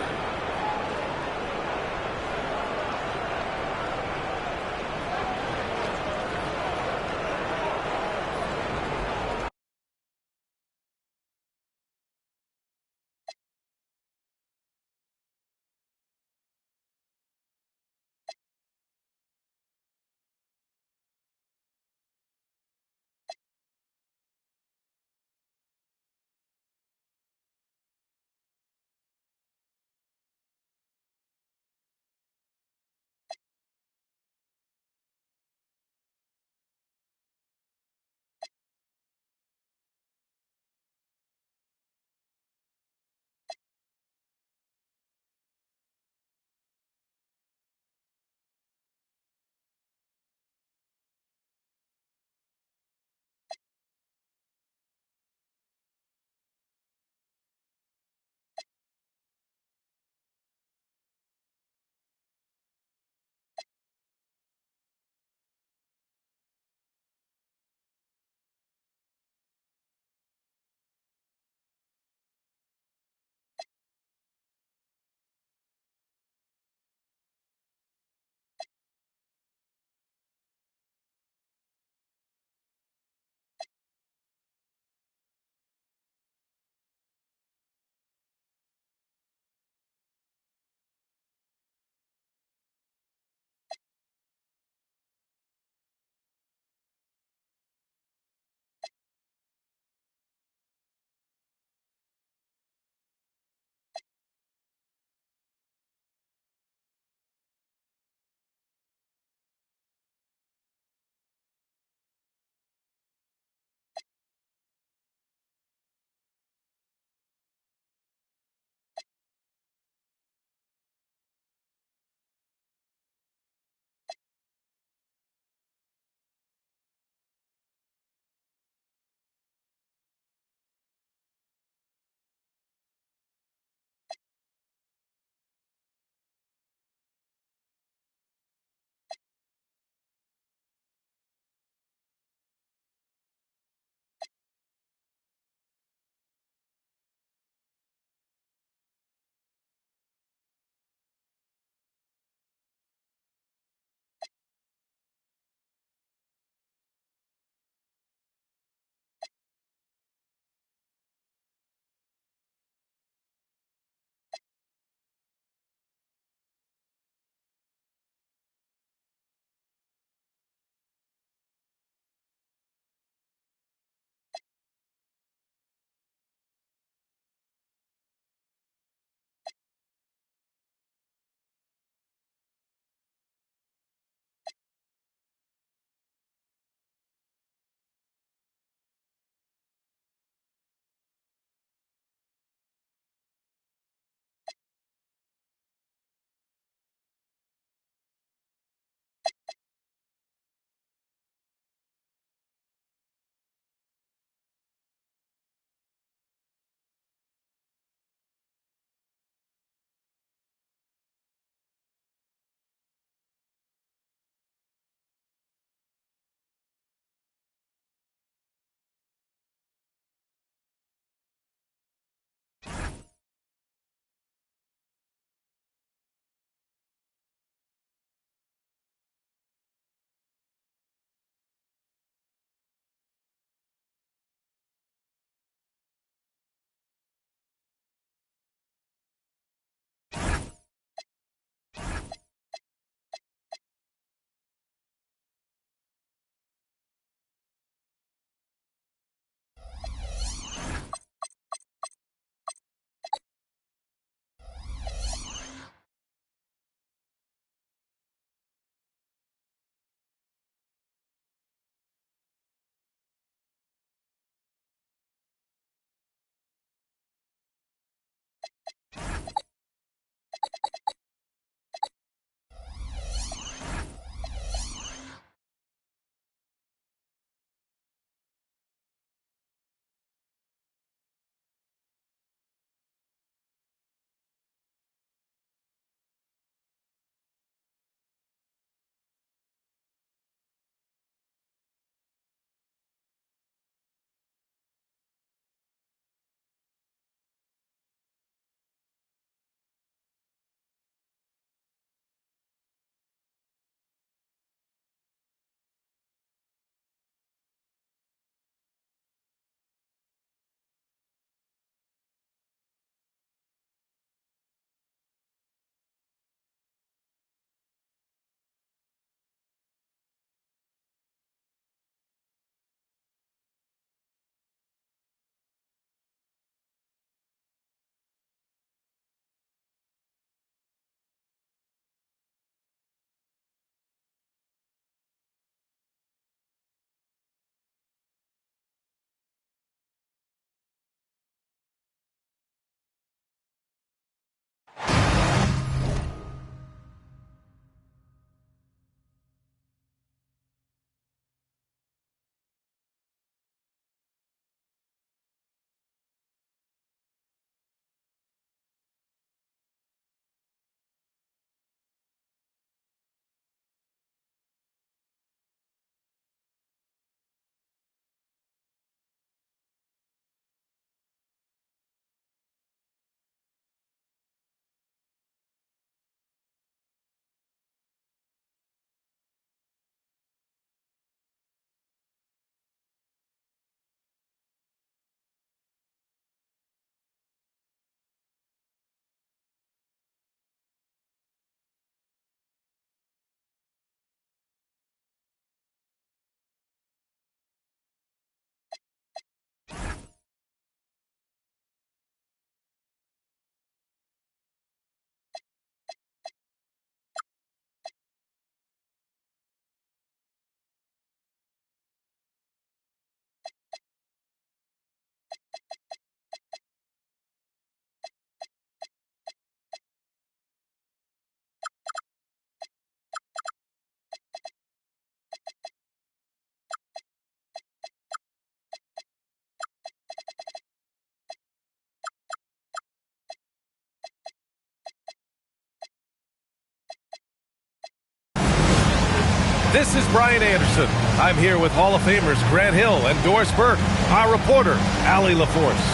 This is Brian Anderson. I'm here with Hall of Famers Grant Hill and Doris Burke, our reporter, Allie LaForce.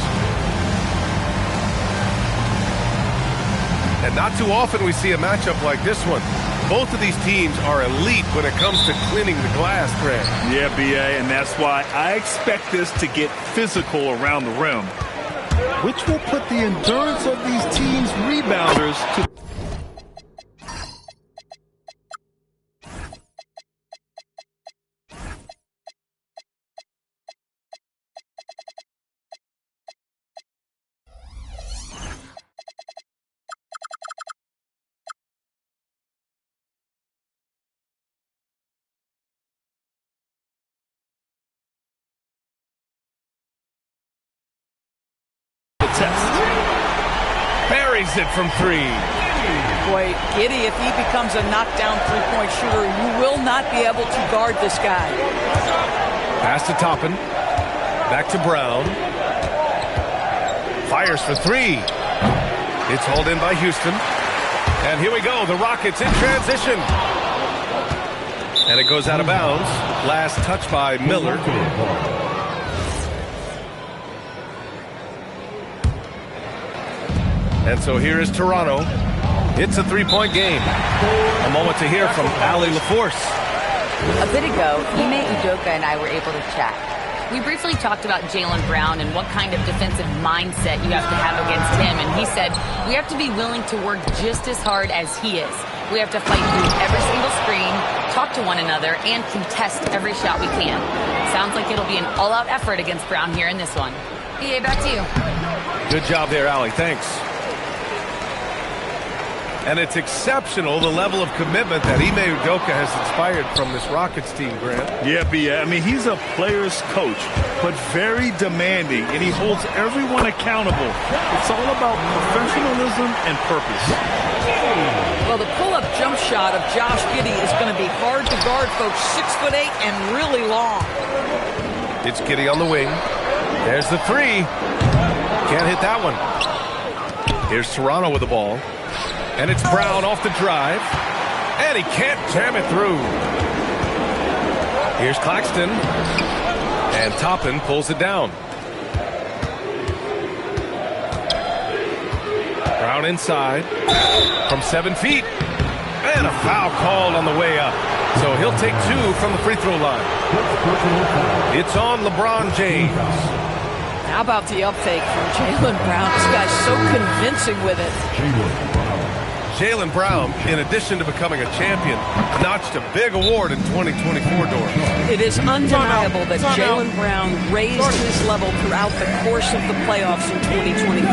And not too often we see a matchup like this one. Both of these teams are elite when it comes to cleaning the glass, Grant. Yeah, B.A., and that's why I expect this to get physical around the rim, which will put the endurance of these teams' rebounders to... Buries it from three. Boy, Giddey, if he becomes a knockdown three-point shooter, you will not be able to guard this guy. Pass to Toppin. Back to Brown. Fires for three. It's hauled in by Houston. And here we go. The Rockets in transition. And it goes out of bounds. Last touch by Miller. And so here is Toronto. It's a three-point game. A moment to hear from Allie LaForce. A bit ago, Ime Udoka and I were able to chat. We briefly talked about Jaylen Brown and what kind of defensive mindset you have to have against him. And he said, we have to be willing to work just as hard as he is. We have to fight through every single screen, talk to one another, and contest every shot we can. Sounds like it'll be an all-out effort against Brown here in this one. EA, back to you. Good job there, Allie. Thanks. And it's exceptional, the level of commitment that Ime Udoka has inspired from this Rockets team, Grant. Yeah, I mean, he's a player's coach, but very demanding, and he holds everyone accountable. It's all about professionalism and purpose. Well, the pull-up jump shot of Josh Giddey is going to be hard to guard, folks. 6'8" and really long. It's Giddey on the wing. There's the three. Can't hit that one. Here's Toronto with the ball. And it's Brown off the drive. And he can't jam it through. Here's Claxton. And Toppin pulls it down. Brown inside from 7 feet. And a foul called on the way up. So he'll take 2 from the free throw line. It's on LeBron James. How about the uptake from Jaylen Brown? This guy's so convincing with it. Jaylen Brown, in addition to becoming a champion, notched a big award in 2024, Doris. It is undeniable that Jaylen Brown raised his level throughout the course of the playoffs in 2024.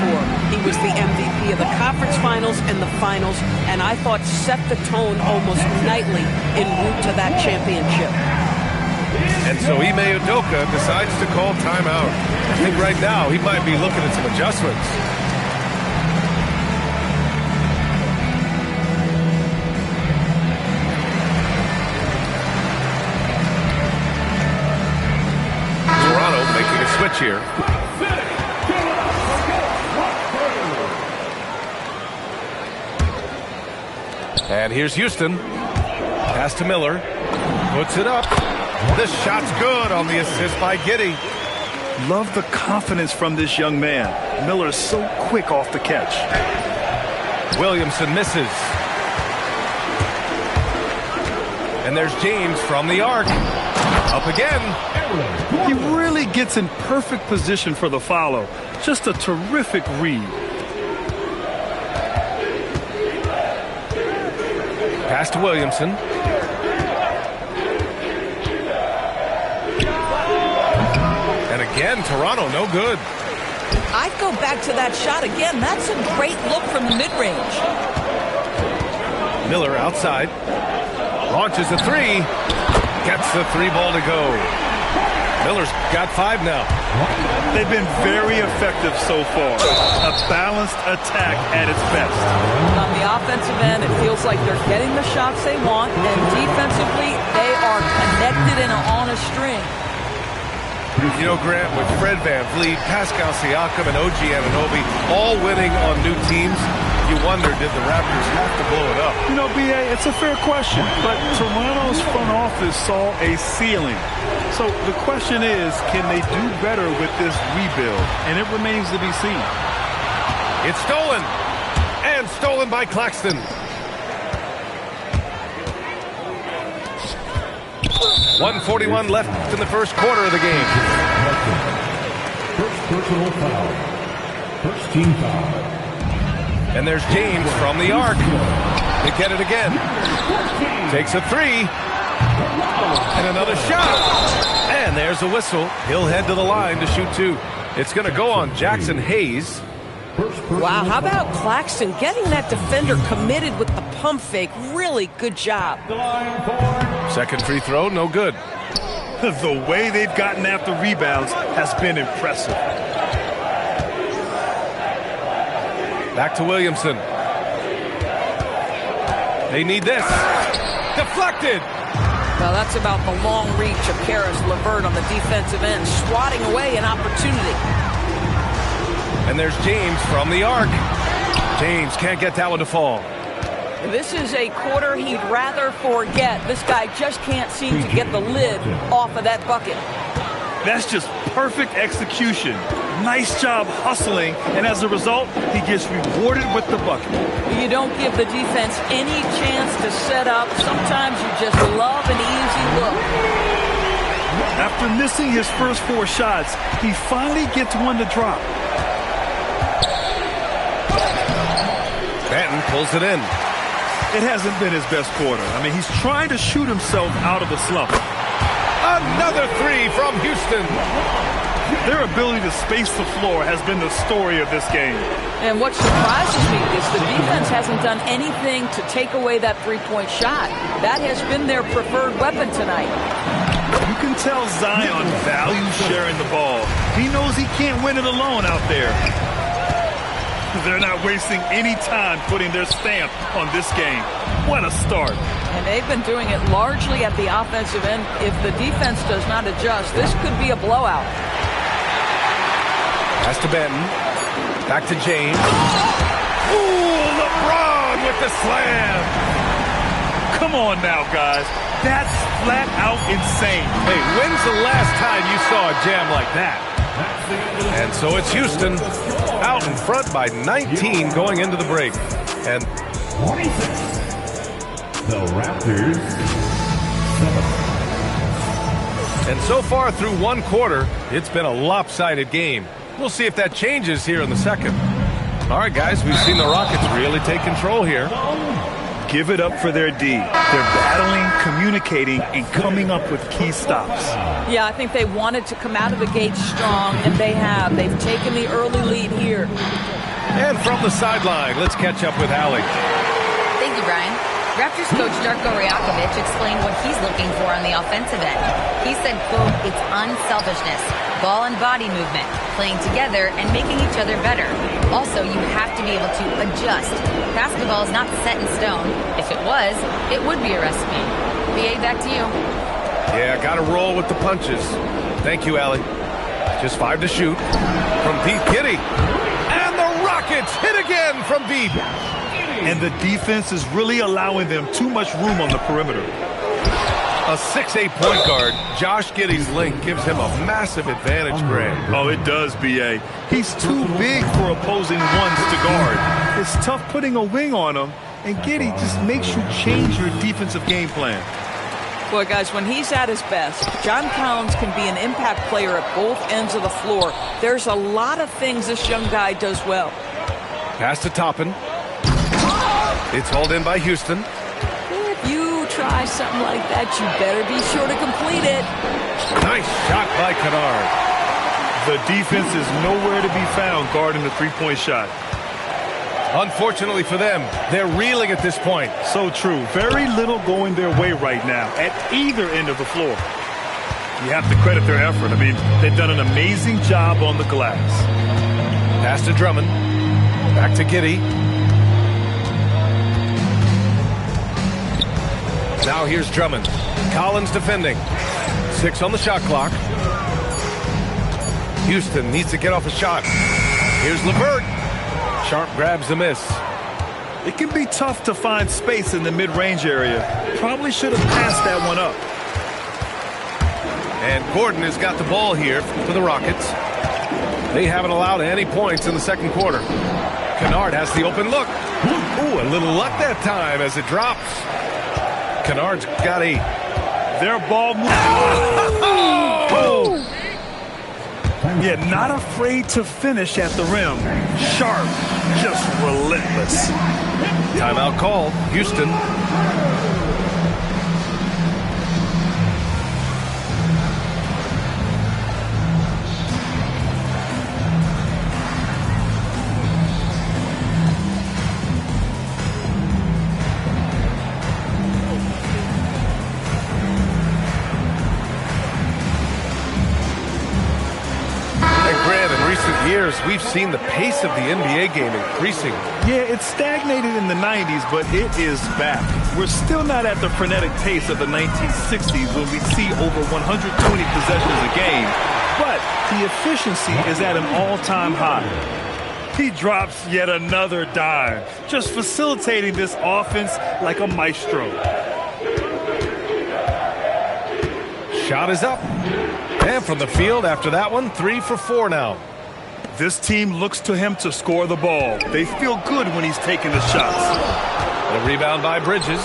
He was the MVP of the conference finals and the finals, and I thought set the tone almost nightly en route to that championship. And so Ime Udoka decides to call timeout. I think right now he might be looking at some adjustments. Toronto making a switch here. And here's Houston. Pass to Miller. Puts it up. The shot's good on the assist by Giddey. Love the confidence from this young man. Miller is so quick off the catch. Williamson misses. And there's James from the arc. Up again. He really gets in perfect position for the follow. Just a terrific read. Pass to Williamson. And again, Toronto, no good. I'd go back to that shot again. That's a great look from the mid-range. Miller outside. Launches a three. Gets the 3-ball to go. Miller's got 5 now. They've been very effective so far. A balanced attack at its best. On the offensive end, it feels like they're getting the shots they want, and defensively, they are connected and on a string. You know, Grant, with Fred VanVleet, Pascal Siakam, and OG Anunoby all winning on new teams, you wonder, did the Raptors have to blow it up? You know, B.A., it's a fair question, but Toronto's front office saw a ceiling. So the question is, can they do better with this rebuild? And it remains to be seen. It's stolen, and stolen by Claxton. .141 left in the first quarter of the game. First personal foul. First team foul. And there's James from the arc. They get it again. Takes a 3. And another shot. And there's a whistle. He'll head to the line to shoot 2. It's going to go on Jackson Hayes. Wow, how about Claxton getting that defender committed with the pump fake? Really good job. Second free throw, no good. The way they've gotten after rebounds has been impressive. Back to Williamson. They need this. Deflected. Well, that's about the long reach of Karis LeVert on the defensive end, swatting away an opportunity. And there's James from the arc. James can't get that one to fall. This is a quarter he'd rather forget. This guy just can't seem to get the lid off of that bucket. That's just perfect execution. Nice job hustling, and as a result, he gets rewarded with the bucket. You don't give the defense any chance to set up. Sometimes you just love an easy look. After missing his first 4 shots, he finally gets one to drop. Banton pulls it in. It hasn't been his best quarter. I mean, he's trying to shoot himself out of the slump. Another 3 from Houston. Their ability to space the floor has been the story of this game. And what surprises me is the defense hasn't done anything to take away that three-point shot. That has been their preferred weapon tonight. You can tell Zion values sharing the ball. He knows he can't win it alone out there. They're not wasting any time putting their stamp on this game. What a start. And they've been doing it largely at the offensive end. If the defense does not adjust, this could be a blowout. Pass to Benton. Back to James. Ooh, LeBron with the slam. Come on now, guys. That's flat out insane. Hey, when's the last time you saw a jam like that? And so it's Houston out in front by 19 going into the break. And 26. The Raptors 7. And so far through one quarter, it's been a lopsided game. We'll see if that changes here in the second. All right, guys, we've seen the Rockets really take control here. Give it up for their D. They're battling, communicating, and coming up with key stops. Yeah, I think they wanted to come out of the gate strong, and they have. They've taken the early lead here. And from the sideline, let's catch up with Allie. Thank you, Brian. Raptors coach Darko Rajakovic explained what he's looking for on the offensive end. He said, quote, it's unselfishness, ball and body movement, playing together and making each other better. Also, you have to be able to adjust. Basketball is not set in stone. If it was, it would be a recipe. BA, back to you. Yeah, got to roll with the punches. Thank you, Allie. Just 5 to shoot from deep. Giddy. And the Rockets hit again from deep. And the defense is really allowing them too much room on the perimeter. A 6'8" point guard, Josh Giddey's length gives him a massive advantage, Grant. Oh, it does, B.A. He's too big for opposing ones to guard. It's tough putting a wing on him, and Giddey just makes you change your defensive game plan. Boy, guys, when he's at his best, John Collins can be an impact player at both ends of the floor. There's a lot of things this young guy does well. Pass to Toppin. It's hauled in by Houston. If you try something like that, you better be sure to complete it. Nice shot by Kennard. The defense is nowhere to be found guarding the three-point shot. Unfortunately for them, they're reeling at this point. So true. Very little going their way right now at either end of the floor. You have to credit their effort. I mean, they've done an amazing job on the glass. Pass to Drummond. Back to Giddey. Now here's Drummond. Collins defending. 6 on the shot clock. Houston needs to get off a shot. Here's LeVert. Sharp grabs the miss. It can be tough to find space in the mid-range area. Probably should have passed that one up. And Gordon has got the ball here for the Rockets. They haven't allowed any points in the second quarter. Kennard has the open look. Ooh, a little luck that time as it drops. Kennard's got 8. Their ball moves. Oh! Yeah, not afraid to finish at the rim. Sharp, just relentless. Timeout called. Houston. Years, we've seen the pace of the NBA game increasing. Yeah, it stagnated in the 90s, but it is back. We're still not at the frenetic pace of the 1960s when we'd see over 120 possessions a game, but the efficiency is at an all-time high. He drops yet another dime, just facilitating this offense like a maestro. Shot is up. And from the field after that one, 3 for 4 now. This team looks to him to score the ball. They feel good when he's taking the shots. A rebound by Bridges.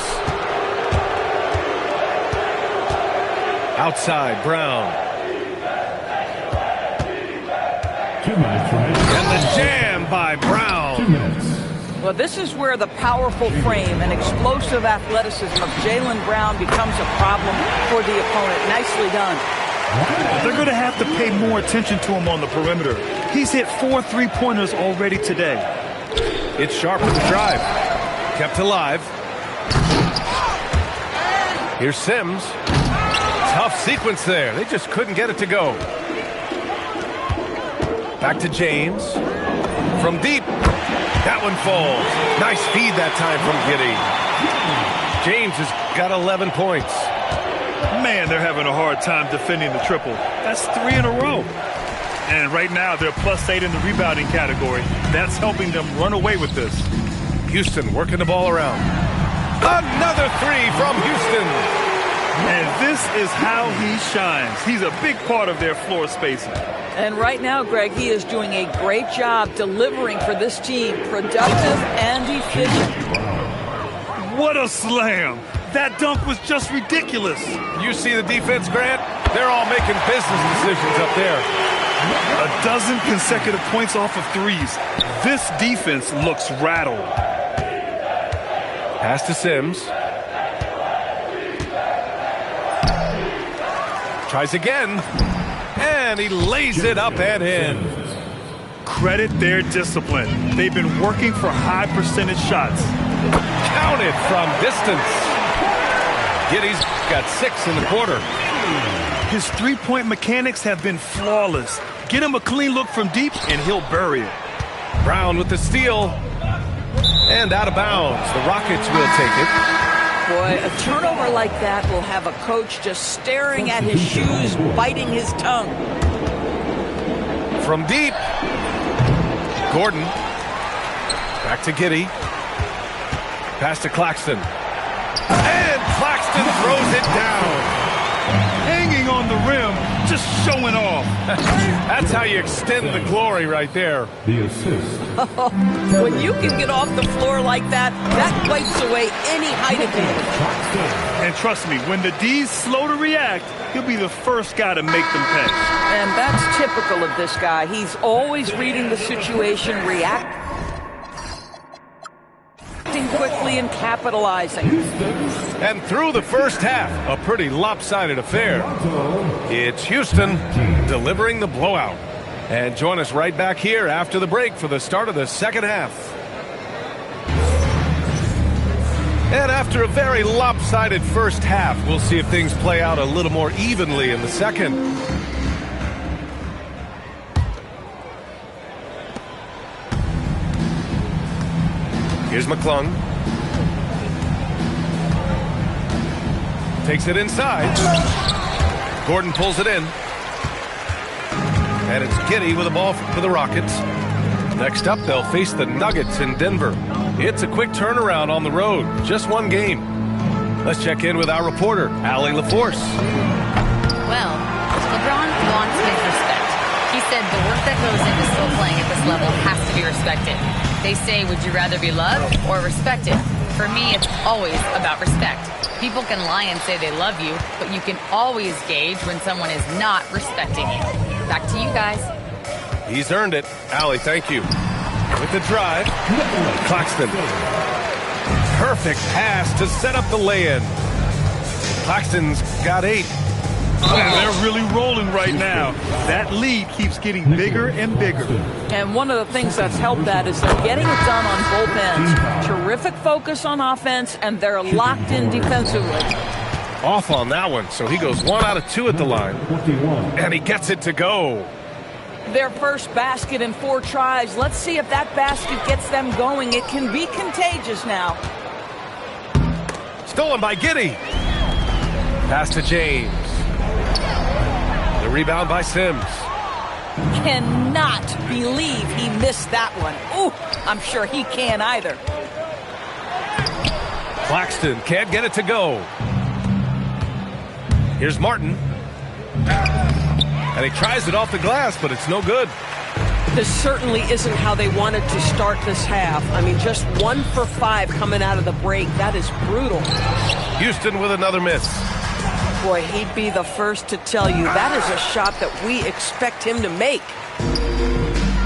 Outside, Brown. 2 minutes remaining. And the jam by Brown. 2 minutes. Well, this is where the powerful frame and explosive athleticism of Jaylen Brown becomes a problem for the opponent. Nicely done. They're going to have to pay more attention to him on the perimeter. He's hit 4 3-pointers already today. It's Sharp with the drive. Kept alive. Here's Sims. Tough sequence there. They just couldn't get it to go. Back to James. From deep. That one falls. Nice feed that time from Giddey. James has got 11 points. Man, they're having a hard time defending the triple. That's 3 in a row. And right now, they're +8 in the rebounding category. That's helping them run away with this. Houston working the ball around. Another 3 from Houston. And this is how he shines. He's a big part of their floor spacing. And right now, Greg, he is doing a great job delivering for this team. Productive and efficient. What a slam. That dunk was just ridiculous. You see the defense, Grant? They're all making business decisions up there. A dozen consecutive points off of threes. This defense looks rattled. Pass to Sims. Tries again. And he lays it up and in. Credit their discipline. They've been working for high percentage shots. Counted from distance. Giddey's got 6 in the quarter. His three-point mechanics have been flawless. Get him a clean look from deep, and he'll bury it. Brown with the steal. And out of bounds. The Rockets will take it. Boy, a turnover like that will have a coach just staring at his shoes, biting his tongue. From deep. Gordon. Back to Giddey. Pass to Claxton. And Claxton throws it down. Hanging on the rim, just showing off. That's how you extend the glory right there. The assist. When you can get off the floor like that, that wipes away any height advantage. And trust me, when the D's slow to react, he'll be the first guy to make them pay. And that's typical of this guy. He's always reading the situation, reacting quickly and capitalizing. And through the first half, a pretty lopsided affair. It's Houston delivering the blowout. And join us right back here after the break for the start of the second half. And after a very lopsided first half, we'll see if things play out a little more evenly in the second. Here's McClung. Takes it inside. Gordon pulls it in. And it's Giddey with the ball for the Rockets. Next up, they'll face the Nuggets in Denver. It's a quick turnaround on the road. Just one game. Let's check in with our reporter, Allie LaForce. Well, LeBron wants his respect. He said the work that goes into still playing at this level has to be respected. They say, would you rather be loved or respected? For me, it's always about respect. People can lie and say they love you, but you can always gauge when someone is not respecting you. Back to you guys. He's earned it. Allie, thank you. With the drive, Claxton. Perfect pass to set up the lay-in. Claxton's got 8. And they're really rolling right now. That lead keeps getting bigger and bigger. And one of the things that's helped that is they're getting it done on both ends. Terrific focus on offense, and they're locked in defensively. Off on that one, so he goes 1 out of 2 at the line. And he gets it to go. Their first basket in 4 tries. Let's see if that basket gets them going. It can be contagious now. Stolen by Giddey. Pass to James. The rebound by Sims. Cannot believe he missed that one. Ooh, I'm sure he can't either. Claxton can't get it to go. Here's Martin. And he tries it off the glass, but it's no good. This certainly isn't how they wanted to start this half. I mean, just 1 for 5 coming out of the break. That is brutal. Houston with another miss. Boy, he'd be the first to tell you that is a shot that we expect him to make.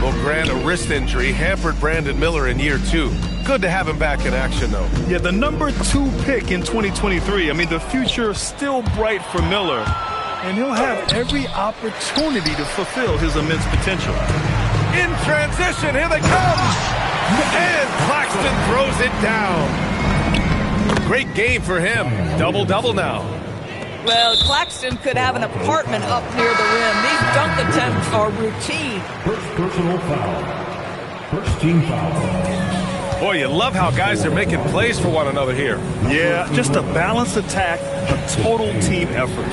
Well, Grant, a wrist injury hampered Brandon Miller in year 2. Good to have him back in action, though. Yeah, the number 2 pick in 2023. I mean, the future still bright for Miller. and he'll have every opportunity to fulfill his immense potential. In transition, here they come! And Claxton throws it down. Great game for him. Double-double now. Well, Claxton could have an apartment up near the rim. These dunk attempts are routine. First personal foul. First team foul. Boy, you love how guys are making plays for one another here. Yeah, just a balanced attack, a total team effort.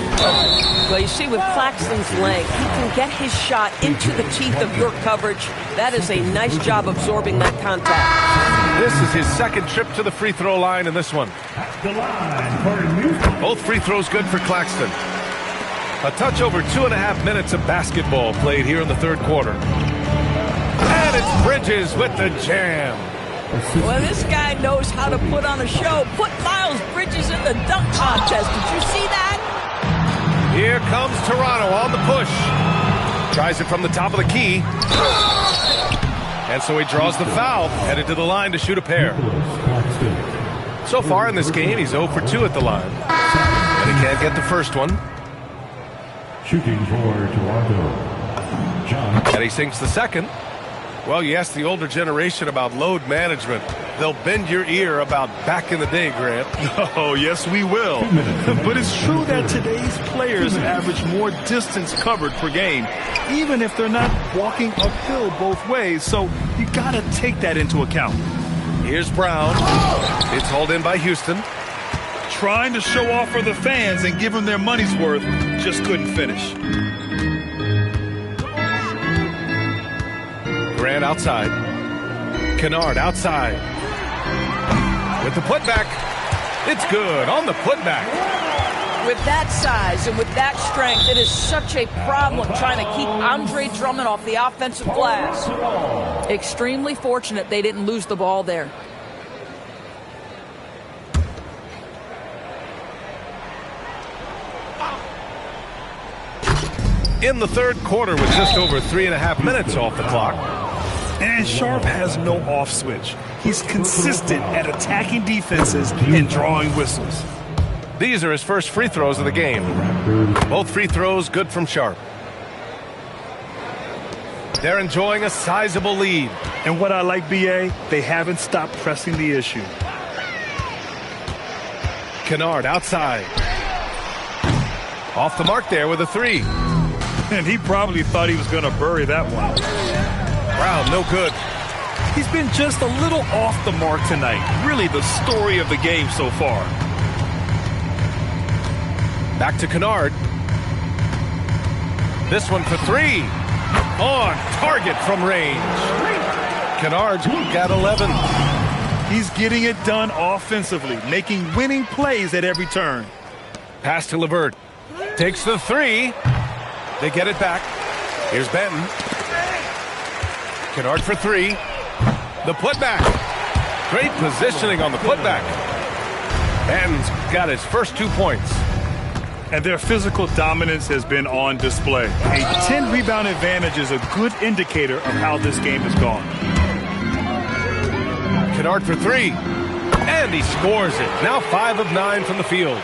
Well, you see with Claxton's length, he can get his shot into the teeth of your coverage. That is a nice job absorbing that contact. This is his second trip to the free throw line in this one. Both free throws good for Claxton. A touch over 2.5 minutes of basketball played here in the third quarter. And it's Bridges with the jam. Well, this guy knows how to put on a show. Put Miles Bridges in the dunk contest. Did you see that? Here comes Toronto on the push. Tries it from the top of the key. And so he draws the foul, headed to the line to shoot a pair. So far in this game, he's 0 for 2 at the line. And he can't get the first one. Shooting for Toronto, John. And he sinks the second. Well, you ask the older generation about load management. They'll bend your ear about back in the day, Grant. Oh, yes, we will. But it's true that today's players average more distance covered per game, even if they're not walking uphill both ways. So you got to take that into account. Here's Brown. It's hauled in by Houston. Trying to show off for the fans and give them their money's worth, just couldn't finish. Grant outside. Kennard outside. With the putback. It's good on the putback. With that size and with that strength, it is such a problem trying to keep Andre Drummond off the offensive glass. Extremely fortunate they didn't lose the ball there. In the third quarter with just over 3.5 minutes off the clock. And Sharp has no off switch. He's consistent at attacking defenses and drawing whistles. These are his first free throws of the game. Both free throws good from Sharp. They're enjoying a sizable lead. And what I like, BA, they haven't stopped pressing the issue. Kennard outside. Off the mark there with a three. And he probably thought he was going to bury that one. Brown, no good. He's been just a little off the mark tonight. Really the story of the game so far. Back to Kennard. This one for three. On target from range. Kennard's got 11. He's getting it done offensively, making winning plays at every turn. Pass to LeVert. Takes the three. They get it back. Here's Benton. Kennard for three. The putback. Great positioning on the putback. Benton's got his first 2 points. And their physical dominance has been on display. A 10-rebound advantage is a good indicator of how this game has gone. Kennard for three. And he scores it. Now 5 of 9 from the field.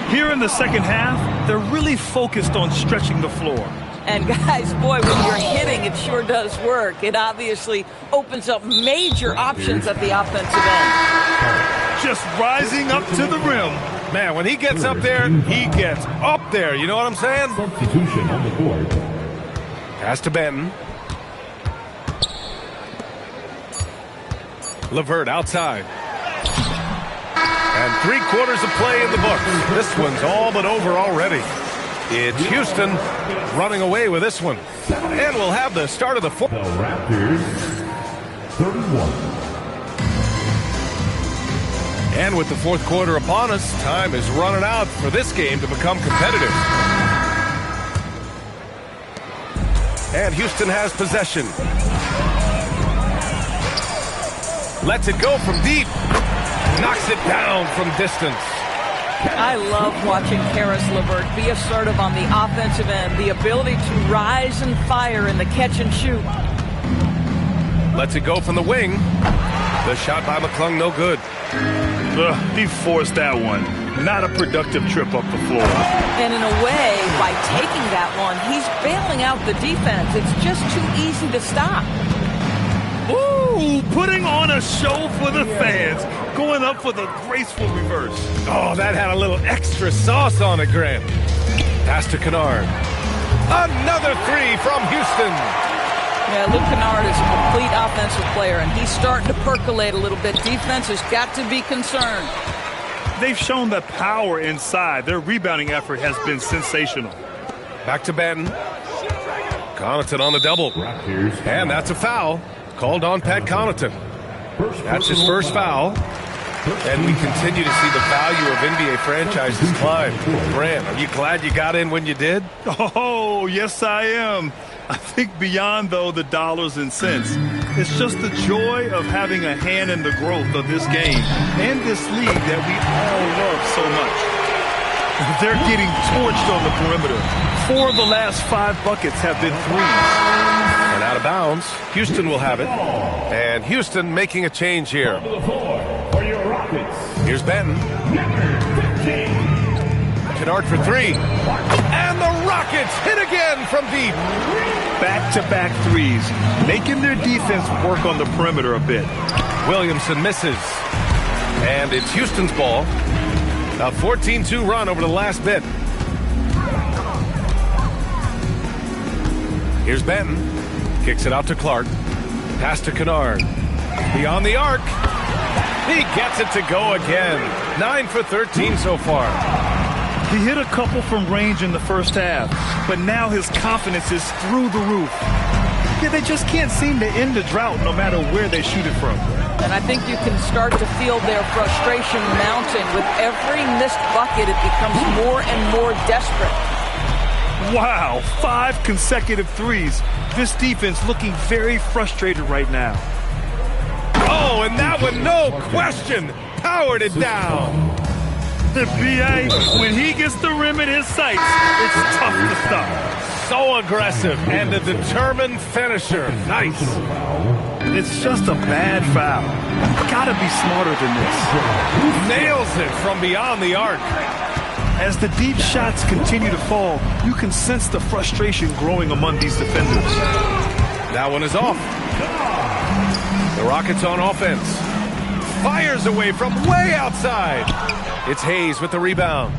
Here in the second half, they're really focused on stretching the floor. And guys, boy, when you're hitting, it sure does work. It obviously opens up major options at the offensive end. Just rising up to the rim. Man, when he gets up there, he gets up there. You know what I'm saying? Substitution on the board. Pass to Benton. LeVert outside. And 3/4 of play in the books. This one's all but over already. It's Houston running away with this one. And we'll have the start of the fourth. The Raptors, 31. And with the fourth quarter upon us, time is running out for this game to become competitive. And Houston has possession. Lets it go from deep. Knocks it down from distance. I love watching Karis LeVert be assertive on the offensive end. The ability to rise and fire in the catch and shoot. Lets it go from the wing. The shot by McClung, no good. He forced that one. Not a productive trip up the floor. And in a way, by taking that one, he's bailing out the defense. It's just too easy to stop. Ooh, putting on a show for the fans. Going up for the graceful reverse. Oh, that had a little extra sauce on it, Grant. Pass to Kennard. Another three from Houston. Yeah, Luke Kennard is a complete offensive player, and he's starting to percolate a little bit. Defense has got to be concerned. They've shown the power inside. Their rebounding effort has been sensational. Back to Benton. Connaughton on the double. And that's a foul. Called on Pat Connaughton. That's his first foul. And we continue to see the value of NBA franchises climb. Grant, are you glad you got in when you did? Oh, yes, I am. I think beyond, though, the dollars and cents, it's just the joy of having a hand in the growth of this game and this league that we all love so much. They're getting torched on the perimeter. 4 of the last 5 buckets have been threes. And out of bounds, Houston will have it. And Houston making a change here. Here's Benton. Kennard for 3. And the Rockets hit again from deep. Back-to-back threes, making their defense work on the perimeter a bit. Williamson misses. And it's Houston's ball. A 14-2 run over the last bit. Here's Benton. Kicks it out to Clark. Pass to Kennard. Beyond the arc. He gets it to go again. 9 for 13 so far. He hit a couple from range in the first half, but now his confidence is through the roof. Yeah, they just can't seem to end the drought no matter where they shoot it from. And I think you can start to feel their frustration mounting. With every missed bucket, it becomes more and more desperate. Wow, 5 consecutive threes. This defense looking very frustrated right now. Oh, and that one, no question, powered it down. The BA, when he gets the rim in his sights, it's tough to stop. So aggressive and a determined finisher. Nice. It's just a bad foul. Gotta be smarter than this. Nails it from beyond the arc. As the deep shots continue to fall, you can sense the frustration growing among these defenders. That one is off. The Rockets on offense. Fires away from way outside. It's Hayes with the rebound.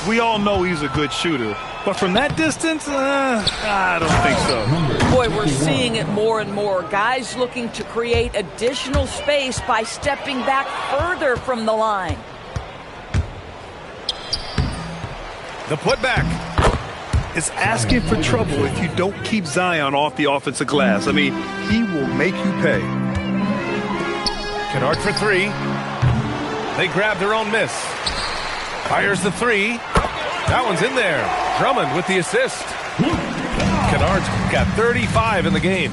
We all know he's a good shooter, but from that distance, I don't think so. Boy, we're seeing it more and more. Guys looking to create additional space by stepping back further from the line. The putback. It's asking for trouble if you don't keep Zion off the offensive glass. I mean, he will make you pay. Kennard for 3. They grab their own miss. Fires the 3. That one's in there. Drummond with the assist. Kennard's got 35 in the game.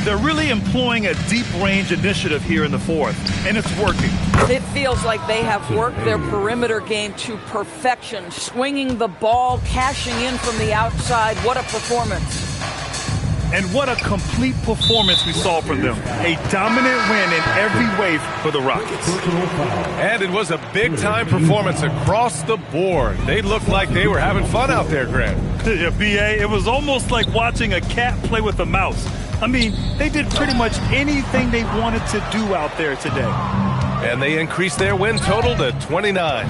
They're really employing a deep range initiative here in the fourth, and it's working. It feels like they have worked their perimeter game to perfection, swinging the ball, cashing in from the outside. What a performance. And what a complete performance we saw from them. A dominant win in every way for the Rockets. And it was a big-time performance across the board. They looked like they were having fun out there, Grant. Yeah, B.A., it was almost like watching a cat play with a mouse. I mean, they did pretty much anything they wanted to do out there today. And they increased their win total to 29.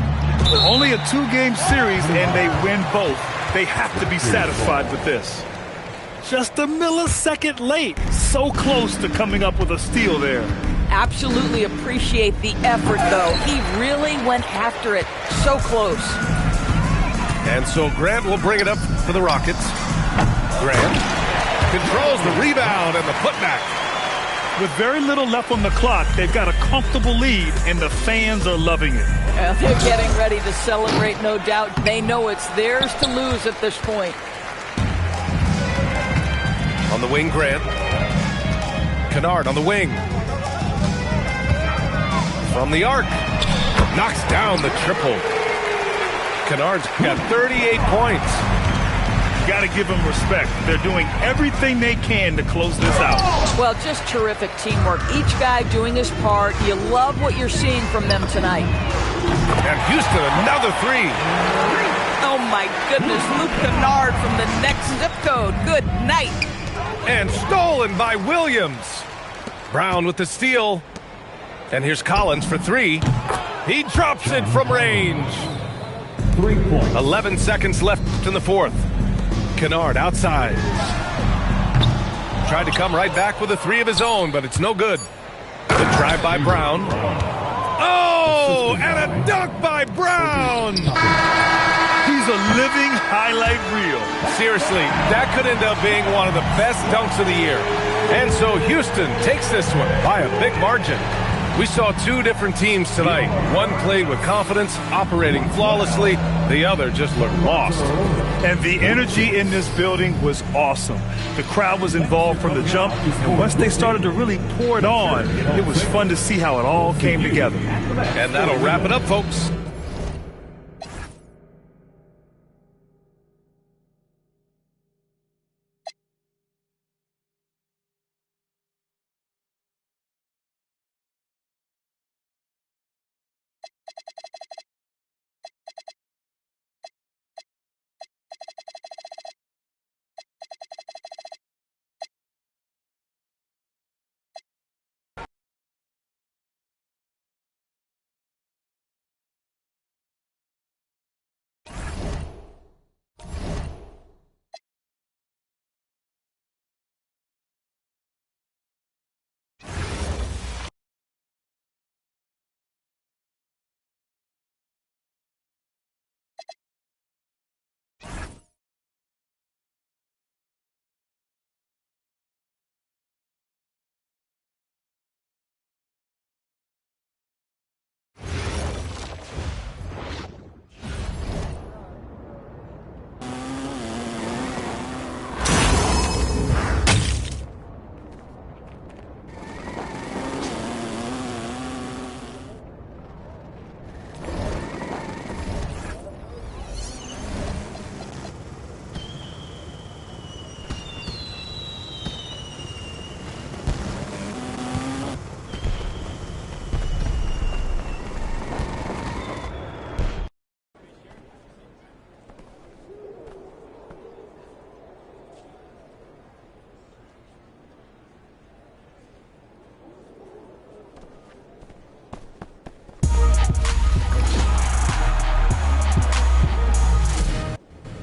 Only a 2-game series, and they win both. They have to be satisfied with this. Just a millisecond late. So close to coming up with a steal there. Absolutely appreciate the effort, though. He really went after it. So close. And so Grant will bring it up for the Rockets. Grant controls the rebound and the putback. With very little left on the clock, they've got a comfortable lead, and the fans are loving it. Yeah, they're getting ready to celebrate, no doubt. They know it's theirs to lose at this point. On the wing, Grant. Kennard on the wing. From the arc. Knocks down the triple. Kennard's got 38 points. Got to give them respect. They're doing everything they can to close this out. Well, just terrific teamwork. Each guy doing his part. You love what you're seeing from them tonight. And Houston, another three. Oh, my goodness. Luke Kennard from the next zip code. Good night. And stolen by Williams. Brown with the steal. And here's Collins for three. He drops it from range. 3 points. 11 seconds left in the fourth. Kennard outside. Tried to come right back with a three of his own, but it's no good. The drive by Brown. Oh, and a dunk by Brown. He's a living highlight reel. Seriously, that could end up being one of the best dunks of the year. And so Houston takes this one by a big margin. We saw two different teams tonight. One played with confidence, operating flawlessly. The other just looked lost. And the energy in this building was awesome. The crowd was involved from the jump, and once they started to really pour it on, it was fun to see how it all came together. And that'll wrap it up, folks.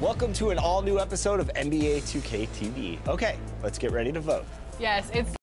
Welcome to an all-new episode of NBA 2K TV. Okay, let's get ready to vote. Yes, it's...